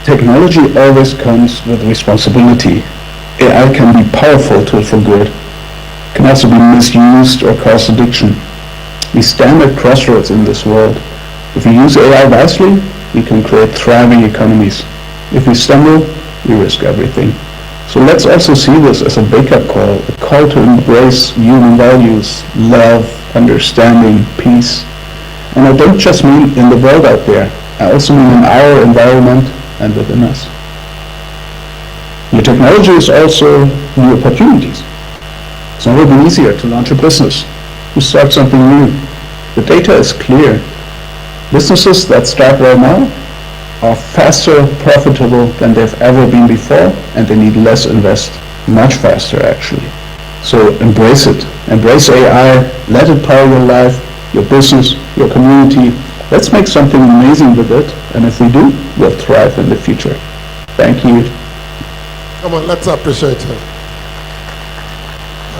[SPEAKER 9] Technology always comes with responsibility. AI can be a powerful tool for good. It can also be misused or cause addiction. We stand at crossroads in this world. If we use AI wisely, we can create thriving economies. If we stumble, we risk everything. So let's also see this as a wake-up call, a call to embrace human values, love, understanding, peace. And I don't just mean in the world out there. I also mean in our environment and within us. New technology is also new opportunities. It's never been easier to launch a business, to start something new. The data is clear. Businesses that start right now are faster profitable than they've ever been before, and they need less invest, much faster actually. So embrace it. Embrace AI, let it power your life, your business, your community. Let's make something amazing with it, and if we do, we'll thrive in the future. Thank you.
[SPEAKER 2] Come on, let's appreciate him.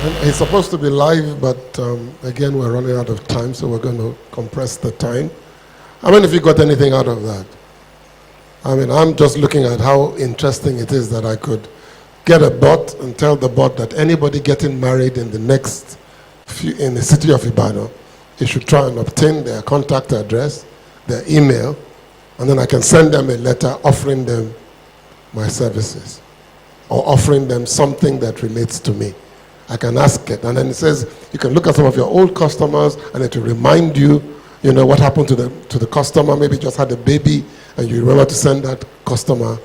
[SPEAKER 2] And he's supposed to be live, but again, we're running out of time, so we're going to compress the time. How many of you got anything out of that? I mean, I'm just looking at how interesting it is that I could get a bot and tell the bot that anybody getting married in the next in the city of Ibadan, you should try and obtain their contact address, their email, and then I can send them a letter offering them my services, or offering them something that relates to me. I can ask it, and then it says you can look at some of your old customers, and it will remind you, you know, what happened to the customer. Maybe just had a baby, and you remember to send that customer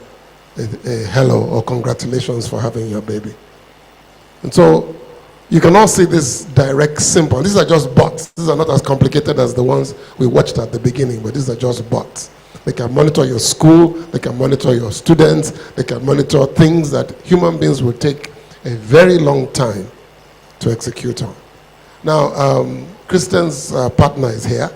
[SPEAKER 2] a hello or congratulations for having your baby. And so you can all see this direct, simple. These are just bots. These are not as complicated as the ones we watched at the beginning, but these are just bots. They can monitor your school, they can monitor your students, they can monitor things that human beings will take a very long time to execute on. Now, Christian's partner is here,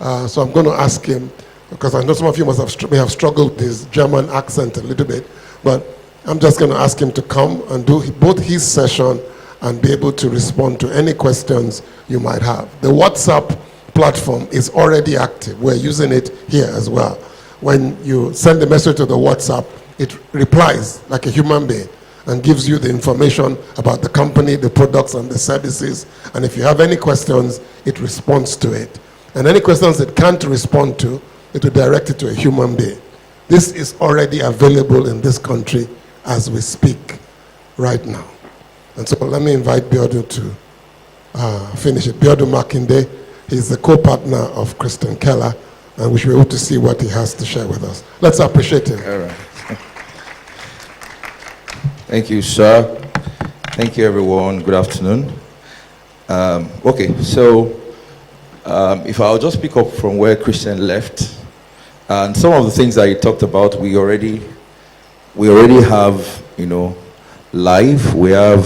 [SPEAKER 2] so I'm going to ask him, because I know some of you may have struggled with his German accent a little bit, but I'm just going to ask him to come and do both his session and be able to respond to any questions you might have. The WhatsApp platform is already active. We're using it here as well. When you send a message to the WhatsApp, it replies like a human being and gives you the information about the company, the products, and the services. And if you have any questions, it responds to it. And any questions it can't respond to, it will direct it to a human being. This is already available in this country as we speak right now. And so let me invite Biodu to finish it. Biodu Makinde, he's the co-partner of Christian Keller, and we should be able to see what he has to share with us. Let's appreciate him.
[SPEAKER 8] All right. Thank you, sir. Thank you, everyone. Good afternoon. Okay, so if I'll just pick up from where Christian left, and some of the things that he talked about, we already have, live. We have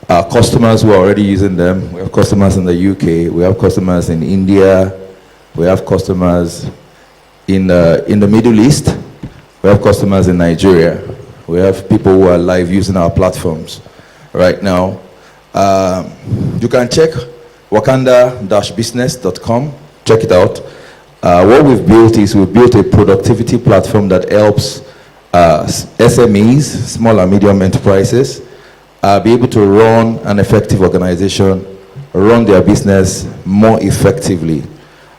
[SPEAKER 8] customers who are already using them. We have customers in the UK. We have customers in India. We have customers in the Middle East. We have customers in Nigeria. We have people who are live using our platforms right now. You can check wakanda-business.com. Check it out. What we've built is we've built a productivity platform that helps SMEs, small and medium enterprises, be able to run an effective organization, run their business more effectively.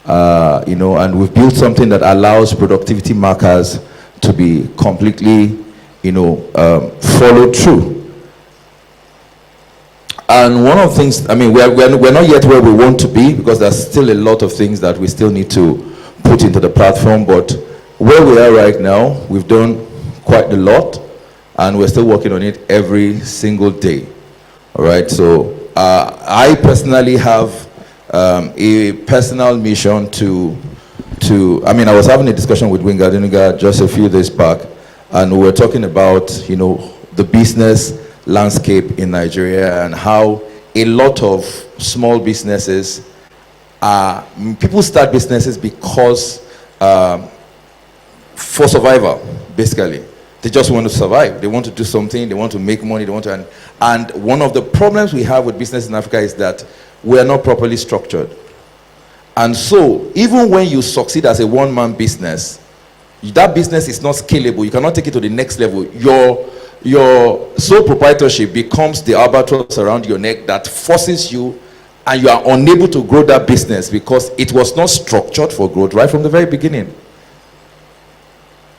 [SPEAKER 8] And we've built something that allows productivity markers to be completely, followed through. And one of the things, we're not yet where we want to be because there's still a lot of things that we still need to put into the platform, but where we are right now, we've done quite a lot, and we're still working on it every single day. All right, so I personally have a personal mission I was having a discussion with Winga Denuga just a few days back, and we were talking about, the business landscape in Nigeria and how a lot of small businesses people start businesses because for survival, basically. They just want to survive. They want to do something. They want to make money. And one of the problems we have with business in Africa is that we are not properly structured. And so, even when you succeed as a one-man business, that business is not scalable. You cannot take it to the next level. Your sole proprietorship becomes the albatross around your neck that forces you, and you are unable to grow that business because it was not structured for growth right from the very beginning.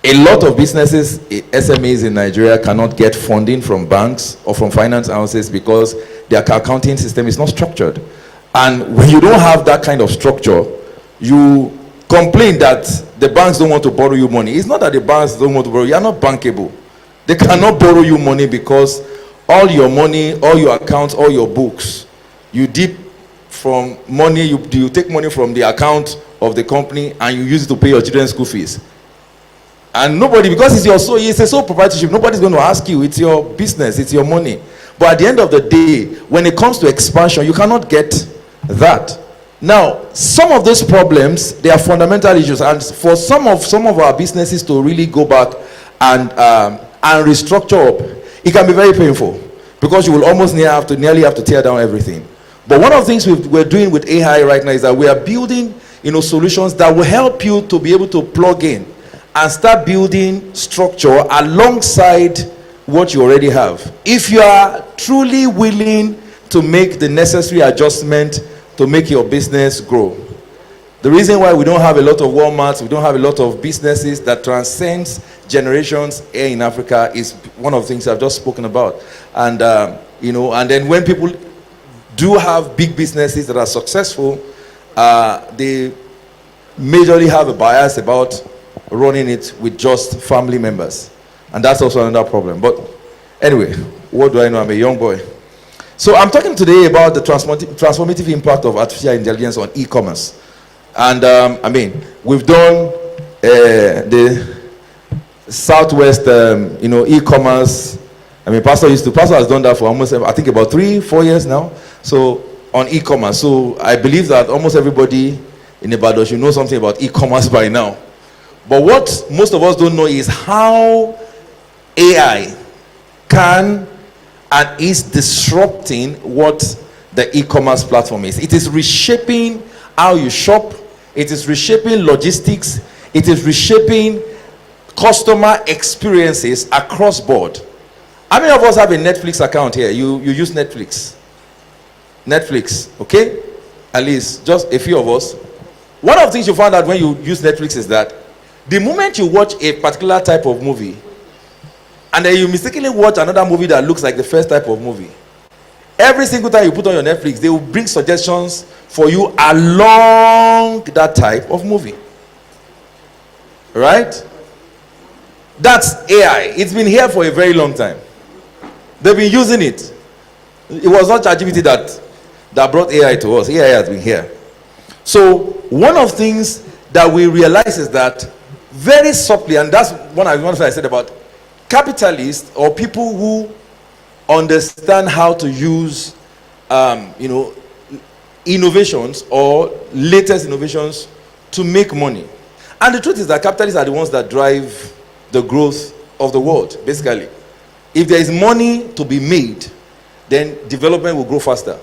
[SPEAKER 8] A lot of businesses, SMEs in Nigeria, cannot get funding from banks or from finance houses because their accounting system is not structured. And when you don't have that kind of structure, you complain that the banks don't want to borrow you money. It's not that the banks don't want to borrow you. You are not bankable. They cannot borrow you money because all your money, all your accounts, all your books, you dip from money, you take money from the account of the company and you use it to pay your children's school fees. And nobody, because it's a sole proprietorship, nobody's going to ask you. It's your business, it's your money. But at the end of the day, when it comes to expansion, you cannot get that. Now, some of those problems, they are fundamental issues, and for some of our businesses to really go back and restructure up, it can be very painful because you will almost nearly have to tear down everything. But one of the things we're doing with AI right now is that we are building, solutions that will help you to be able to plug in and start building structure alongside what you already have. If you are truly willing to make the necessary adjustment to make your business grow. The reason why we don't have a lot of Walmarts, we don't have a lot of businesses that transcends generations here in Africa is one of the things I've just spoken about. And and then when people do have big businesses that are successful, they majorly have a bias about running it with just family members, and that's also another problem. But anyway, what do I know? I'm a young boy. So I'm talking today about the transformative impact of artificial intelligence on e-commerce. And we've done the Southwest e-commerce. Pastor has done that for almost, I think, about 3-4 years now. So on e-commerce, so I believe that almost everybody in Ibadan should know something about e-commerce by now. But what most of us don't know is how AI can and is disrupting what the e-commerce platform is. It is reshaping how you shop. It is reshaping logistics. It is reshaping customer experiences across board. How many of us have a Netflix account here? You use Netflix? Okay? At least just a few of us. One of the things you find out when you use Netflix is that the moment you watch a particular type of movie and then you mistakenly watch another movie that looks like the first type of movie, every single time you put on your Netflix, they will bring suggestions for you along that type of movie. Right? That's AI. It's been here for a very long time. They've been using it. It was not ChatGPT that brought AI to us. AI has been here. So one of the things that we realize is that very subtly, and that's one thing I said about capitalists or people who understand how to use innovations or latest innovations to make money. And the truth is that capitalists are the ones that drive the growth of the world, basically. If there is money to be made, then development will grow faster.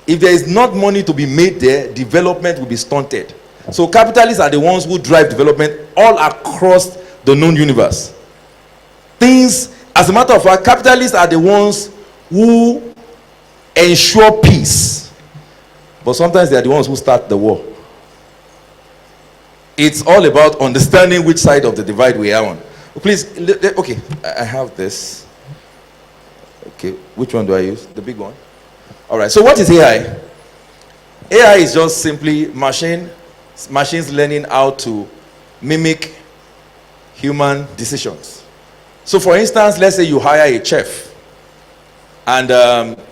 [SPEAKER 8] If there is not money to be made there, development will be stunted. So capitalists are the ones who drive development all across the known universe. As a matter of fact, capitalists are the ones who ensure peace. But sometimes they are the ones who start the war. It's all about understanding which side of the divide we are on. Please, okay, I have this. Okay, which one do I use? The big one? All right, so what is AI? AI is just simply machines learning how to mimic human decisions. So for instance, let's say you hire a chef and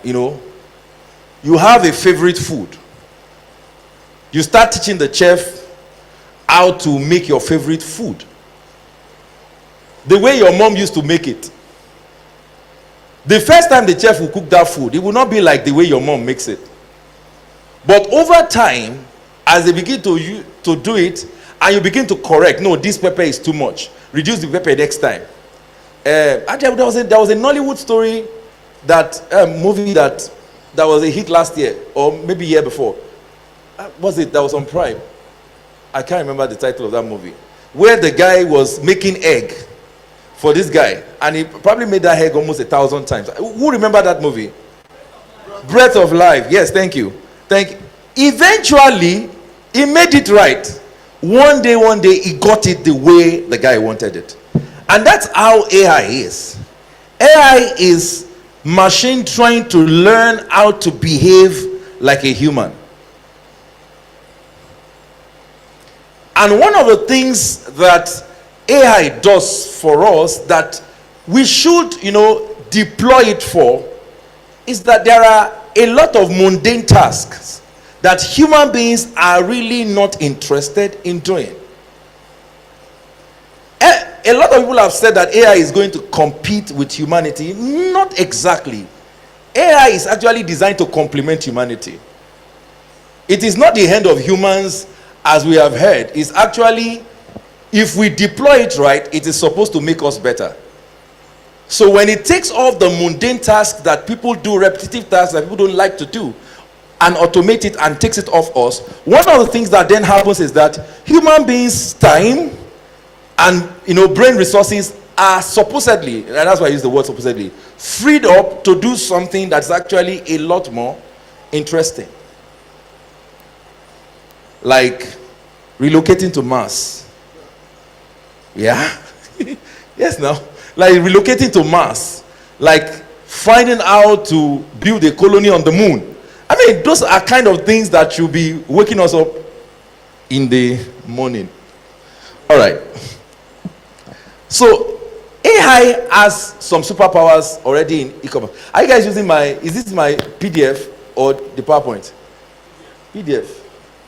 [SPEAKER 8] you have a favorite food. You start teaching the chef how to make your favorite food the way your mom used to make it. The first time the chef will cook that food, it will not be like the way your mom makes it. But over time, as they begin to do it, and you begin to correct, no, this pepper is too much, reduce the pepper next time. Actually, there was a Nollywood story, movie that was a hit last year, or maybe year before. Was it that was on Prime? I can't remember the title of that movie, where the guy was making egg for this guy, and he probably made that egg almost 1,000 times. Who remember that movie? Breath of Life. Yes, thank you. Eventually, he made it right. One day, he got it the way the guy wanted it. And that's how AI is. AI is machine trying to learn how to behave like a human. And one of the things that AI does for us that we should, deploy it for is that there are a lot of mundane tasks that human beings are really not interested in doing. A lot of people have said that AI is going to compete with humanity. Not exactly. AI is actually designed to complement humanity. It is not the end of humans, as we have heard. It's actually, if we deploy it right, it is supposed to make us better. So when it takes off the mundane tasks that people do, repetitive tasks that people don't like to do, and automate it and takes it off us, one of the things that then happens is that human beings' time and brain resources are supposedly, and that's why I use the word supposedly, freed up to do something that's actually a lot more interesting. Like relocating to Mars. Yeah? Yes, now. Like relocating to Mars. Like finding out to build a colony on the moon. I mean, those are kind of things that should be waking us up in the morning. All right. So AI has some superpowers already in e-commerce. Are you guys using is this my PDF or the PowerPoint? PDF.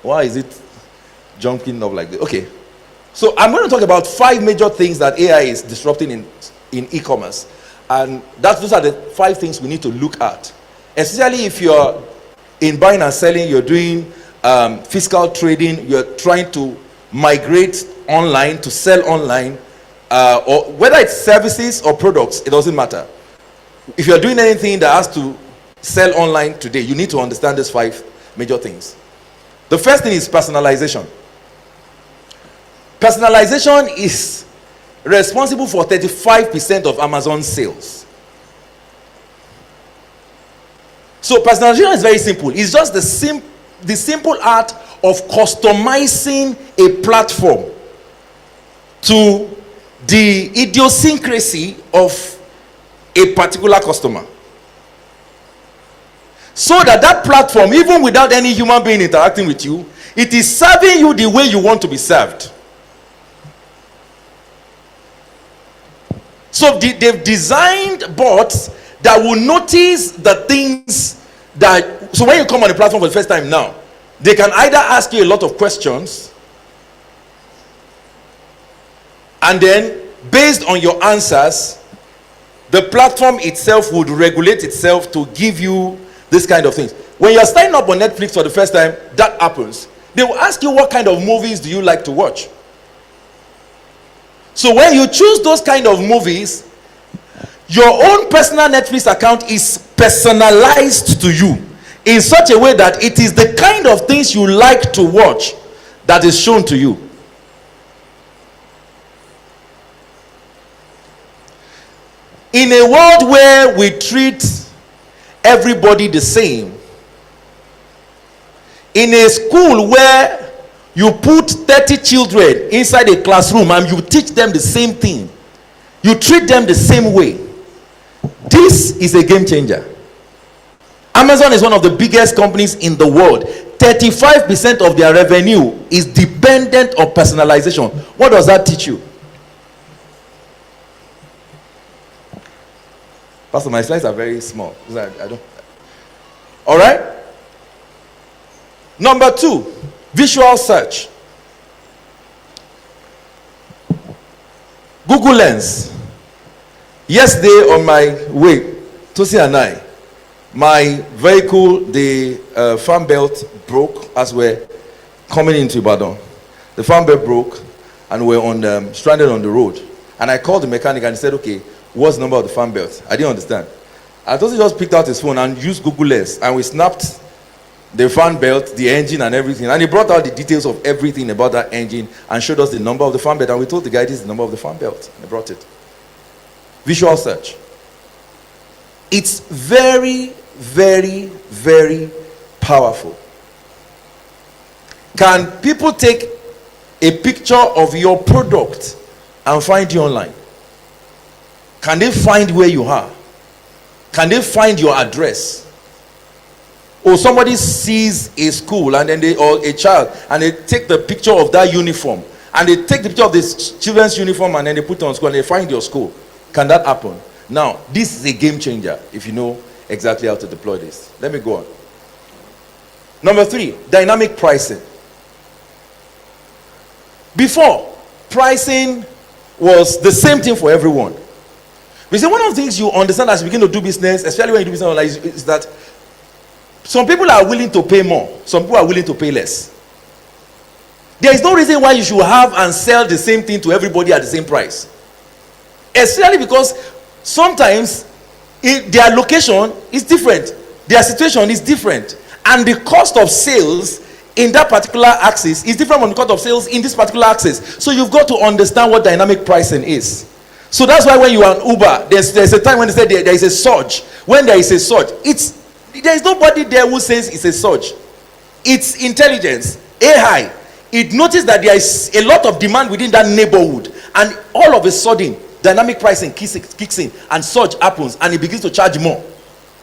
[SPEAKER 8] Why is it jumping up like this? Okay. So I'm going to talk about 5 major things that AI is disrupting in e-commerce. And those are the 5 things we need to look at. Especially if you're in buying and selling, you're doing physical trading, you're trying to migrate online, to sell online, or whether it's services or products, it doesn't matter. If you're doing anything that has to sell online today, you need to understand these 5 major things. The first thing is personalization. Personalization is responsible for 35% of Amazon sales. So personalization is very simple. It's just the simple art of customizing a platform to the idiosyncrasy of a particular customer, so that platform, even without any human being interacting with you, it is serving you the way you want to be served. So they've designed bots that will notice the things that, so when you come on the platform for the first time now, they can either ask you a lot of questions, and then based on your answers, the platform itself would regulate itself to give you this kind of things. When you're signing up on Netflix for the first time, that happens. They will ask you, what kind of movies do you like to watch? So when you choose those kind of movies, your own personal Netflix account is personalized to you in such a way that it is the kind of things you like to watch that is shown to you. In a world where we treat everybody the same, in a school where you put 30 children inside a classroom and you teach them the same thing, you treat them the same way, this is a game changer. Amazon is one of the biggest companies in the world. 35% of their revenue is dependent on personalization. What does that teach you? Pastor, my slides are very small. I don't. All right. Number 2, visual search. Google Lens. Yesterday on my way, Tosi and I, my vehicle, the fan belt broke as we're coming into Ibadan. The fan belt broke and we're on stranded on the road. And I called the mechanic and he said, okay, what's the number of the fan belt? I didn't understand. I thought he just picked out his phone and used Google Lens, and we snapped the fan belt, the engine and everything, and he brought out the details of everything about that engine and showed us the number of the fan belt, and we told the guy this is the number of the fan belt, and he brought it. Visual search. It's very, very, very powerful. Can people take a picture of your product and find you online? Can they find where you are? Can they find your address? Or somebody sees a school and then or a child and they take the picture of that uniform and they take the picture of this children's uniform and then they put it on school and they find your school. Can that happen? Now, this is a game changer if you know exactly how to deploy this. Let me go on. Number 3, dynamic pricing. Before, pricing was the same thing for everyone. We say one of the things you understand as you begin to do business, especially when you do business online, is that some people are willing to pay more, some people are willing to pay less. There is no reason why you should have and sell the same thing to everybody at the same price. Especially because sometimes their location is different, their situation is different, and the cost of sales in that particular axis is different from the cost of sales in this particular axis. So you've got to understand what dynamic pricing is. So that's why when you are on Uber, there's a time when they say there is a surge. When there is a surge, there is nobody there who says it's a surge. It's intelligence, AI. It noticed that there is a lot of demand within that neighborhood, and all of a sudden, dynamic pricing kicks in, and surge happens, and it begins to charge more.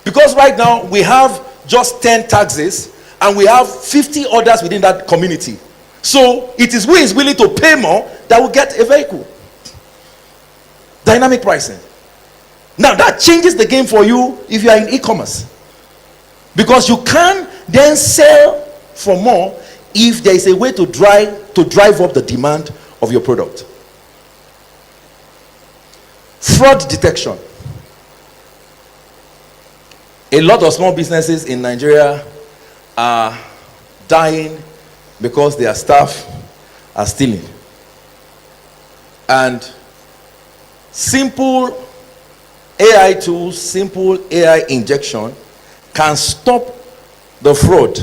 [SPEAKER 8] Because right now we have just 10 taxis, and we have 50 others within that community. So it is who is willing to pay more that will get a vehicle. Dynamic pricing. Now that changes the game for you if you are in e-commerce, because you can then sell for more if there is a way to drive up the demand of your product. Fraud detection. A lot of small businesses in Nigeria are dying because their staff are stealing. And simple AI tools, simple AI injection can stop the fraud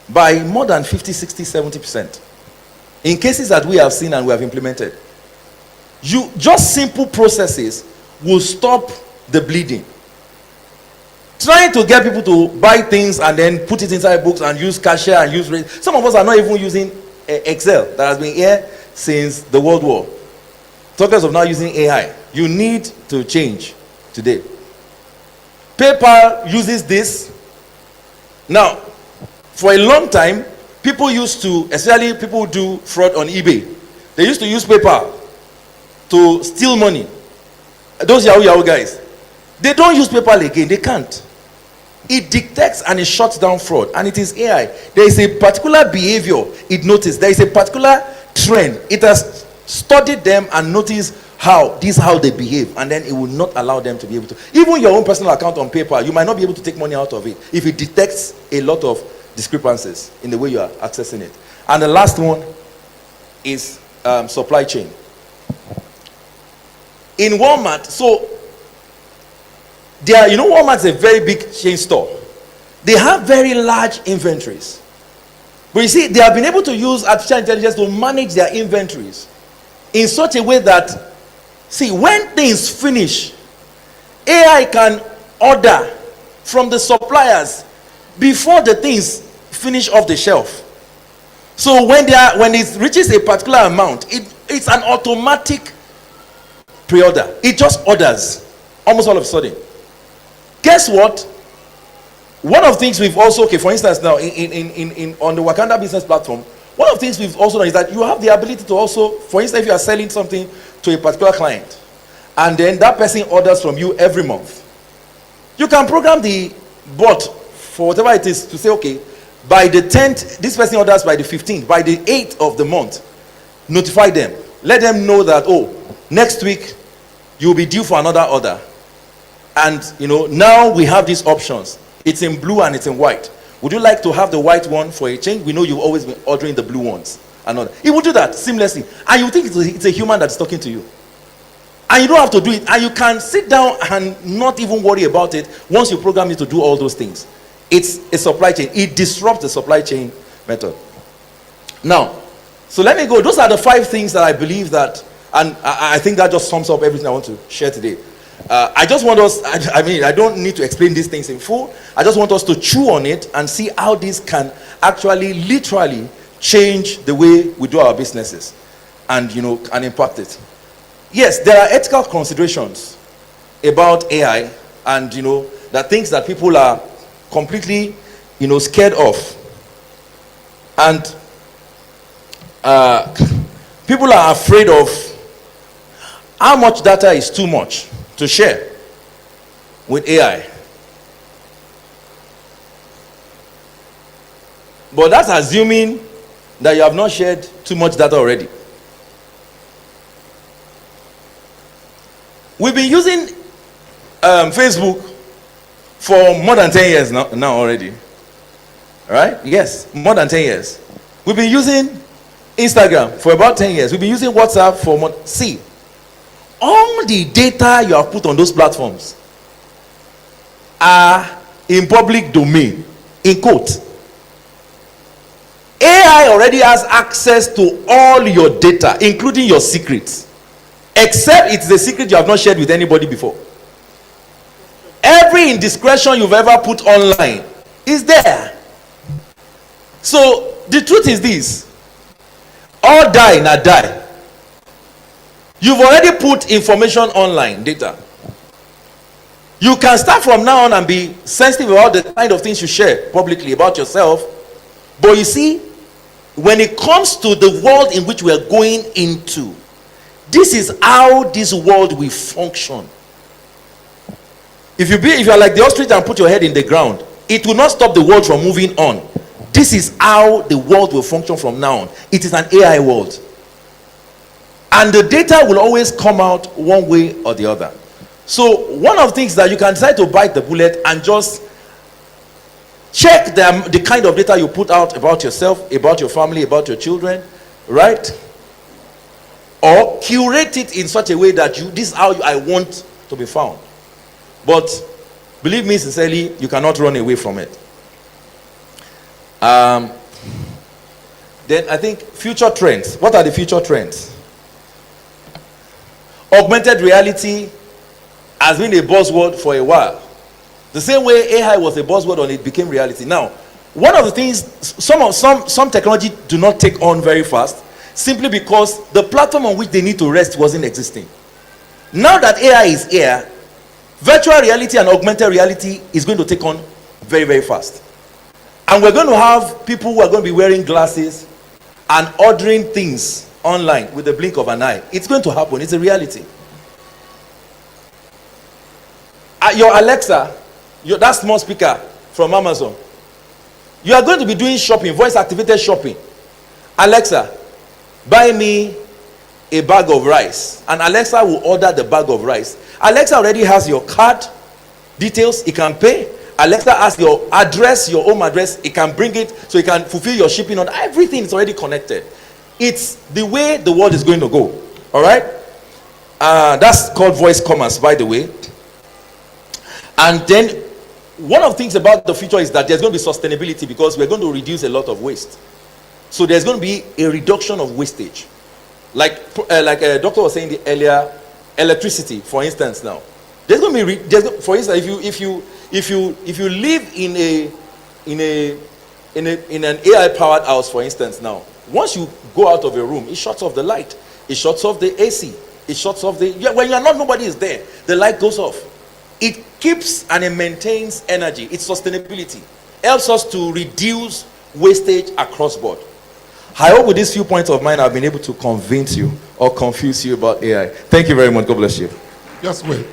[SPEAKER 8] by more than 50, 60, 70%. In cases that we have seen and we have implemented. Just simple processes will stop the bleeding. Trying to get people to buy things and then put it inside books and use cashier and use rate. Some of us are not even using Excel that has been here since the World War. Talkers of now using AI. You need to change today. PayPal uses this. Now, for a long time, people used to, especially people who do fraud on eBay, they used to use PayPal to steal money. Those Yahoo guys, they don't use PayPal again. They can't. It detects and it shuts down fraud, and it is AI. There is a particular behavior it noticed. There is a particular trend. It has studied them and noticed how they behave, and then it will not allow them to be able to. Even your own personal account on PayPal, you might not be able to take money out of it if it detects a lot of discrepancies in the way you are accessing it. And the last one is supply chain. In Walmart, so Walmart is a very big chain store. They have very large inventories. But you see, they have been able to use artificial intelligence to manage their inventories in such a way that, see, when things finish, AI can order from the suppliers before the things finish off the shelf. So when it reaches a particular amount, it's an automatic pre-order. It just orders almost all of a sudden. Guess what? One of the things we've also, for instance, now on the Wakanda Business Platform, one of the things we've also done is that you have the ability to also, for instance, if you are selling something to a particular client, and then that person orders from you every month, you can program the bot for whatever it is to say, okay, by the 10th, this person orders by the 15th, by the 8th of the month, notify them. Let them know that, next week, you'll be due for another order. And, now we have these options. It's in blue and it's in white. Would you like to have the white one for a change? We know you've always been ordering the blue ones. It will do that seamlessly. And you think it's a human that's talking to you. And you don't have to do it. And you can sit down and not even worry about it once you program it to do all those things. It's a supply chain. It disrupts the supply chain method. Now, so let me go. Those are the 5 things that I believe that, and I think that just sums up everything I want to share today. I just want us, I don't need to explain these things in full. I just want us to chew on it and see how this can actually literally change the way we do our businesses and, and impact it. Yes, there are ethical considerations about AI and, that things that people are completely, scared of. And people are afraid of how much data is too much to share with AI. But that's assuming that you have not shared too much data already. We've been using Facebook for more than 10 years now already. Right? Yes, more than 10 years. We've been using Instagram for about 10 years. We've been using WhatsApp for more. See, all the data you have put on those platforms are in public domain, in quote. AI already has access to all your data, including your secrets, except it's the secret you have not shared with anybody before. Every indiscretion you've ever put online is there. So the truth is this: all die na die. You've already put information online, data. You can start from now on and be sensitive about the kind of things you share publicly about yourself. But you see, when it comes to the world in which we are going into, this is how this world will function. If you are like the ostrich and put your head in the ground, it will not stop the world from moving on. This is how the world will function from now on. It is an AI world. And the data will always come out one way or the other. So one of the things that you can decide to bite the bullet and just
[SPEAKER 10] Check the kind of data you put out about yourself, about your family, about your children, right? Or curate it in such a way that this is how I want to be found. But believe me sincerely, you cannot run away from it. Then I think future trends. What are the future trends? Augmented reality has been a buzzword for a while. The same way AI was a buzzword and it became reality. Now, one of the things, some technology do not take on very fast, simply because the platform on which they need to rest wasn't existing. Now that AI is here, virtual reality and augmented reality is going to take on very, very fast. And we're going to have people who are going to be wearing glasses and ordering things online with the blink of an eye. It's going to happen. It's a reality. Your Alexa, that small speaker from Amazon, you are going to be doing shopping, voice activated shopping. Alexa, buy me a bag of rice, and Alexa will order the bag of rice. Alexa already has your card details, it can pay. Alexa has your address, your home address, it can bring it, so it can fulfill your shipping on everything. Is already connected. It's the way the world is going to go. All right, that's called voice commerce, by the way. And then one of the things about the future is that there's going to be sustainability, because we're going to reduce a lot of waste. So there's going to be a reduction of wastage. Like a doctor was saying earlier, electricity, for instance. Now there's going to be for instance, if you live in an AI powered house, for instance, now once you go out of your room, it shuts off the light, it shuts off the AC, it shuts off when you're not, nobody is there, the light goes off. It keeps and it maintains energy. It's sustainability. Helps us to reduce wastage across board. I hope with these few points of mine I've been able to convince you or confuse you about AI. Thank you very much. God bless you.
[SPEAKER 2] Just wait.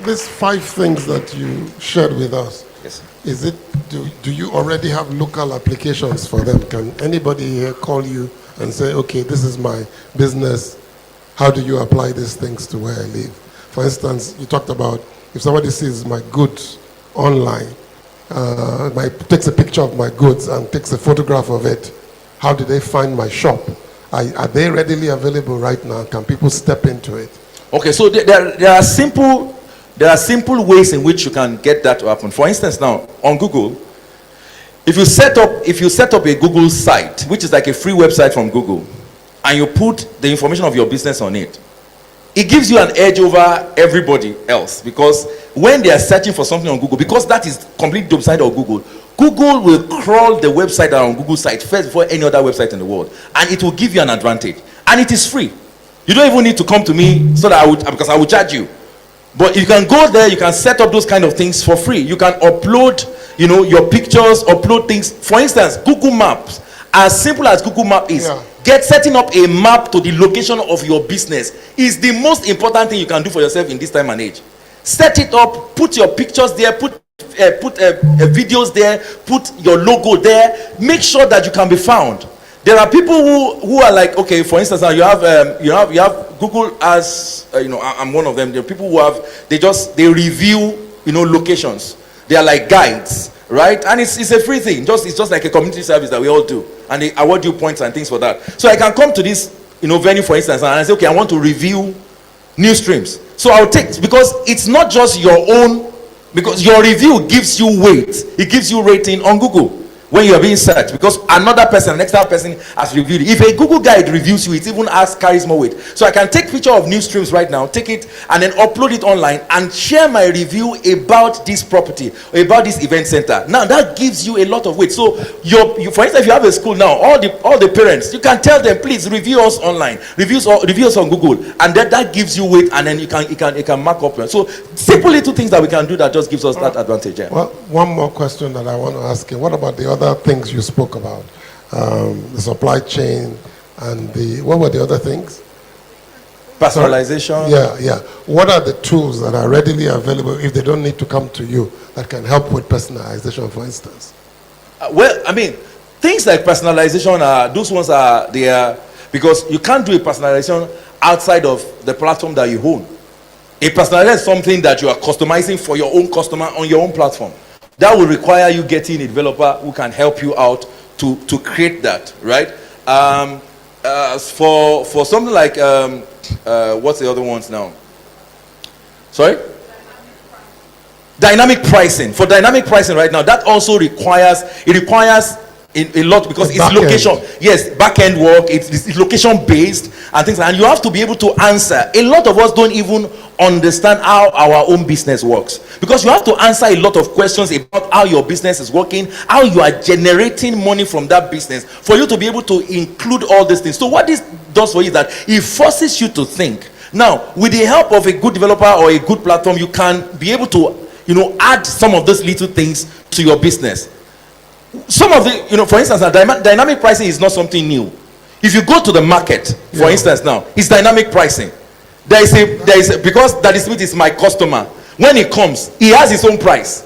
[SPEAKER 2] These 5 things that you shared with us,
[SPEAKER 10] yes,
[SPEAKER 2] is it, do you already have local applications for them? Can anybody here call you and say, okay, this is my business, how do you apply these things to where I live? For instance, you talked about if somebody sees my goods online, takes a picture of my goods and takes a photograph of it, how do they find my shop? Are they readily available right now? Can people step into it?
[SPEAKER 10] Okay, so there are simple ways in which you can get that to happen. For instance, now on Google, if you set up a Google site, which is like a free website from Google, and you put the information of your business on it, it gives you an edge over everybody else, because when they are searching for something on Google, because that is completely outside of Google, Google will crawl the website that on Google site first before any other website in the world, and it will give you an advantage, and it is free. You don't even need to come to me so that because I will charge you. But you can go there, you can set up those kind of things for free. You can upload, your pictures, upload things. For instance, Google Maps, as simple as Google Map is, setting up a map to the location of your business is the most important thing you can do for yourself in this time and age. Set it up, put your pictures there, put videos there, put your logo there. Make sure that you can be found. There are people who are like, okay, for instance, now you have Google as I'm one of them. There are people who they review locations. They are like guides, right? And it's a free thing. It's just like a community service that we all do, and they award you points and things for that. So I can come to this venue, for instance, and I say, okay, I want to review news streams. So I'll take, because it's not just your own, because your review gives you weight, it gives you rating on Google when you are being searched, because another person, an external person has reviewed it. If a Google guide reviews you, it even carries more weight. So I can take picture of news streams right now, take it and then upload it online and share my review about this property, about this event center. Now that gives you a lot of weight. So for instance, if you have a school now, all the parents, you can tell them, please review us online, review us on Google, and that gives you weight, and then you can mark up. So simple little things that we can do that just gives us that advantage. Yeah.
[SPEAKER 2] Well, one more question that I want to ask you. What about the other things you spoke about? The supply chain and what were the other things?
[SPEAKER 10] Personalization.
[SPEAKER 2] Yeah. What are the tools that are readily available if they don't need to come to you that can help with personalization, for instance?
[SPEAKER 10] Things like personalization those ones are there because you can't do a personalization outside of the platform that you own. A personalization is something that you are customizing for your own customer on your own platform. that will require you getting a developer who can help you out to create that, right? For something like what's the other ones now? Sorry? Dynamic pricing. For dynamic pricing right now, that also requires a lot, because it's location. Yes, back end work. It's location based and things, and you have to be able to answer. A lot of us don't even understand how our own business works, because you have to answer a lot of questions about how your business is working, how you are generating money from that business, for you to be able to include all these things. So what this does for you is that it forces you to think. Now, with the help of a good developer or a good platform, you can be able to, add some of those little things to your business. Some of the, for instance, dynamic pricing is not something new. If you go to the market, for instance, now it's dynamic pricing. There is a because Daddy Smith is my customer. When he comes, he has his own price.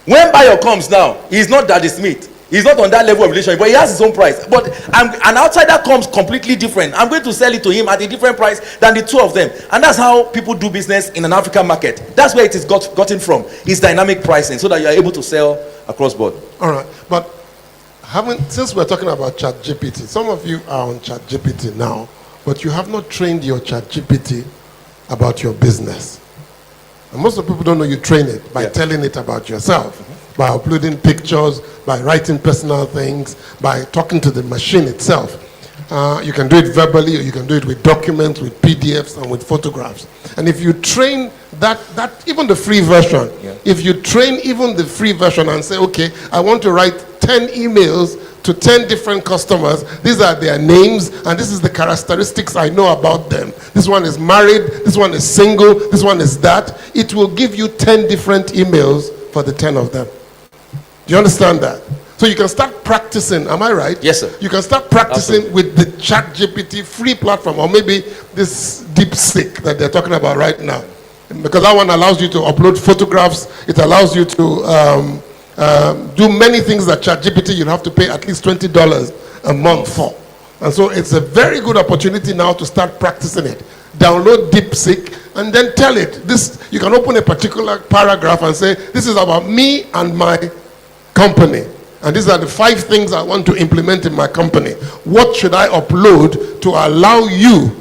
[SPEAKER 10] When buyer comes now, he's not Daddy Smith. He's not on that level of relationship, but he has his own price. But an outsider comes completely different. I'm going to sell it to him at a different price than the two of them. And that's how people do business in an African market. That's where it is gotten from. It's dynamic pricing, so that you are able to sell across board.
[SPEAKER 2] All right, but since we're talking about ChatGPT, some of you are on ChatGPT now, but you have not trained your ChatGPT about your business. And most of the people don't know you train it by telling it about yourself, by uploading pictures, by writing personal things, by talking to the machine itself. You can do it verbally, or you can do it with documents, with PDFs, and with photographs. And if you train that even the free version, if you train even the free version and say, okay, I want to write 10 emails to 10 different customers, these are their names, and this is the characteristics I know about them. This one is married, this one is single, this one is that. It will give you 10 different emails for the 10 of them. Do you understand that? So you can start practicing, am I right?
[SPEAKER 10] Yes, sir.
[SPEAKER 2] You can start practicing with the ChatGPT free platform, or maybe this DeepSeek that they're talking about right now. Because that one allows you to upload photographs, it allows you to do many things that ChatGPT you'll have to pay at least $20 a month for. And so it's a very good opportunity now to start practicing it. Download DeepSeek and then tell it. You can open a particular paragraph and say, this is about me and my company. And these are the 5 things I want to implement in my company. What should I upload to allow you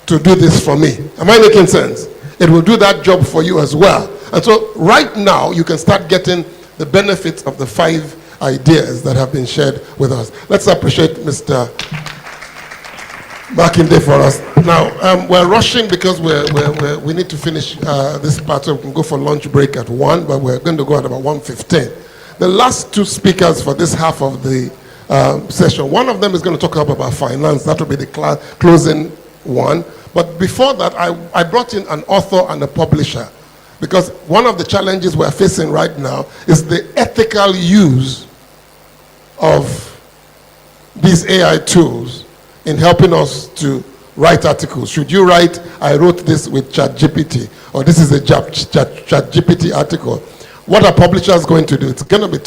[SPEAKER 2] to do this for me? Am I making sense? It will do that job for you as well. And so right now, you can start getting the benefits of the 5 ideas that have been shared with us. Let's appreciate Mr. Bakinde for us. Now, we're rushing because we need to finish this part, so we can go for lunch break at 1, but we're going to go at about 1:15. The last 2 speakers for this half of the session, one of them is going to talk about finance. That will be the closing one. But before that, I brought in an author and a publisher, because one of the challenges we're facing right now is the ethical use of these AI tools in helping us to write articles. Should you write, I wrote this with ChatGPT, or this is a ChatGPT article? What are publishers going to do? It's going to be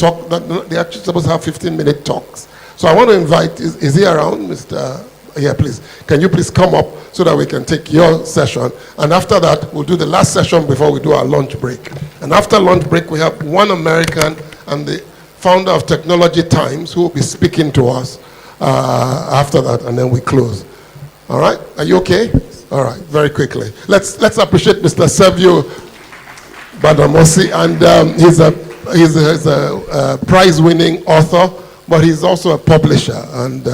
[SPEAKER 2] they're actually supposed to have 15-minute talks. So I want to invite, is he around, Mr. Yeah, please. Can you please come up so that we can take your session? And after that, we'll do the last session before we do our lunch break. And after lunch break, we have one American and the founder of Technology Times who will be speaking to us after that, and then we close. All right? Are you okay? All right, very quickly. Let's appreciate Mr. Servio Badamosi, and he's a prize-winning author, but he's also a publisher, and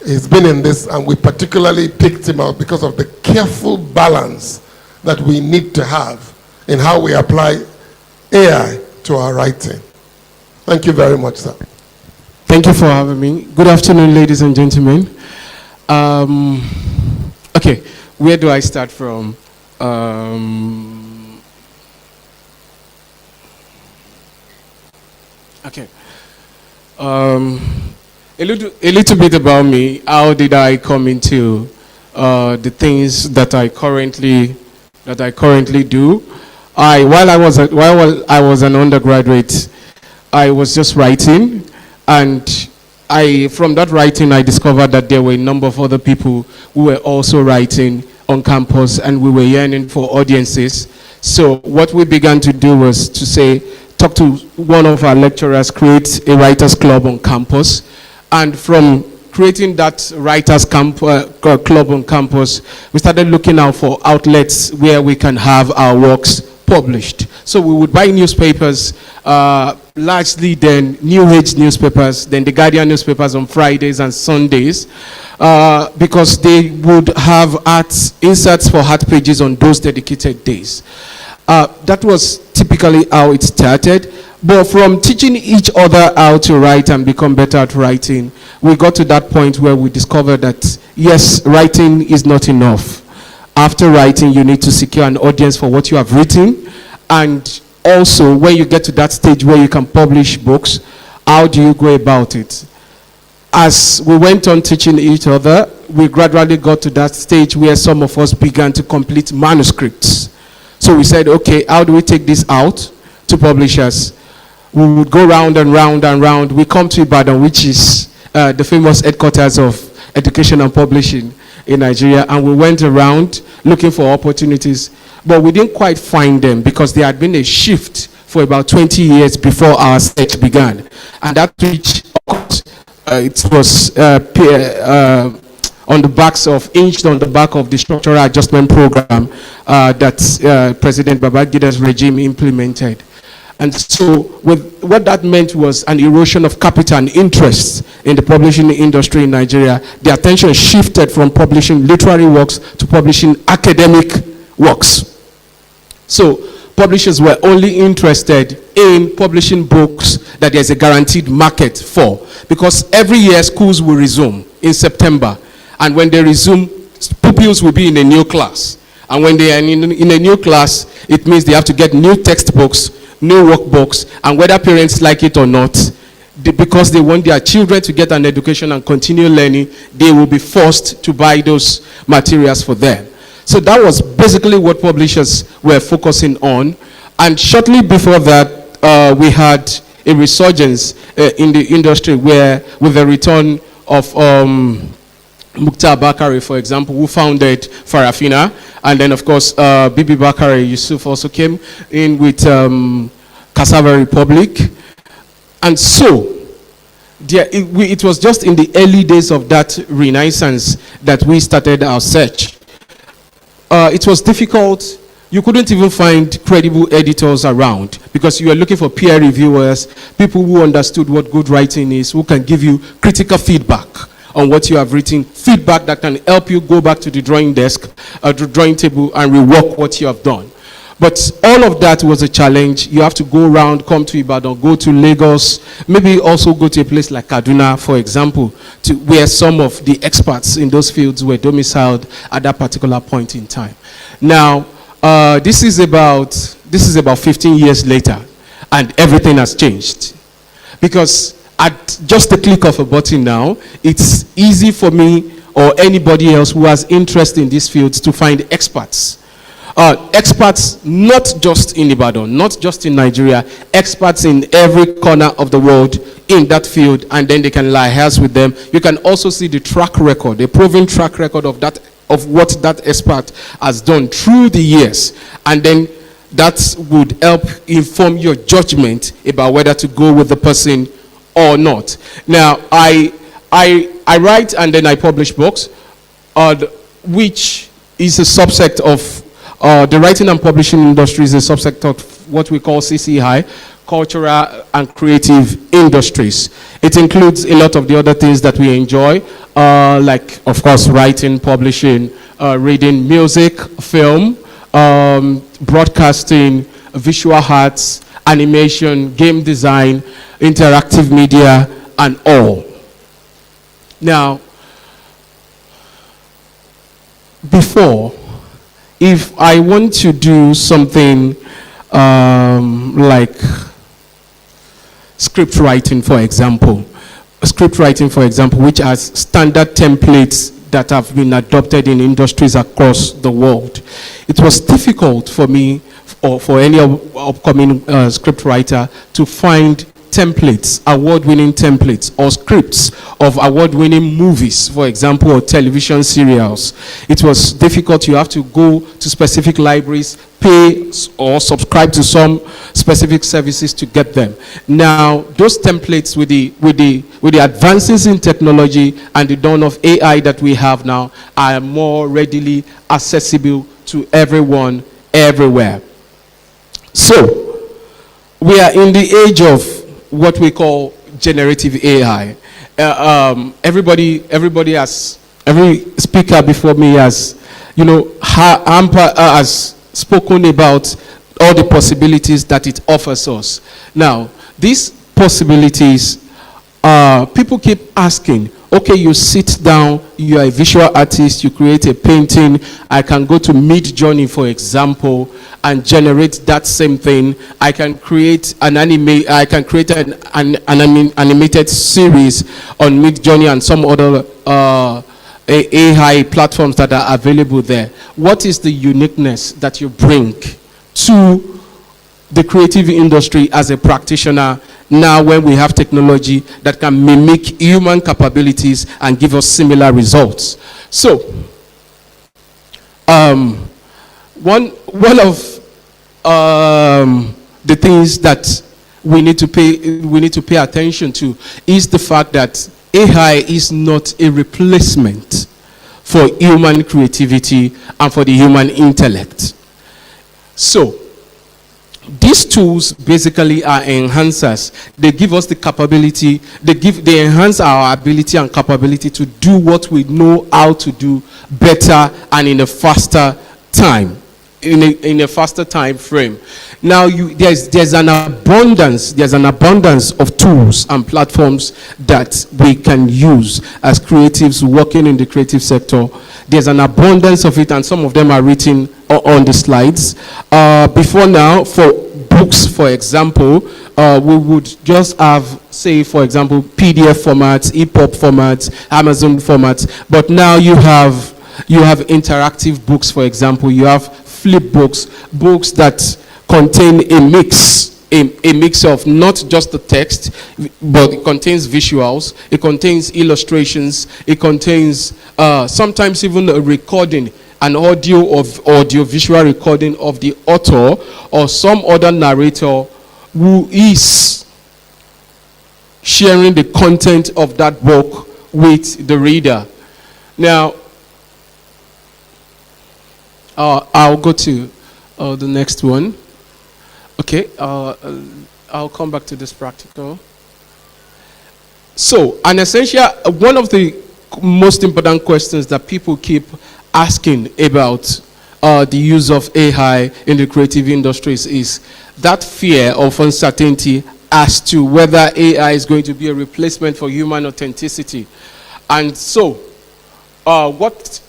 [SPEAKER 2] he's been in this, and we particularly picked him out because of the careful balance that we need to have in how we apply AI to our writing. Thank you very much, sir.
[SPEAKER 11] Thank you for having me. Good afternoon, ladies and gentlemen. Okay, where do I start from? Okay. A little bit about me. How did I come into the things that I currently do? While I was an undergraduate, I was just writing, and from that writing I discovered that there were a number of other people who were also writing on campus, and we were yearning for audiences. So what we began to do was to say, talked to one of our lecturers, create a writers club on campus. And from creating that writers club on campus, we started looking out for outlets where we can have our works published. So we would buy newspapers, largely then New Age newspapers, then the Guardian newspapers on Fridays and Sundays, because they would have inserts for art pages on those dedicated days. That was typically how it started. But from teaching each other how to write and become better at writing, we got to that point where we discovered that, yes, writing is not enough. After writing, you need to secure an audience for what you have written. And also, when you get to that stage where you can publish books, how do you go about it? As we went on teaching each other, we gradually got to that stage where some of us began to complete manuscripts. So we said, okay, how do we take this out to publishers? We would go round and round and round. We come to Ibadan, which is the famous headquarters of education and publishing in Nigeria, and we went around looking for opportunities, but we didn't quite find them because there had been a shift for about 20 years before our search began. And that which it was on the back of the structural adjustment program that President Babangida's regime implemented. And so what that meant was an erosion of capital and interest in the publishing industry in Nigeria. The attention shifted from publishing literary works to publishing academic works. So publishers were only interested in publishing books that there's a guaranteed market for, because every year schools will resume in September, and when they resume, pupils will be in a new class, and when they are in a new class, it means they have to get new textbooks, new workbooks, and whether parents like it or not, because they want their children to get an education and continue learning, they will be forced to buy those materials for them. So that was basically what publishers were focusing on. And shortly before that, we had a resurgence in the industry where, with the return of Mukhtar Bakare, for example, who founded Farafina, and then of course Bibi Bakare Yusuf also came in with Cassava Republic. And so it was just in the early days of that renaissance that we started our search. It was difficult. You couldn't even find credible editors around because you were looking for peer reviewers, people who understood what good writing is, who can give you critical feedback on what you have written, feedback that can help you go back to the drawing desk, the drawing table, and rework what you have done. But all of that was a challenge. You have to go around, come to Ibadan, go to Lagos, maybe also go to a place like Kaduna, for example, to where some of the experts in those fields were domiciled at that particular point in time. Now, this is about 15 years later, and everything has changed. Because at just the click of a button now, it's easy for me or anybody else who has interest in these fields to find experts. Experts not just in Ibadan, not just in Nigeria, experts in every corner of the world in that field, and then they can liaise with them. You can also see the track record, the proven track record of what that expert has done through the years, and then that would help inform your judgment about whether to go with the person or not. Now, I write and then I publish books, which is a subset of the writing and publishing industry is a subset of what we call CCI, cultural and creative industries. It includes a lot of the other things that we enjoy, like, of course, writing, publishing, reading, music, film, broadcasting, visual arts, animation, game design, interactive media, and all. Now, before, if I want to do something like script writing, for example, which has standard templates that have been adopted in industries across the world, it was difficult for me or for any upcoming script writer to find templates, award-winning templates, or scripts of award-winning movies, for example, or television serials. It was difficult. You have to go to specific libraries, pay or subscribe to some specific services to get them. Now, those templates with the advances in technology and the dawn of AI that we have now are more readily accessible to everyone, everywhere. So, we are in the age of what we call generative AI. Every speaker before me has, has spoken about all the possibilities that it offers us. Now, these possibilities, people keep asking, okay, you sit down, you are a visual artist, you create a painting, I can go to Midjourney, for example, and generate that same thing. I can create an animated series on Midjourney and some other AI platforms that are available there. What is the uniqueness that you bring to the creative industry as a practitioner now when we have technology that can mimic human capabilities and give us similar results? So, one of the things that we need to pay attention to is the fact that AI is not a replacement for human creativity and for the human intellect. So, these tools basically are enhancers. They give us the capability, they enhance our ability and capability to do what we know how to do better and in a faster time. In a faster time frame. Now there's an abundance of tools and platforms that we can use as creatives working in the creative sector. There's an abundance of it, and some of them are written on the slides. Before now, for books, for example, we would just have, say, for example, PDF formats, EPUB formats, Amazon formats, but now you have interactive books, for example. You have flip books that contain a mix of not just the text, but it contains visuals, it contains illustrations, it contains sometimes even a recording, an audio-visual recording of the author or some other narrator who is sharing the content of that book with the reader. Now, I'll go to the next one. Okay, I'll come back to this practical. So, one of the most important questions that people keep asking about the use of AI in the creative industries is that fear of uncertainty as to whether AI is going to be a replacement for human authenticity. And so, what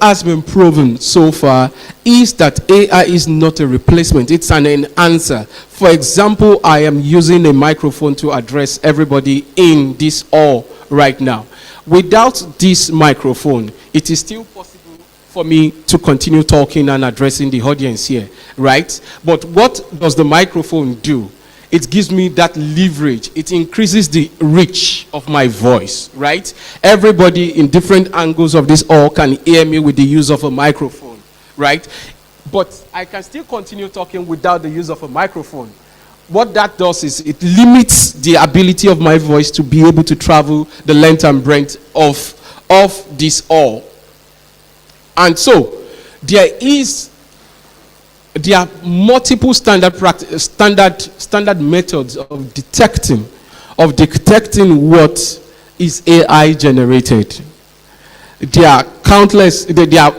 [SPEAKER 11] has been proven so far is that AI is not a replacement, it's an enhancer. For example, I am using a microphone to address everybody in this hall right now. Without this microphone, it is still possible for me to continue talking and addressing the audience here, right? But what does the microphone do? It gives me that leverage. It increases the reach of my voice, right? Everybody in different angles of this hall can hear me with the use of a microphone, right? But I can still continue talking without the use of a microphone. What that does is it limits the ability of my voice to be able to travel the length and breadth of this hall. And so, there are multiple standard methods of detecting what is AI generated. There are countless, there are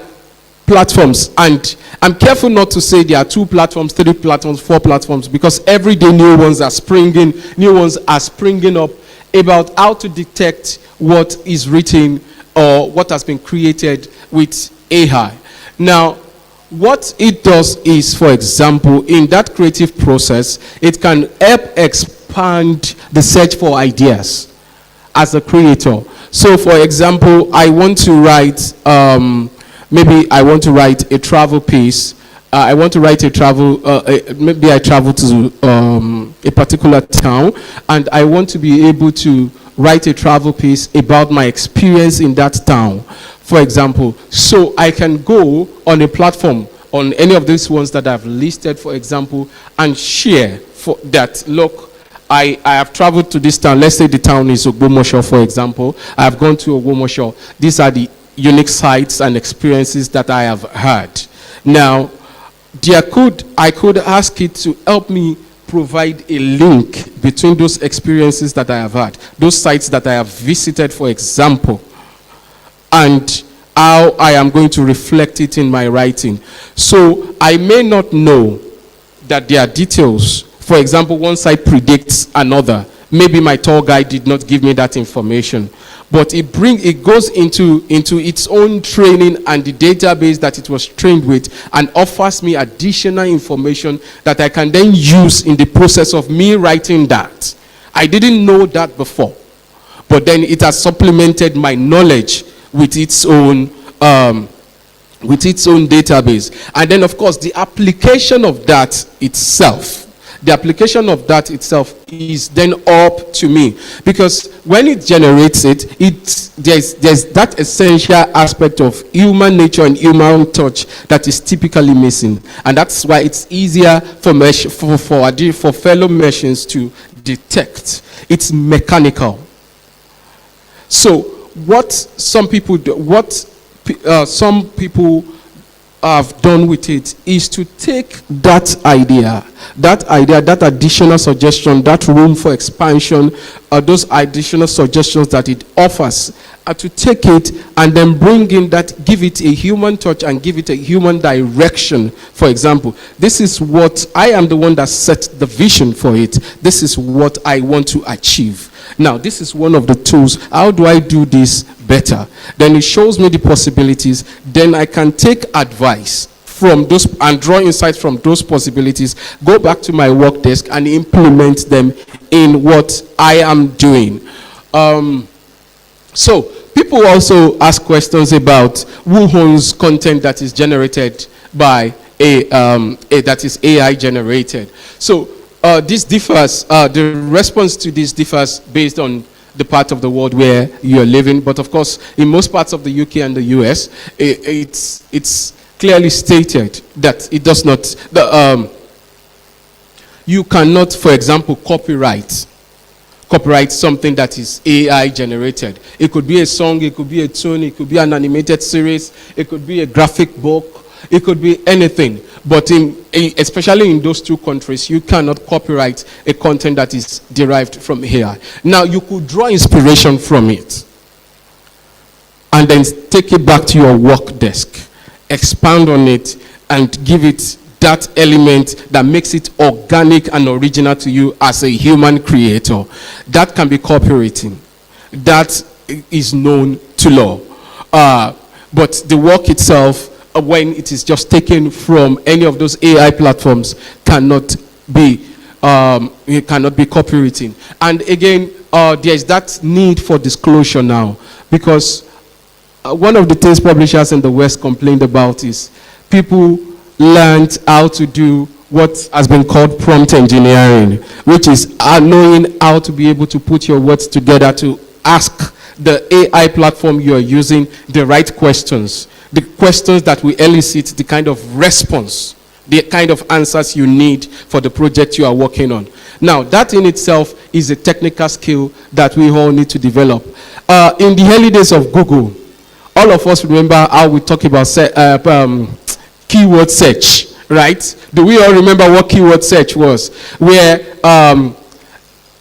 [SPEAKER 11] platforms, and I'm careful not to say there are 2 platforms, 3 platforms, 4 platforms, because every day new ones are springing up about how to detect what is written or what has been created with AI. Now, what it does is, for example, in that creative process, it can help expand the search for ideas as a creator. So, for example, I want to write, maybe I want to write a travel piece, I want to write a travel, maybe I travel to a particular town, and I want to be able to write a travel piece about my experience in that town, for example. So I can go on a platform, on any of these ones that I've listed, for example, and share for that, look, I have traveled to this town. Let's say the town is Ogbomoso, for example. I have gone to Ogbomoso. These are the unique sites and experiences that I have had. Now, I could ask it to help me provide a link between those experiences that I have had, those sites that I have visited, for example, and how I am going to reflect it in my writing. So I may not know that there are details. For example, one site predicts another. Maybe my tour guide did not give me that information, but it goes into its own training and the database that it was trained with, and offers me additional information that I can then use in the process of me writing that. I didn't know that before, but then it has supplemented my knowledge with its own database. And then, of course, the application of that itself is then up to me, because when it generates it, there's that essential aspect of human nature and human touch that is typically missing, and that's why it's easier for fellow machines to detect. It's mechanical. So what some people have done with it is to take that idea, that additional suggestion, that room for expansion, those additional suggestions that it offers, to take it and then bring in that, give it a human touch and give it a human direction. For example, this is what I am the one that set the vision for it. This is what I want to achieve. Now, this is one of the tools. How do I do this better? Then it shows me the possibilities. Then I can take advice from those and draw insights from those possibilities, go back to my work desk and implement them in what I am doing. So people also ask questions about who owns content that is generated by that is AI generated. So this differs, the response to this differs based on the part of the world where you're living. But of course, in most parts of the UK and the US, it's clearly stated that it does not, you cannot, for example, copyright something that is AI generated. It could be a song, it could be a tune, it could be an animated series, it could be a graphic book, it could be anything. But especially in those two countries, you cannot copyright a content that is derived from AI. Now, you could draw inspiration from it and then take it back to your work desk, expand on it, and give it that element that makes it organic and original to you as a human creator. That can be copywriting. That is known to law. But the work itself, when it is just taken from any of those AI platforms, cannot be copywriting. And again, there is that need for disclosure now, because one of the things publishers in the West complained about is people learned how to do what has been called prompt engineering, which is knowing how to be able to put your words together to ask the AI platform you are using the right questions, the questions that will elicit the kind of response, the kind of answers you need for the project you are working on. Now, that in itself is a technical skill that we all need to develop. In the early days of Google, all of us remember how we talk about keyword search, right? Do we all remember what keyword search was? Where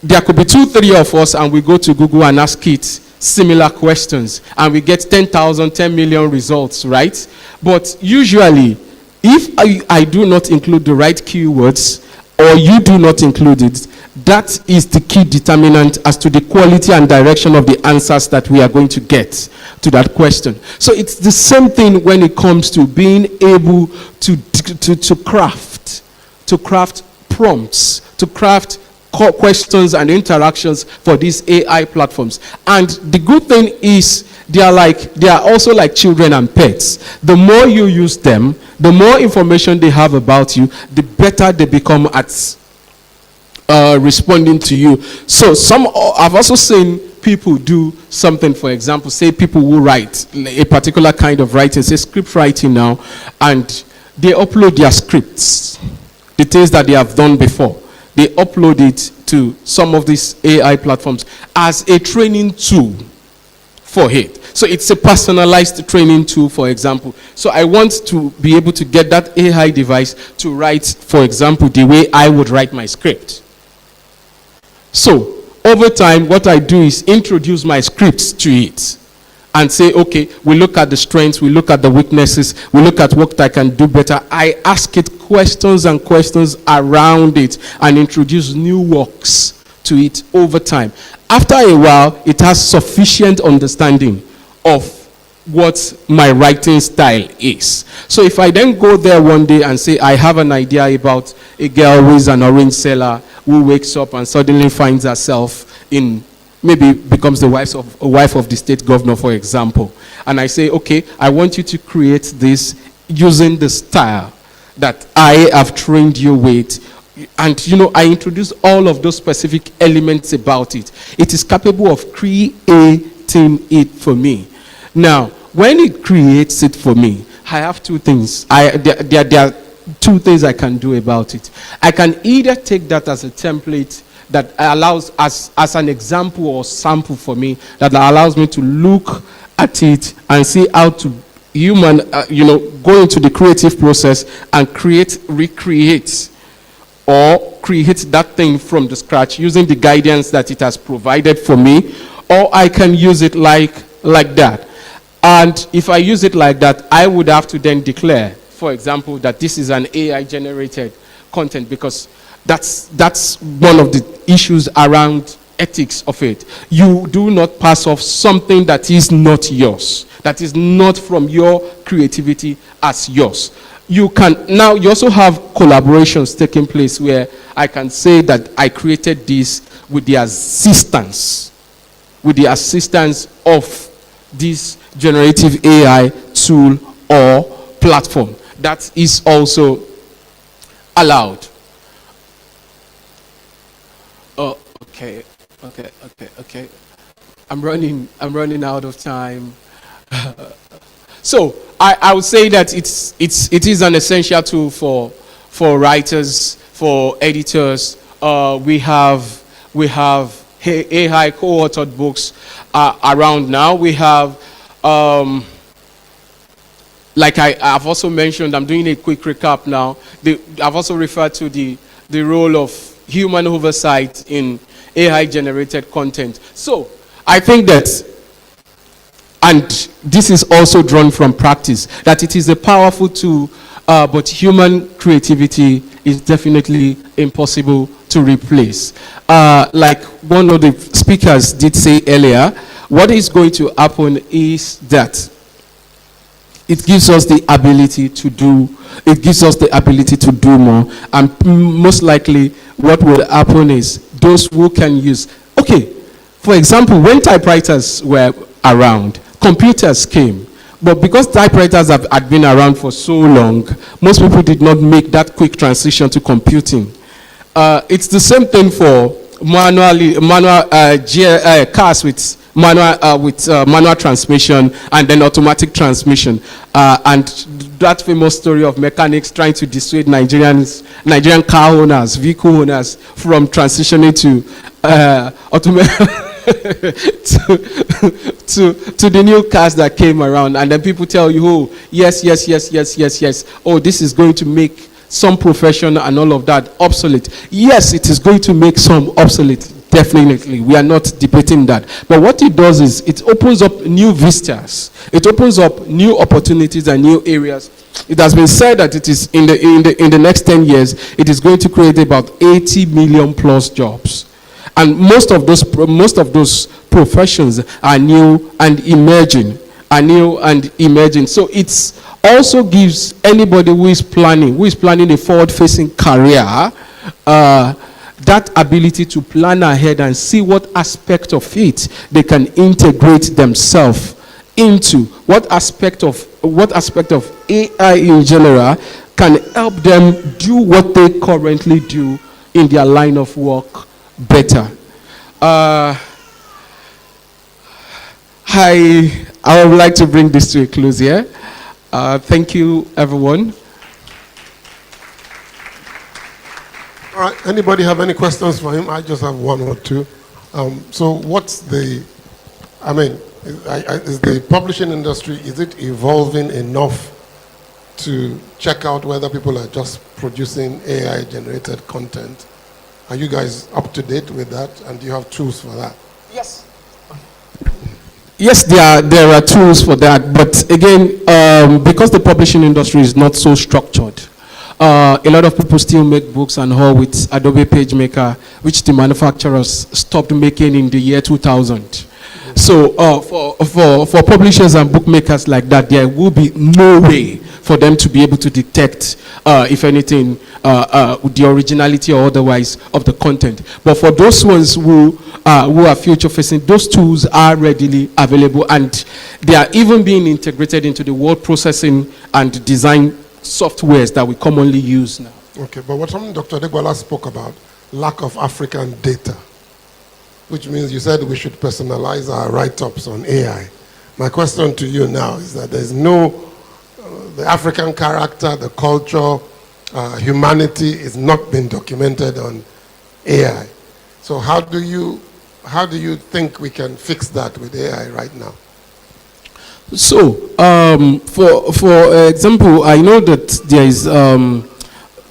[SPEAKER 11] there could be 2-3 of us and we go to Google and ask it similar questions and we get 10,000, 10 million results, right? But usually, if I do not include the right keywords or you do not include it, that is the key determinant as to the quality and direction of the answers that we are going to get to that question. So it's the same thing when it comes to being able to craft prompts, to craft questions and interactions for these AI platforms. And the good thing is They are also like children and pets. The more you use them, the more information they have about you, the better they become at responding to you. So I've also seen people do something, for example, say people who write a particular kind of writing, say script writing now, and they upload their scripts, the things that they have done before. They upload it to some of these AI platforms as a training tool for it. So it's a personalized training tool, for example. So I want to be able to get that AI device to write, for example, the way I would write my script. So over time, what I do is introduce my scripts to it and say, okay, we look at the strengths, we look at the weaknesses, we look at what I can do better. I ask it questions and questions around it and introduce new works to it over time. After a while, it has sufficient understanding of what my writing style is. So if I then go there one day and say, I have an idea about a girl who is an orange seller who wakes up and suddenly finds herself in, maybe becomes the wife of the state governor, for example. And I say, okay, I want you to create this using the style that I have trained you with. And, I introduce all of those specific elements about it. It is capable of creating it for me. Now, when it creates it for me, I have two things. There are two things I can do about it. I can either take that as a template that allows, as an example or sample for me, that allows me to look at it and see how to go into the creative process and recreate, or create that thing from the scratch using the guidance that it has provided for me, or I can use it like that. And if I use it like that, I would have to then declare, for example, that this is an AI generated content, because that's one of the issues around ethics of it. You do not pass off something that is not yours, that is not from your creativity as yours. You also have collaborations taking place where I can say that I created this with the assistance of this generative AI tool or platform. That is also allowed. Oh, okay. I'm running out of time. So I would say that it is an essential tool for writers, for editors. We have AI co-authored books around now. We have, like I've also mentioned, I'm doing a quick recap now. I've also referred to the role of human oversight in AI-generated content. So I think that, and this is also drawn from practice, that it is a powerful tool, but human creativity is definitely impossible to replace. Like one of the speakers did say earlier, what is going to happen is that it gives us the ability to do more, and most likely what will happen is those who can use, okay, for example, when typewriters were around, computers came, but because typewriters had been around for so long, most people did not make that quick transition to computing. It's the same thing for manual cars with manual transmission and then automatic transmission, and that famous story of mechanics trying to dissuade Nigerian car owners, vehicle owners, from transitioning to to the new cars that came around, and then people tell you, oh yes, oh, this is going to make some profession and all of that obsolete. Yes, it is going to make some obsolete. Definitely, we are not debating that. But what it does is it opens up new vistas. It opens up new opportunities and new areas. It has been said that it is in the next 10 years, it is going to create about 80 million plus jobs. And most of those professions are new and emerging. So it's also gives anybody who is planning a forward-facing career, that ability to plan ahead and see what aspect of it they can integrate themselves into what aspect of AI in general can help them do what they currently do in their line of work better. I would like to bring this to a close here. Thank you, everyone.
[SPEAKER 2] All right, anybody have any questions for him? I just have one or two. So what's the, is the publishing industry, is it evolving enough to check out whether people are just producing AI-generated content? Are you guys up to date with that, and do you have tools for that?
[SPEAKER 11] Yes. Yes, there are tools for that, but again, because the publishing industry is not so structured, a lot of people still make books and all with Adobe PageMaker, which the manufacturers stopped making in the year 2000. So for publishers and bookmakers like that, there will be no way for them to be able to detect, if anything, the originality or otherwise of the content. But for those ones who are future-facing, those tools are readily available, and they are even being integrated into the word processing and design softwares that we commonly use now.
[SPEAKER 2] Okay, but what something Dr. Adegbola spoke about, lack of African data, which means you said we should personalize our write-ups on AI. My question to you now is that there's no, the African character, the culture, humanity is not being documented on AI. So how do you think we can fix that with AI right now?
[SPEAKER 11] So, for example, I know that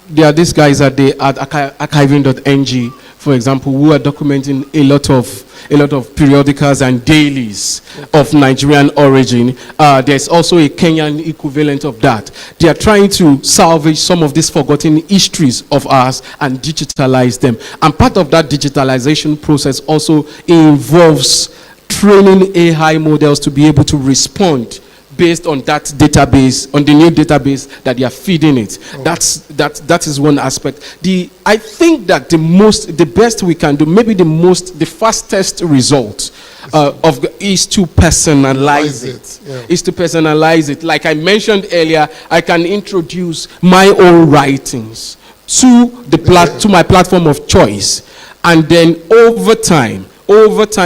[SPEAKER 11] there are these guys at archiving.ng, for example, who are documenting a lot of periodicals and dailies of Nigerian origin. There's also a Kenyan equivalent of that. They are trying to salvage some of these forgotten histories of ours and digitalize them. And part of that digitalization process also involves training AI models to be able to respond based on that database, on the new database that they are feeding it. Oh. That is one aspect. I think that the best we can do, maybe the fastest result is to personalize it. Yeah. Is to personalize it. Like I mentioned earlier, I can introduce my own writings to to my platform of choice, and then over time,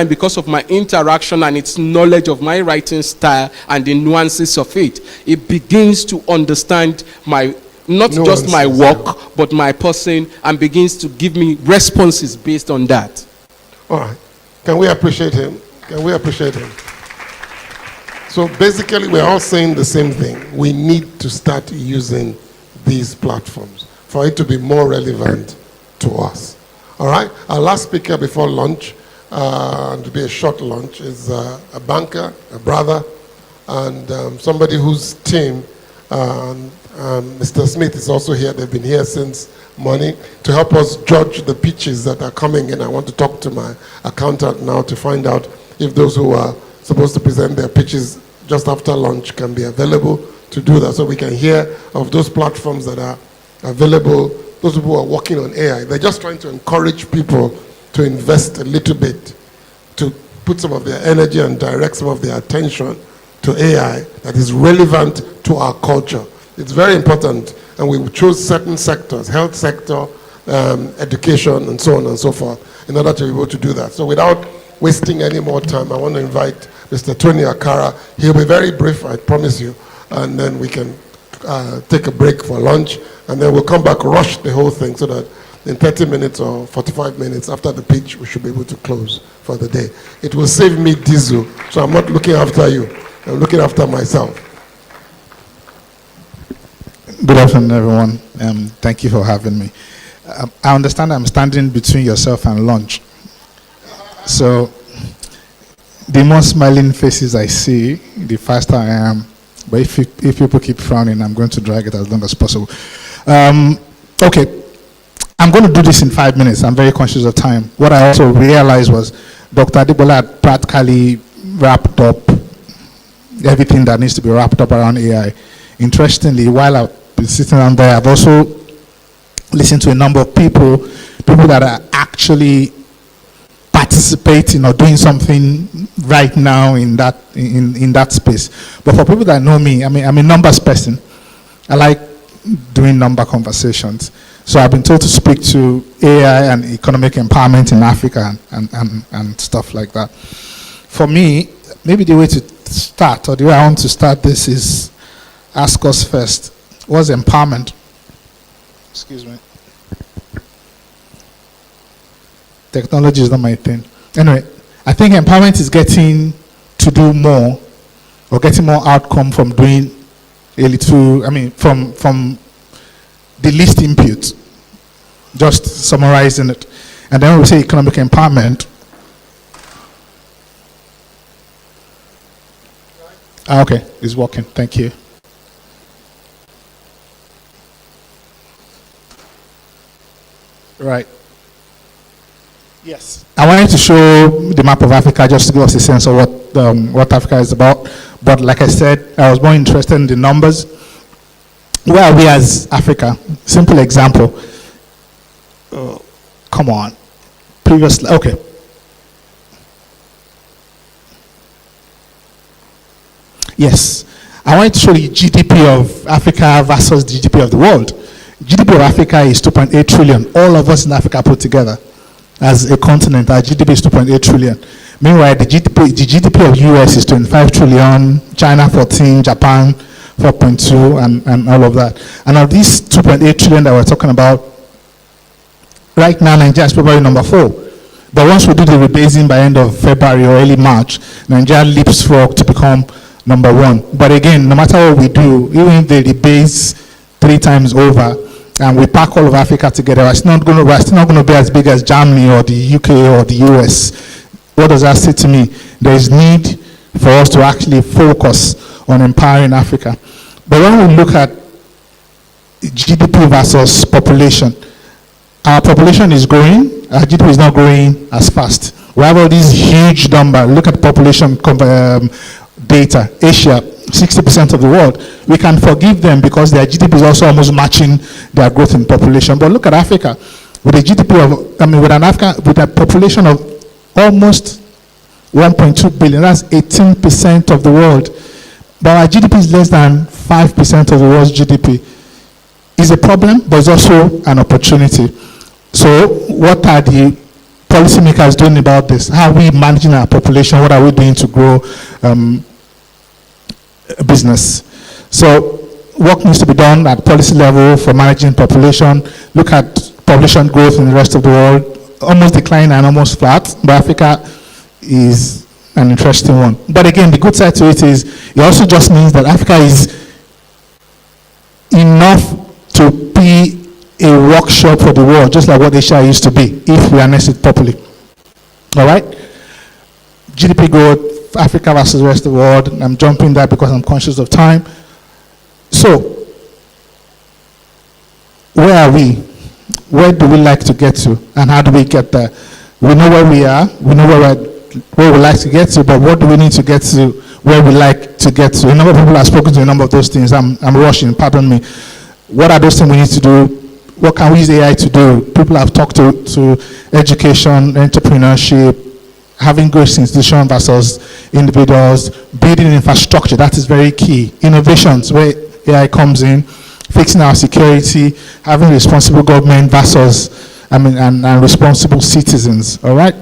[SPEAKER 11] because of my interaction and its knowledge of my writing style and the nuances of it, it begins to understand not just my work, but my person, and begins to give me responses based on that.
[SPEAKER 2] All right. Can we appreciate him? Can we appreciate him? So basically, we're all saying the same thing. We need to start using these platforms for it to be more relevant to us. All right? Our last speaker before lunch, and to be a short lunch, is a banker, a brother, and somebody whose team, Mr. Smith is also here. They've been here since morning to help us judge the pitches that are coming in. I want to talk to my accountant now to find out if those who are supposed to present their pitches just after lunch can be available to do that, so we can hear of those platforms that are available, those people who are working on AI. They're just trying to encourage people to invest a little bit, to put some of their energy and direct some of their attention to AI that is relevant to our culture. It's very important, and we chose certain sectors, health sector, education, and so on and so forth, in order to be able to do that. So without wasting any more time, I want to invite Mr. Tony Akara. He'll be very brief, I promise you, and then we can take a break for lunch, and then we'll come back, rush the whole thing, so that in 30 minutes or 45 minutes after the pitch, we should be able to close for the day. It will save me diesel, so I'm not looking after you. I'm looking after myself.
[SPEAKER 12] Good afternoon, everyone. Thank you for having me. I understand I'm standing between yourself and lunch. So the more smiling faces I see, the faster I am. But if people keep frowning, I'm going to drag it as long as possible. Okay. I'm going to do this in 5 minutes. I'm very conscious of time. What I also realized was Dr. Adegbola had practically wrapped up everything that needs to be wrapped up around AI. Interestingly, while I've been sitting down there, I've also listened to a number of people that are actually participating or doing something right now in that space. But for people that know me, I'm a numbers person. I like doing number conversations. So I've been told to speak to AI and economic empowerment in Africa and stuff like that. For me, maybe the way to start, or the way I want to start this, is ask us first, what's empowerment? Excuse me. Technology is not my thing. Anyway, I think empowerment is getting to do more, or getting more outcome from doing a little, from the least input, just summarizing it. And then we say economic empowerment. Okay, it's working. Thank you. Right. Yes. I wanted to show the map of Africa just to give us a sense of what Africa is about. But like I said, I was more interested in the numbers. Where are we as Africa? Simple example. Come on. Previously, okay. Yes. I wanted to show you GDP of Africa versus the GDP of the world. GDP of Africa is 2.8 trillion. All of us in Africa put together as a continent, our GDP is 2.8 trillion. Meanwhile, the GDP of US is 25 trillion, China 14, Japan 4.2, and all of that. And of these 2.8 trillion that we're talking about, right now Nigeria is probably number 4. But once we do the rebasing by end of February or early March, Nigeria leapfrog to become number 1. But again, no matter what we do, even if they rebase 3 times over, and we pack all of Africa together, we're still not going to be as big as Germany or the UK or the US. What does that say to me? There is need for us to actually focus on empowering Africa. But when we look at GDP versus population, our population is growing, our GDP is not growing as fast. We have all these huge numbers. Look at population data. Asia, 60% of the world. We can forgive them because their GDP is also almost matching their growth in population. But look at Africa, with a GDP of, with a population of almost 1.2 billion, that's 18% of the world. But our GDP is less than 5% of the world's GDP. It's a problem, but it's also an opportunity. So what are the policymakers doing about this? How are we managing our population? What are we doing to grow business? So work needs to be done at policy level for managing population. Look at population growth in the rest of the world, almost declining and almost flat, but Africa is an interesting one. But again, the good side to it is, it also just means that Africa is enough to be a workshop for the world, just like what Asia used to be, if we harness it properly. All right? GDP growth, Africa versus the rest of the world. I'm jumping that because I'm conscious of time. So, where are we? Where do we like to get to? And how do we get there? We know where we are. We know where we like to get to, but what do we need to get to where we like to get to? A number of people have spoken to a number of those things. I'm rushing, pardon me. What are those things we need to do? What can we use AI to do? People have talked to education, entrepreneurship, having good institutions versus individuals, building infrastructure, that is very key. Innovations, where AI comes in, fixing our security, having responsible government versus, and responsible citizens, all right?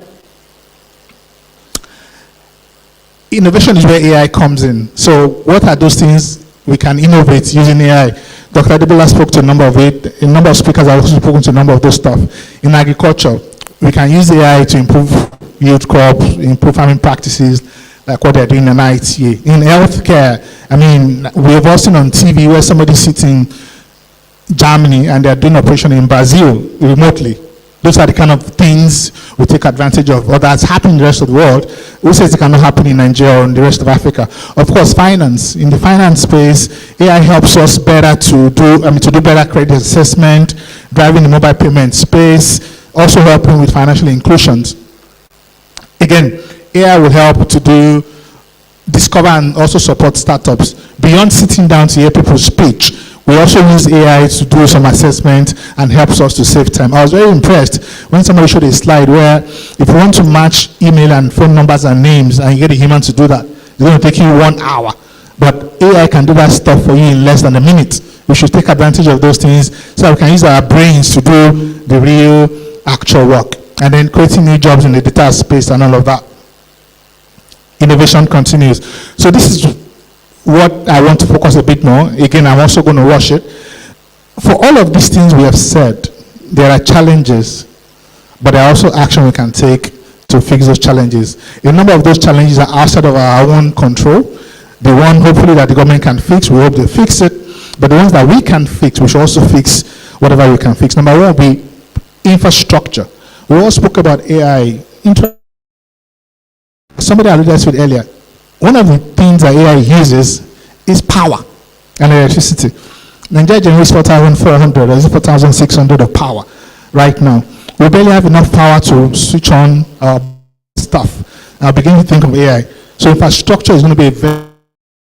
[SPEAKER 12] Innovation is where AI comes in. So what are those things we can innovate using AI? Dr. Adebola spoke to a number of it. A number of speakers have also spoken to a number of those stuff. In agriculture, we can use AI to improve yield crops, improve farming practices, like what they're doing in IT. In healthcare, we have all seen on TV where somebody sits in Germany and they're doing operation in Brazil remotely. Those are the kind of things we take advantage of, or that's happening in the rest of the world. Who says it cannot happen in Nigeria or in the rest of Africa? Of course, finance. In the finance space, AI helps us better to do better credit assessment, driving the mobile payment space, also helping with financial inclusions. Again, AI will help to discover and also support startups. Beyond sitting down to hear people's speech, We also use AI to do some assessment and helps us to save time. I was very impressed when somebody showed a slide where if you want to match email and phone numbers and names and you get a human to do that, it's going to take you 1 hour. But AI can do that stuff for you in less than a minute. We should take advantage of those things so that we can use our brains to do the real actual work. And then creating new jobs in the data space and all of that. Innovation continues. So this is what I want to focus a bit more. Again, I'm also going to rush it. For all of these things we have said, there are challenges, but there are also action we can take to fix those challenges. A number of those challenges are outside of our own control. The one, hopefully, that the government can fix, we hope they fix it. But the ones that we can fix, we should also fix whatever we can fix. Number one will be infrastructure. We all spoke about AI. Somebody alluded to it earlier. One of the things that AI uses is power and electricity. Nigeria generates 4,400 or 4,600 of power right now. We barely have enough power to switch on our stuff. I'll begin to think of AI. So infrastructure is going to be very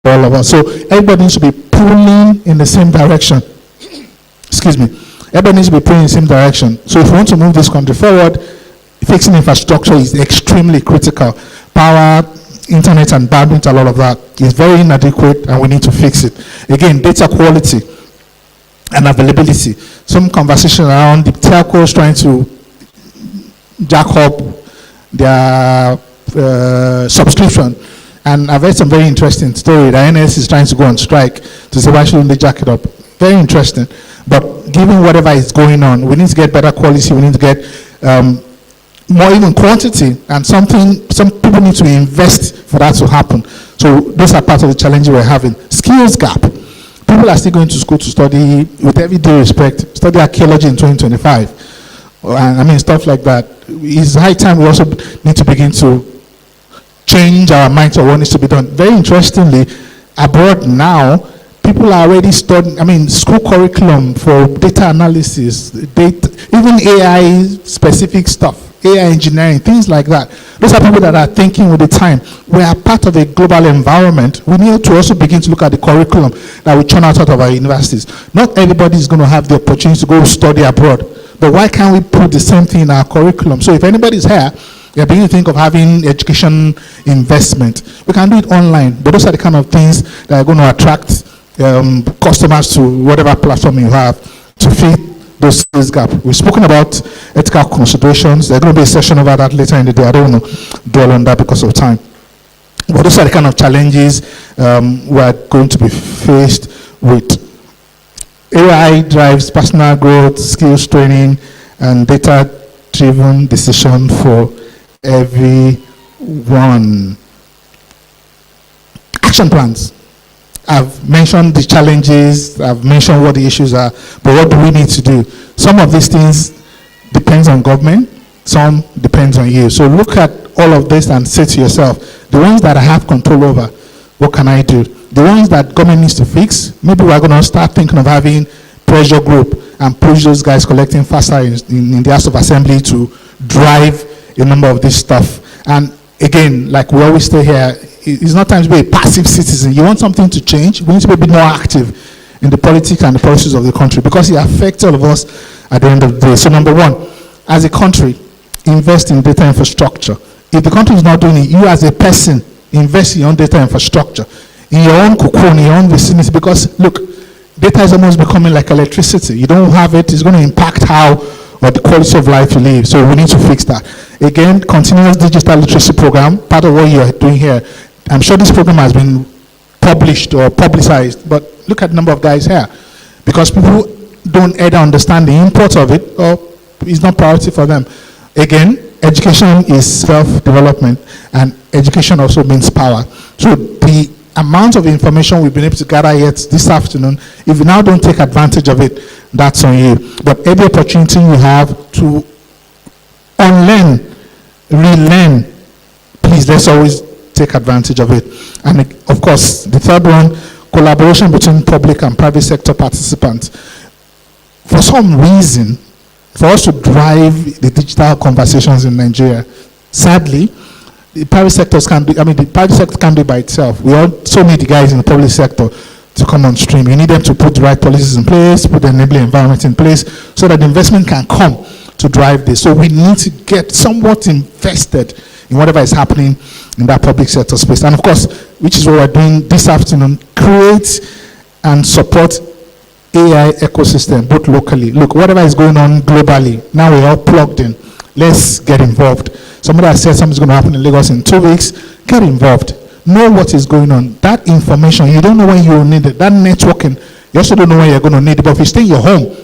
[SPEAKER 12] for all of us. So everybody needs to be pulling in the same direction. Excuse me. Everybody needs to be pulling in the same direction. So if we want to move this country forward, fixing infrastructure is extremely critical. Power, internet and bandwidth, a lot of that is very inadequate and we need to fix it. Again, data quality and availability. Some conversation around the telcos trying to jack up their subscription. And I've heard some very interesting story. The NS is trying to go on strike to say why shouldn't they jack it up. Very interesting. But given whatever is going on, we need to get better quality. We need to get more even quantity, and some people need to invest for that to happen. So those are part of the challenge we're having. Skills gap. People are still going to school to study, with every due respect, study archaeology in 2025. And I mean, stuff like that. It's high time we also need to begin to change our minds on what needs to be done. Very interestingly, abroad now, people are already studying, I mean, school curriculum for data analysis, even AI specific stuff. AI engineering, things like that. Those are people that are thinking with the time. We are part of a global environment. We need to also begin to look at the curriculum that we churn out of our universities. Not everybody is going to have the opportunity to go study abroad. But why can't we put the same thing in our curriculum? So if anybody's here, you're beginning to think of having education investment. We can do it online. But those are the kind of things that are going to attract customers to whatever platform you have to fit those skills gap. We've spoken about ethical considerations. There's going to be a session about that later in the day. I don't want to dwell on that because of time. But those are the kind of challenges we're going to be faced with. AI drives personal growth, skills training, and data-driven decision for everyone. Action plans. I've mentioned the challenges, I've mentioned what the issues are, but what do we need to do? Some of these things depends on government, some depends on you. So look at all of this and say to yourself, the ones that I have control over, what can I do? The ones that government needs to fix, maybe we're going to start thinking of having pressure group and push those guys collecting faster in the House of Assembly to drive a number of this stuff. And again, like we always say here, it's not time to be a passive citizen. You want something to change, we need to be a bit more active in the politics and the policies of the country because it affects all of us at the end of the day. So number one, as a country, invest in data infrastructure. If the country is not doing it, you as a person, invest in your own data infrastructure, in your own cocoon, in your own vicinity, because look, data is almost becoming like electricity. You don't have it, it's going to impact how or the quality of life you live. So we need to fix that. Again, continuous digital literacy program, part of what you're doing here. I'm sure this program has been published or publicized, but look at the number of guys here. Because people don't either understand the import of it or it's not priority for them. Again, education is self-development and education also means power. So the amount of information we've been able to gather yet this afternoon, if you now don't take advantage of it, that's on you. But every opportunity you have to unlearn, relearn, please, let's always take advantage of it. And of course, the third one, collaboration between public and private sector participants. For some reason, for us to drive the digital conversations in Nigeria, sadly, the private sector can't do it by itself. We all so need the guys in the public sector to come on stream. You need them to put the right policies in place, put the enabling environment in place, so that the investment can come to drive this. So we need to get somewhat invested in whatever is happening in that public sector space. And of course, which is what we're doing this afternoon, create and support AI ecosystem, both locally. Look, whatever is going on globally, now we're all plugged in. Let's get involved. Somebody has said something's going to happen in Lagos in 2 weeks. Get involved. Know what is going on. That information, you don't know when you will need it. That networking, you also don't know when you're going to need it. But if you stay in your home,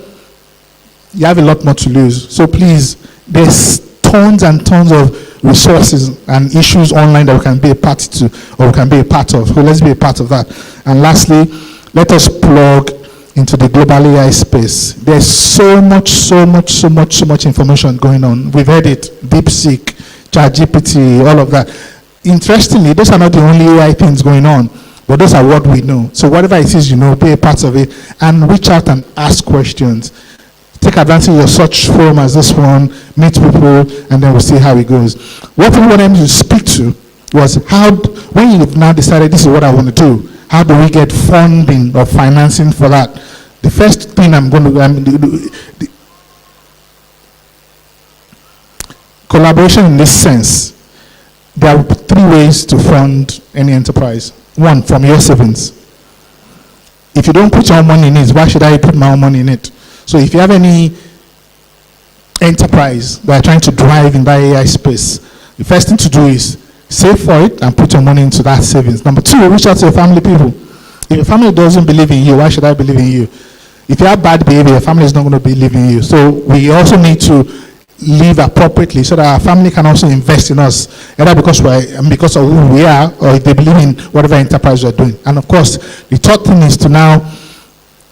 [SPEAKER 12] you have a lot more to lose. So please, there's tons and tons of resources and issues online that we can be a party to, or we can be a part of. So let's be a part of that. And lastly, let us plug into the global AI space. There's so much information going on. We've heard it, DeepSeek, ChatGPT, all of that. Interestingly, those are not the only AI things going on, but those are what we know. So whatever it is, be a part of it and reach out and ask questions. Take advantage of such forum as this one, meet people, and then we'll see how it goes. What we wanted to speak to was when you've now decided this is what I want to do, how do we get funding or financing for that? The first thing I'm going to do, collaboration in this sense. There are 3 ways to fund any enterprise. 1, from your savings. If you don't put your own money in it, why should I put my own money in it? So if you have any enterprise that are trying to drive in that AI space, the first thing to do is save for it and put your money into that savings. Number 2, reach out to your family people. If your family doesn't believe in you, why should I believe in you? If you have bad behavior, your family is not going to believe in you. So we also need to live appropriately so that our family can also invest in us, either because of who we are, or if they believe in whatever enterprise we're doing. And of course, the third thing is to now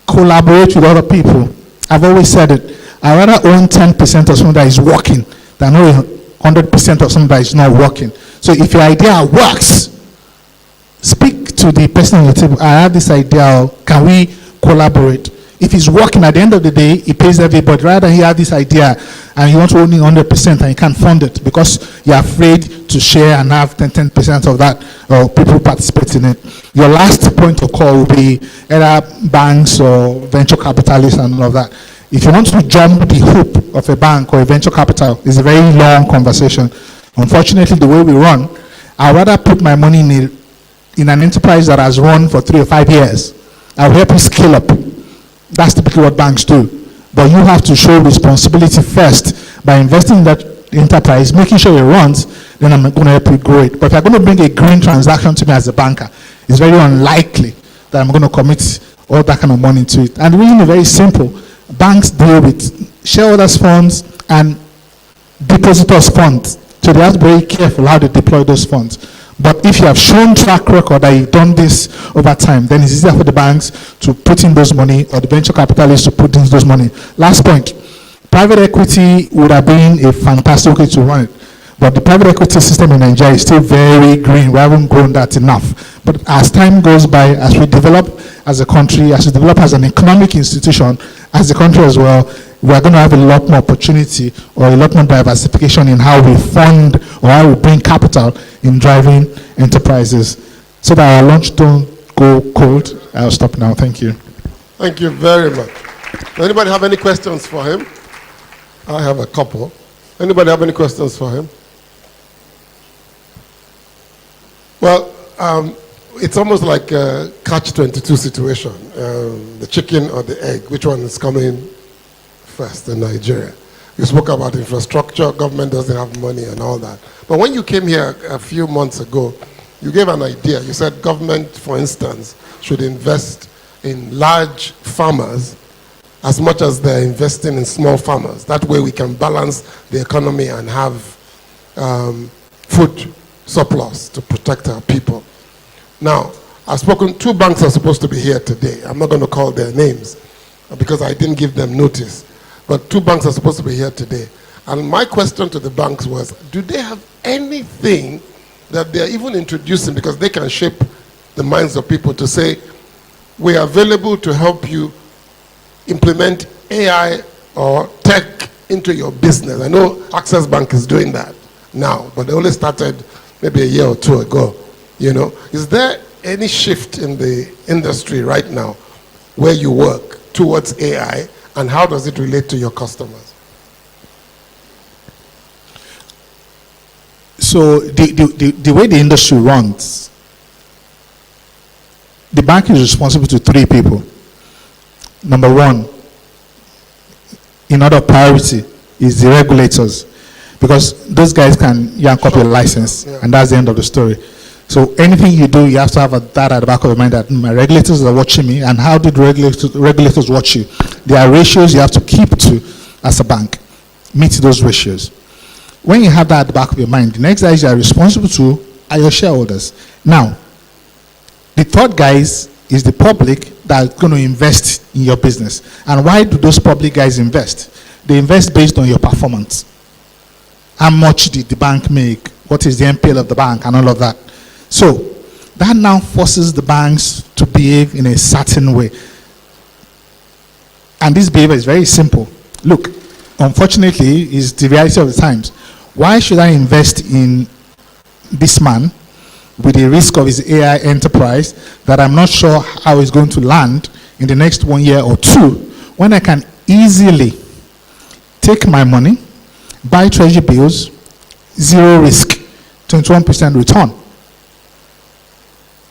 [SPEAKER 12] collaborate with other people. I've always said it. I'd rather own 10% of something that is working than own 100% of something that is not working. So if your idea works, speak to the person on the table. I have this idea. Can we collaborate? If it's working, at the end of the day, it pays everybody. Rather than you have this idea and you want to own it 100% and you can't fund it because you're afraid to share and have 10% of that, or people participate in it. Your last point of call will be either banks or venture capitalists and all of that. If you want to jump the hoop of a bank or a venture capital, it's a very long conversation. Unfortunately, the way we run, I'd rather put my money in an enterprise that has run for 3 or 5 years. I'll help you scale up. That's typically what banks do. But you have to show responsibility first by investing in that enterprise, making sure it runs, then I'm going to help you grow it. But if you're going to bring a green transaction to me as a banker, it's very unlikely that I'm going to commit all that kind of money to it. And the reason is very simple. Banks deal with shareholders' funds and depositors' funds. So they have to be very careful how they deploy those funds. But if you have shown track record that you've done this over time, then it's easier for the banks to put in those money, or the venture capitalists to put in those money. Last point, private equity would have been a fantastic way to run it. But the private equity system in Nigeria is still very green. We haven't grown that enough. But as time goes by, as we develop as a country, as we develop as an economic institution, as a country as well, we are going to have a lot more opportunity or a lot more diversification in how we fund or how we bring capital in driving enterprises. So that our lunch don't go cold. I'll stop now. Thank you.
[SPEAKER 2] Thank you very much. Anybody have any questions for him? I have a couple. Anybody have any questions for him? Well, it's almost like a catch-22 situation. The chicken or the egg, which one is coming first in Nigeria? You spoke about infrastructure, government doesn't have money and all that. But when you came here a few months ago, you gave an idea. You said government, for instance, should invest in large farmers as much as they're investing in small farmers. That way we can balance the economy and have food surplus to protect our people. Now, I've spoken, 2 banks are supposed to be here today. I'm not going to call their names because I didn't give them notice. But 2 banks are supposed to be here today. And my question to the banks was, do they have anything that they're even introducing, because they can shape the minds of people to say, we are available to help you implement AI or tech into your business. I know Access Bank is doing that now, but they only started maybe a year or 2 ago. You know, is there any shift in the industry right now where you work towards AI, and how does it relate to your customers?
[SPEAKER 12] So the way the industry runs, the bank is responsible to three people. Number one, in order of priority, is the regulators, because those guys can yank up your license, and that's the end of the story. So anything you do, you have to have that at the back of your mind, that my regulators are watching me. And how did regulators watch you? There are ratios you have to keep to as a bank. Meet those ratios. When you have that at the back of your mind, the next guys you are responsible to are your shareholders. Now, the third guys is the public that is going to invest in your business. And why do those public guys invest? They invest based on your performance. How much did the bank make? What is the NPL of the bank and all of that? So that now forces the banks to behave in a certain way. And this behavior is very simple. Look, unfortunately, it's the reality of the times. Why should I invest in this man with the risk of his AI enterprise that I'm not sure how it's going to land in the next 1 year or two, when I can easily take my money, buy treasury bills, zero risk, 21% return?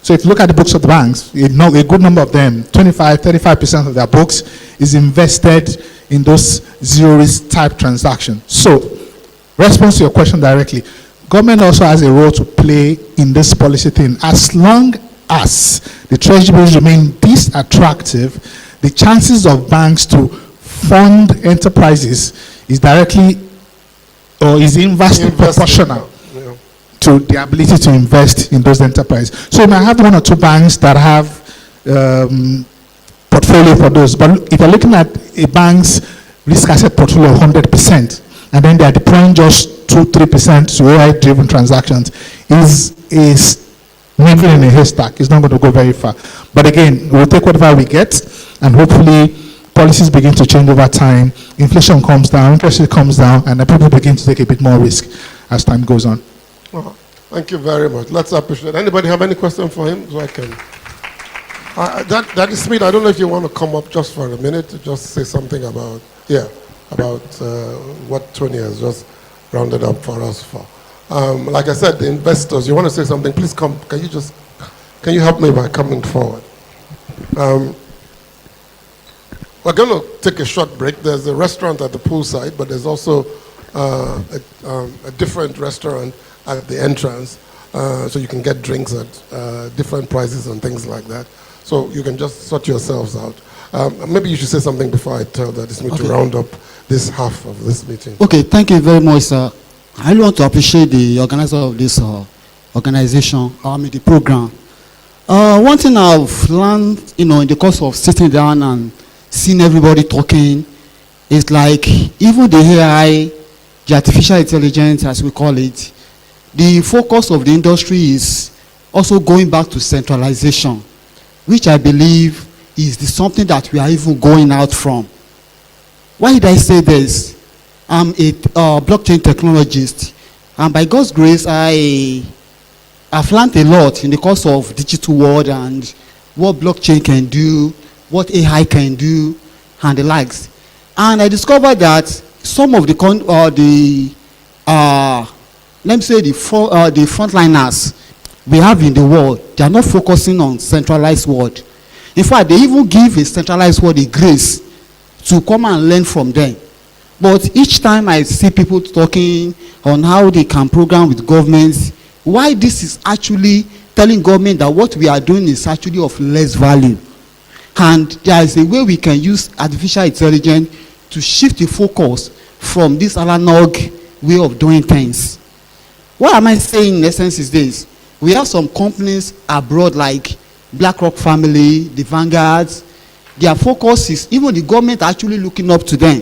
[SPEAKER 12] So if you look at the books of the banks, you know a good number of them, 35% of their books is invested in those zero risk type transactions. So, response to your question directly, government also has a role to play in this policy thing. As long as the treasury bills remain this attractive, the chances of banks to fund enterprises is directly or is inversely proportional to the ability to invest in those enterprises. So you might have one or two banks that have portfolio for those, but if you're looking at a bank's risk asset portfolio of 100%, and then they're deploying just 2-3% to AI-driven transactions, is needle in a haystack. It's not going to go very far. But again, we'll take whatever we get, and hopefully policies begin to change over time. Inflation comes down, interest rate comes down, and then people begin to take a bit more risk as time goes on.
[SPEAKER 2] Oh, thank you very much. Let's appreciate. Anybody have any question for him? So I can. Daddy Smith, I don't know if you want to come up just for a minute to just say something about what Tony has just rounded up for us for. Like I said, the investors, you want to say something? Please come. Can you help me by coming forward? We're going to take a short break. There's a restaurant at the poolside, but there's also a different restaurant at the entrance, so you can get drinks at different prices and things like that. So you can just sort yourselves out. Maybe you should say something before I tell Daddy Smith to round up this half of this meeting.
[SPEAKER 13] Okay, thank you very much, sir. I really want to appreciate the organizer of this organization, the program. One thing I've learned, in the course of sitting down and seeing everybody talking, is like even the AI, the artificial intelligence, as we call it, the focus of the industry is also going back to centralization, which I believe is something that we are even going out from. Why did I say this? I'm a blockchain technologist, and by God's grace, I've learned a lot in the course of digital world and what blockchain can do, what AI can do, and the likes. And I discovered that some of the let me say the frontliners we have in the world, they are not focusing on centralized world. In fact, they even give a centralized world a grace to come and learn from them. But each time I see people talking on how they can program with governments, why this is actually telling government that what we are doing is actually of less value. And there is a way we can use artificial intelligence to shift the focus from this analog way of doing things. What am I saying in essence is this? We have some companies abroad like BlackRock family, the Vanguards. Their focus is even the government actually looking up to them.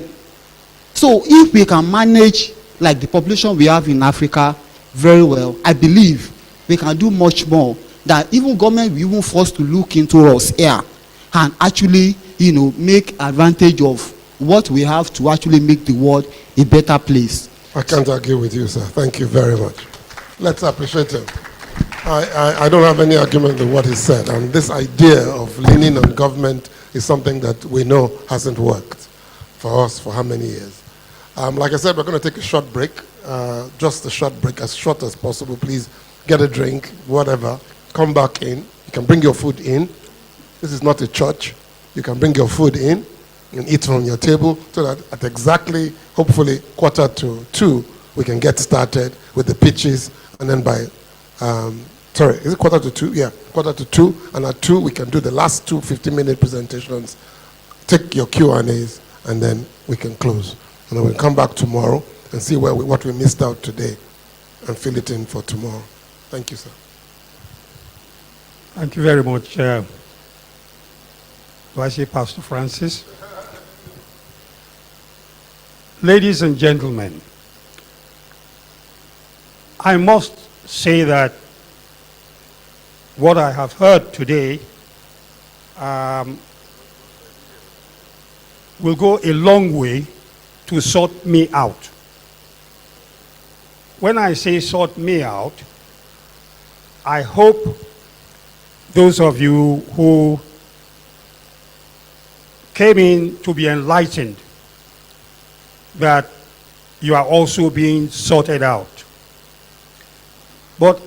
[SPEAKER 13] So if we can manage like the population we have in Africa very well, I believe we can do much more that even government will even force to look into us here and actually, make advantage of what we have to actually make the world a better place.
[SPEAKER 2] I can't argue with you, sir. Thank you very much. Let's appreciate him. I don't have any argument with what he said. And this idea of leaning on government is something that we know hasn't worked for us for how many years. Like I said, we're going to take a short break, just a short break, as short as possible. Please get a drink, whatever. Come back in. You can bring your food in. This is not a church. You can bring your food in and eat from your table so that at exactly, hopefully, 1:45, we can get started with the pitches. And then by, sorry, is it 1:45? Yeah, 1:45. And at 2, we can do the last 2 15-minute presentations, take your Q&As, and then we can close. And then we'll come back tomorrow and see what we missed out today and fill it in for tomorrow. Thank you, sir.
[SPEAKER 14] Thank you very much. Do I say Pastor Francis? Ladies and gentlemen, I must say that what I have heard today will go a long way to sort me out. When I say sort me out, I hope those of you who came in to be enlightened that you are also being sorted out. But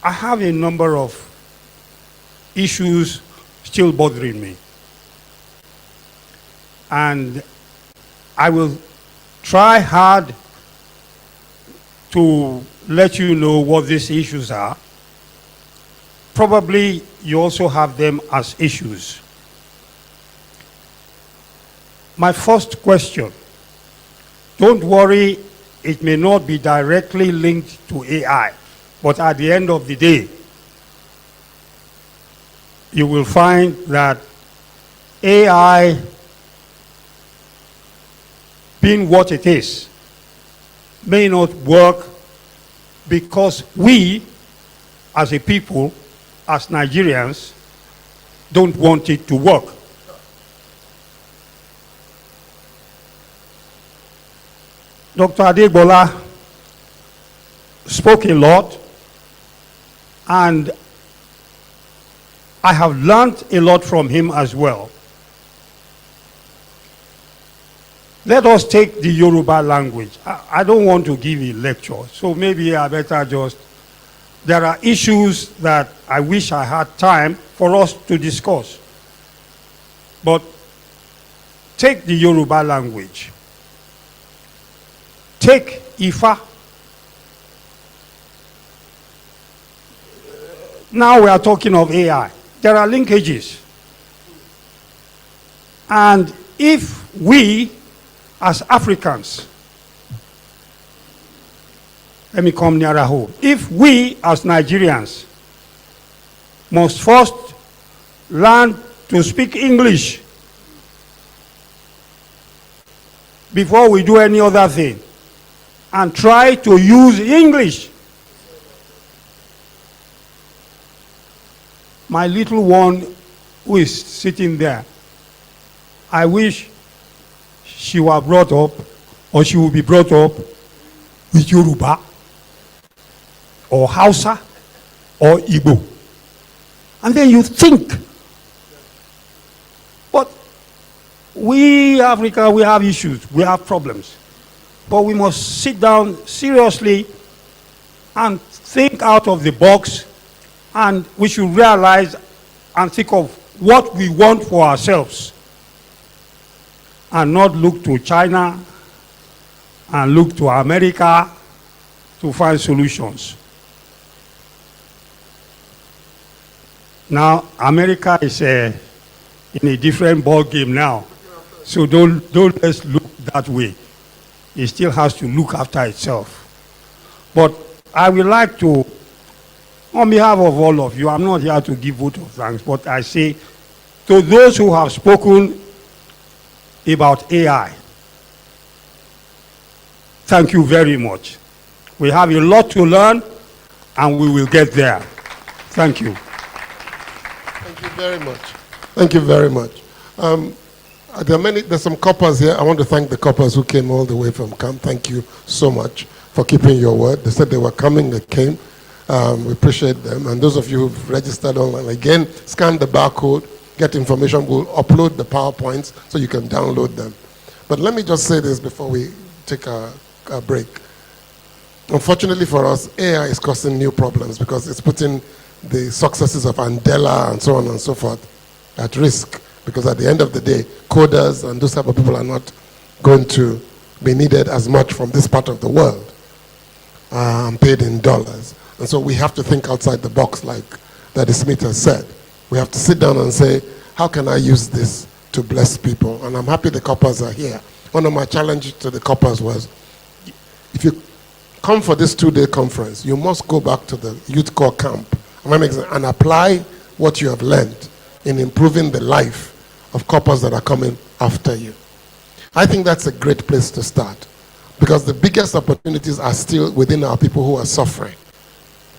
[SPEAKER 14] I have a number of issues still bothering me. And I will try hard to let you know what these issues are. Probably you also have them as issues. My first question, don't worry, it may not be directly linked to AI, but at the end of the day, you will find that AI, being what it is, may not work because we, as a people, as Nigerians, don't want it to work. Dr. Adegbola spoke a lot, and I have learned a lot from him as well. Let us take the Yoruba language. I don't want to give a lecture, so maybe I better just... There are issues that I wish I had time for us to discuss. But take the Yoruba language. Take Ifa. Now we are talking of AI. There are linkages. And if we, as Africans, let me come nearer home. If we, as Nigerians, must first learn to speak English before we do any other thing, and try to use English, my little one who is sitting there, I wish she were brought up, or she will be brought up with Yoruba, or Hausa, or Igbo. And then you think. But we, Africa, we have issues, we have problems. But we must sit down seriously and think out of the box, and we should realize and think of what we want for ourselves, and not look to China and look to America to find solutions. Now, America is in a different ball game now, so don't let's look that way. It still has to look after itself. But I would like to, on behalf of all of you, I'm not here to give vote of thanks, but I say to those who have spoken about AI, thank you very much. We have a lot to learn, and we will get there. Thank you.
[SPEAKER 2] Thank you very much. Thank you very much. There's some coppers here. I want to thank the coppers who came all the way from camp. Thank you so much for keeping your word. They said they were coming, they came. We appreciate them. And those of you who've registered online, again, scan the barcode, get information. We'll upload the PowerPoints so you can download them. But let me just say this before we take a break. Unfortunately for us, AI is causing new problems because it's putting the successes of Andela and so on and so forth at risk. Because at the end of the day, coders and those type of people are not going to be needed as much from this part of the world, paid in dollars. And so we have to think outside the box, like Daddy Smith has said. We have to sit down and say, how can I use this to bless people? And I'm happy the coppers are here. One of my challenges to the coppers was, if you come for this 2-day conference, you must go back to the youth corps camp and apply what you have learned in improving the life of coppers that are coming after you. I think that's a great place to start, because the biggest opportunities are still within our people who are suffering.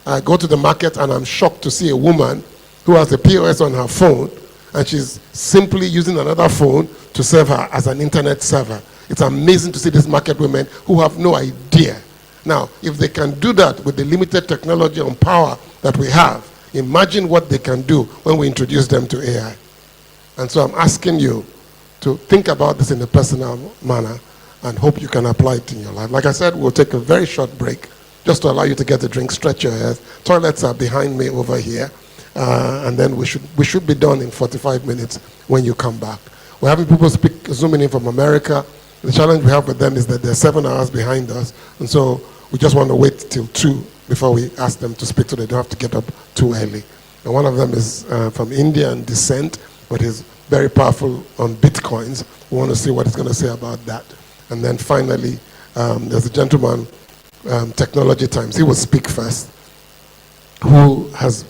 [SPEAKER 2] I go to the market and I'm shocked to see a woman who has a POS on her phone and she's simply using another phone to serve her as an internet server. It's amazing to see these market women who have no idea. Now, if they can do that with the limited technology and power that we have, imagine what they can do when we introduce them to AI. And so I'm asking you to think about this in a personal manner and hope you can apply it in your life. Like I said, we'll take a very short break just to allow you to get a drink, stretch your head. Toilets are behind me over here. And then we should be done in 45 minutes when you come back. We're having people zooming in from America. The challenge we have with them is that they're 7 hours behind us. And so we just want to wait till 2 before we ask them to speak, so they don't have to get up too early. And one of them is from India and descent, but he's very powerful on Bitcoins. We want to see what he's going to say about that. And then finally, there's a gentleman, Technology Times, he will speak first, who has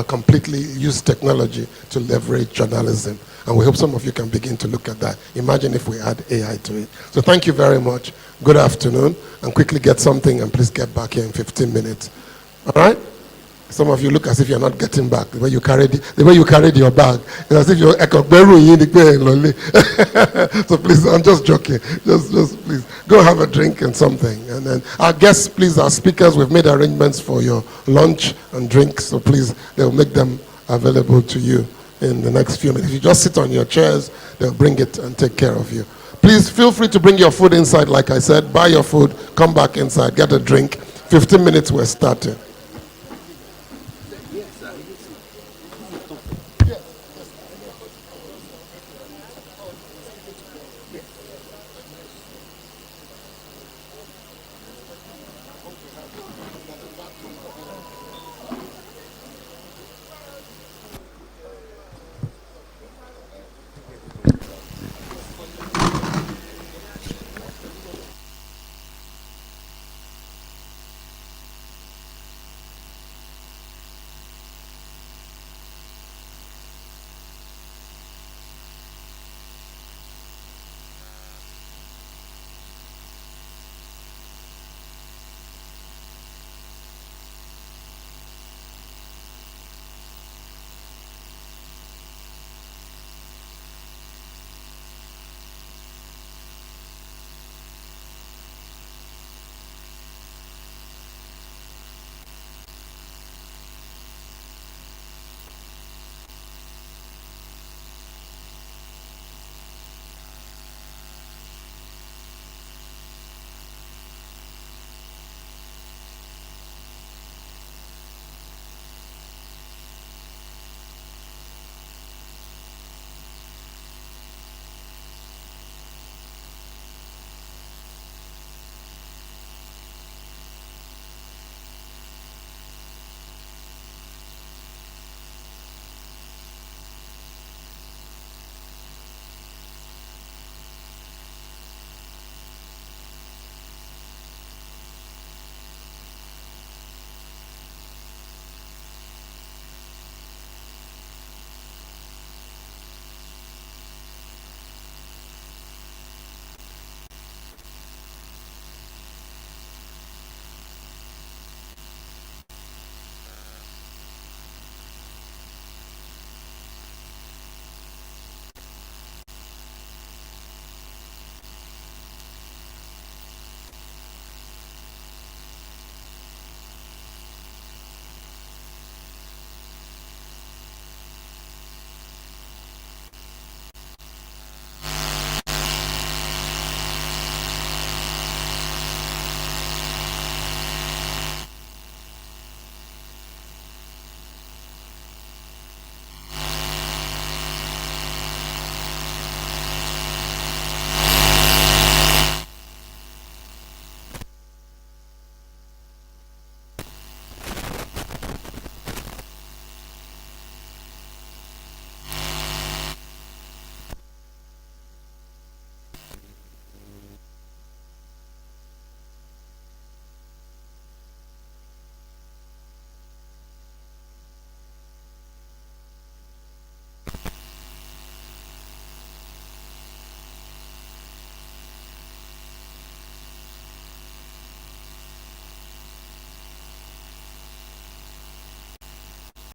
[SPEAKER 2] completely used technology to leverage journalism. And we hope some of you can begin to look at that. Imagine if we add AI to it. So thank you very much. Good afternoon. And quickly get something and please get back here in 15 minutes. All right? Some of you look as if you're not getting back. The way you carried your bag, it's as if you're so please, I'm just joking. Just please go have a drink and something. And then our guests, please, our speakers, we've made arrangements for your lunch and drinks. So please, they'll make them available to you in the next few minutes. If you just sit on your chairs, they'll bring it and take care of you. Please feel free to bring your food inside, like I said. Buy your food, come back inside, get a drink. 15 minutes, we're starting.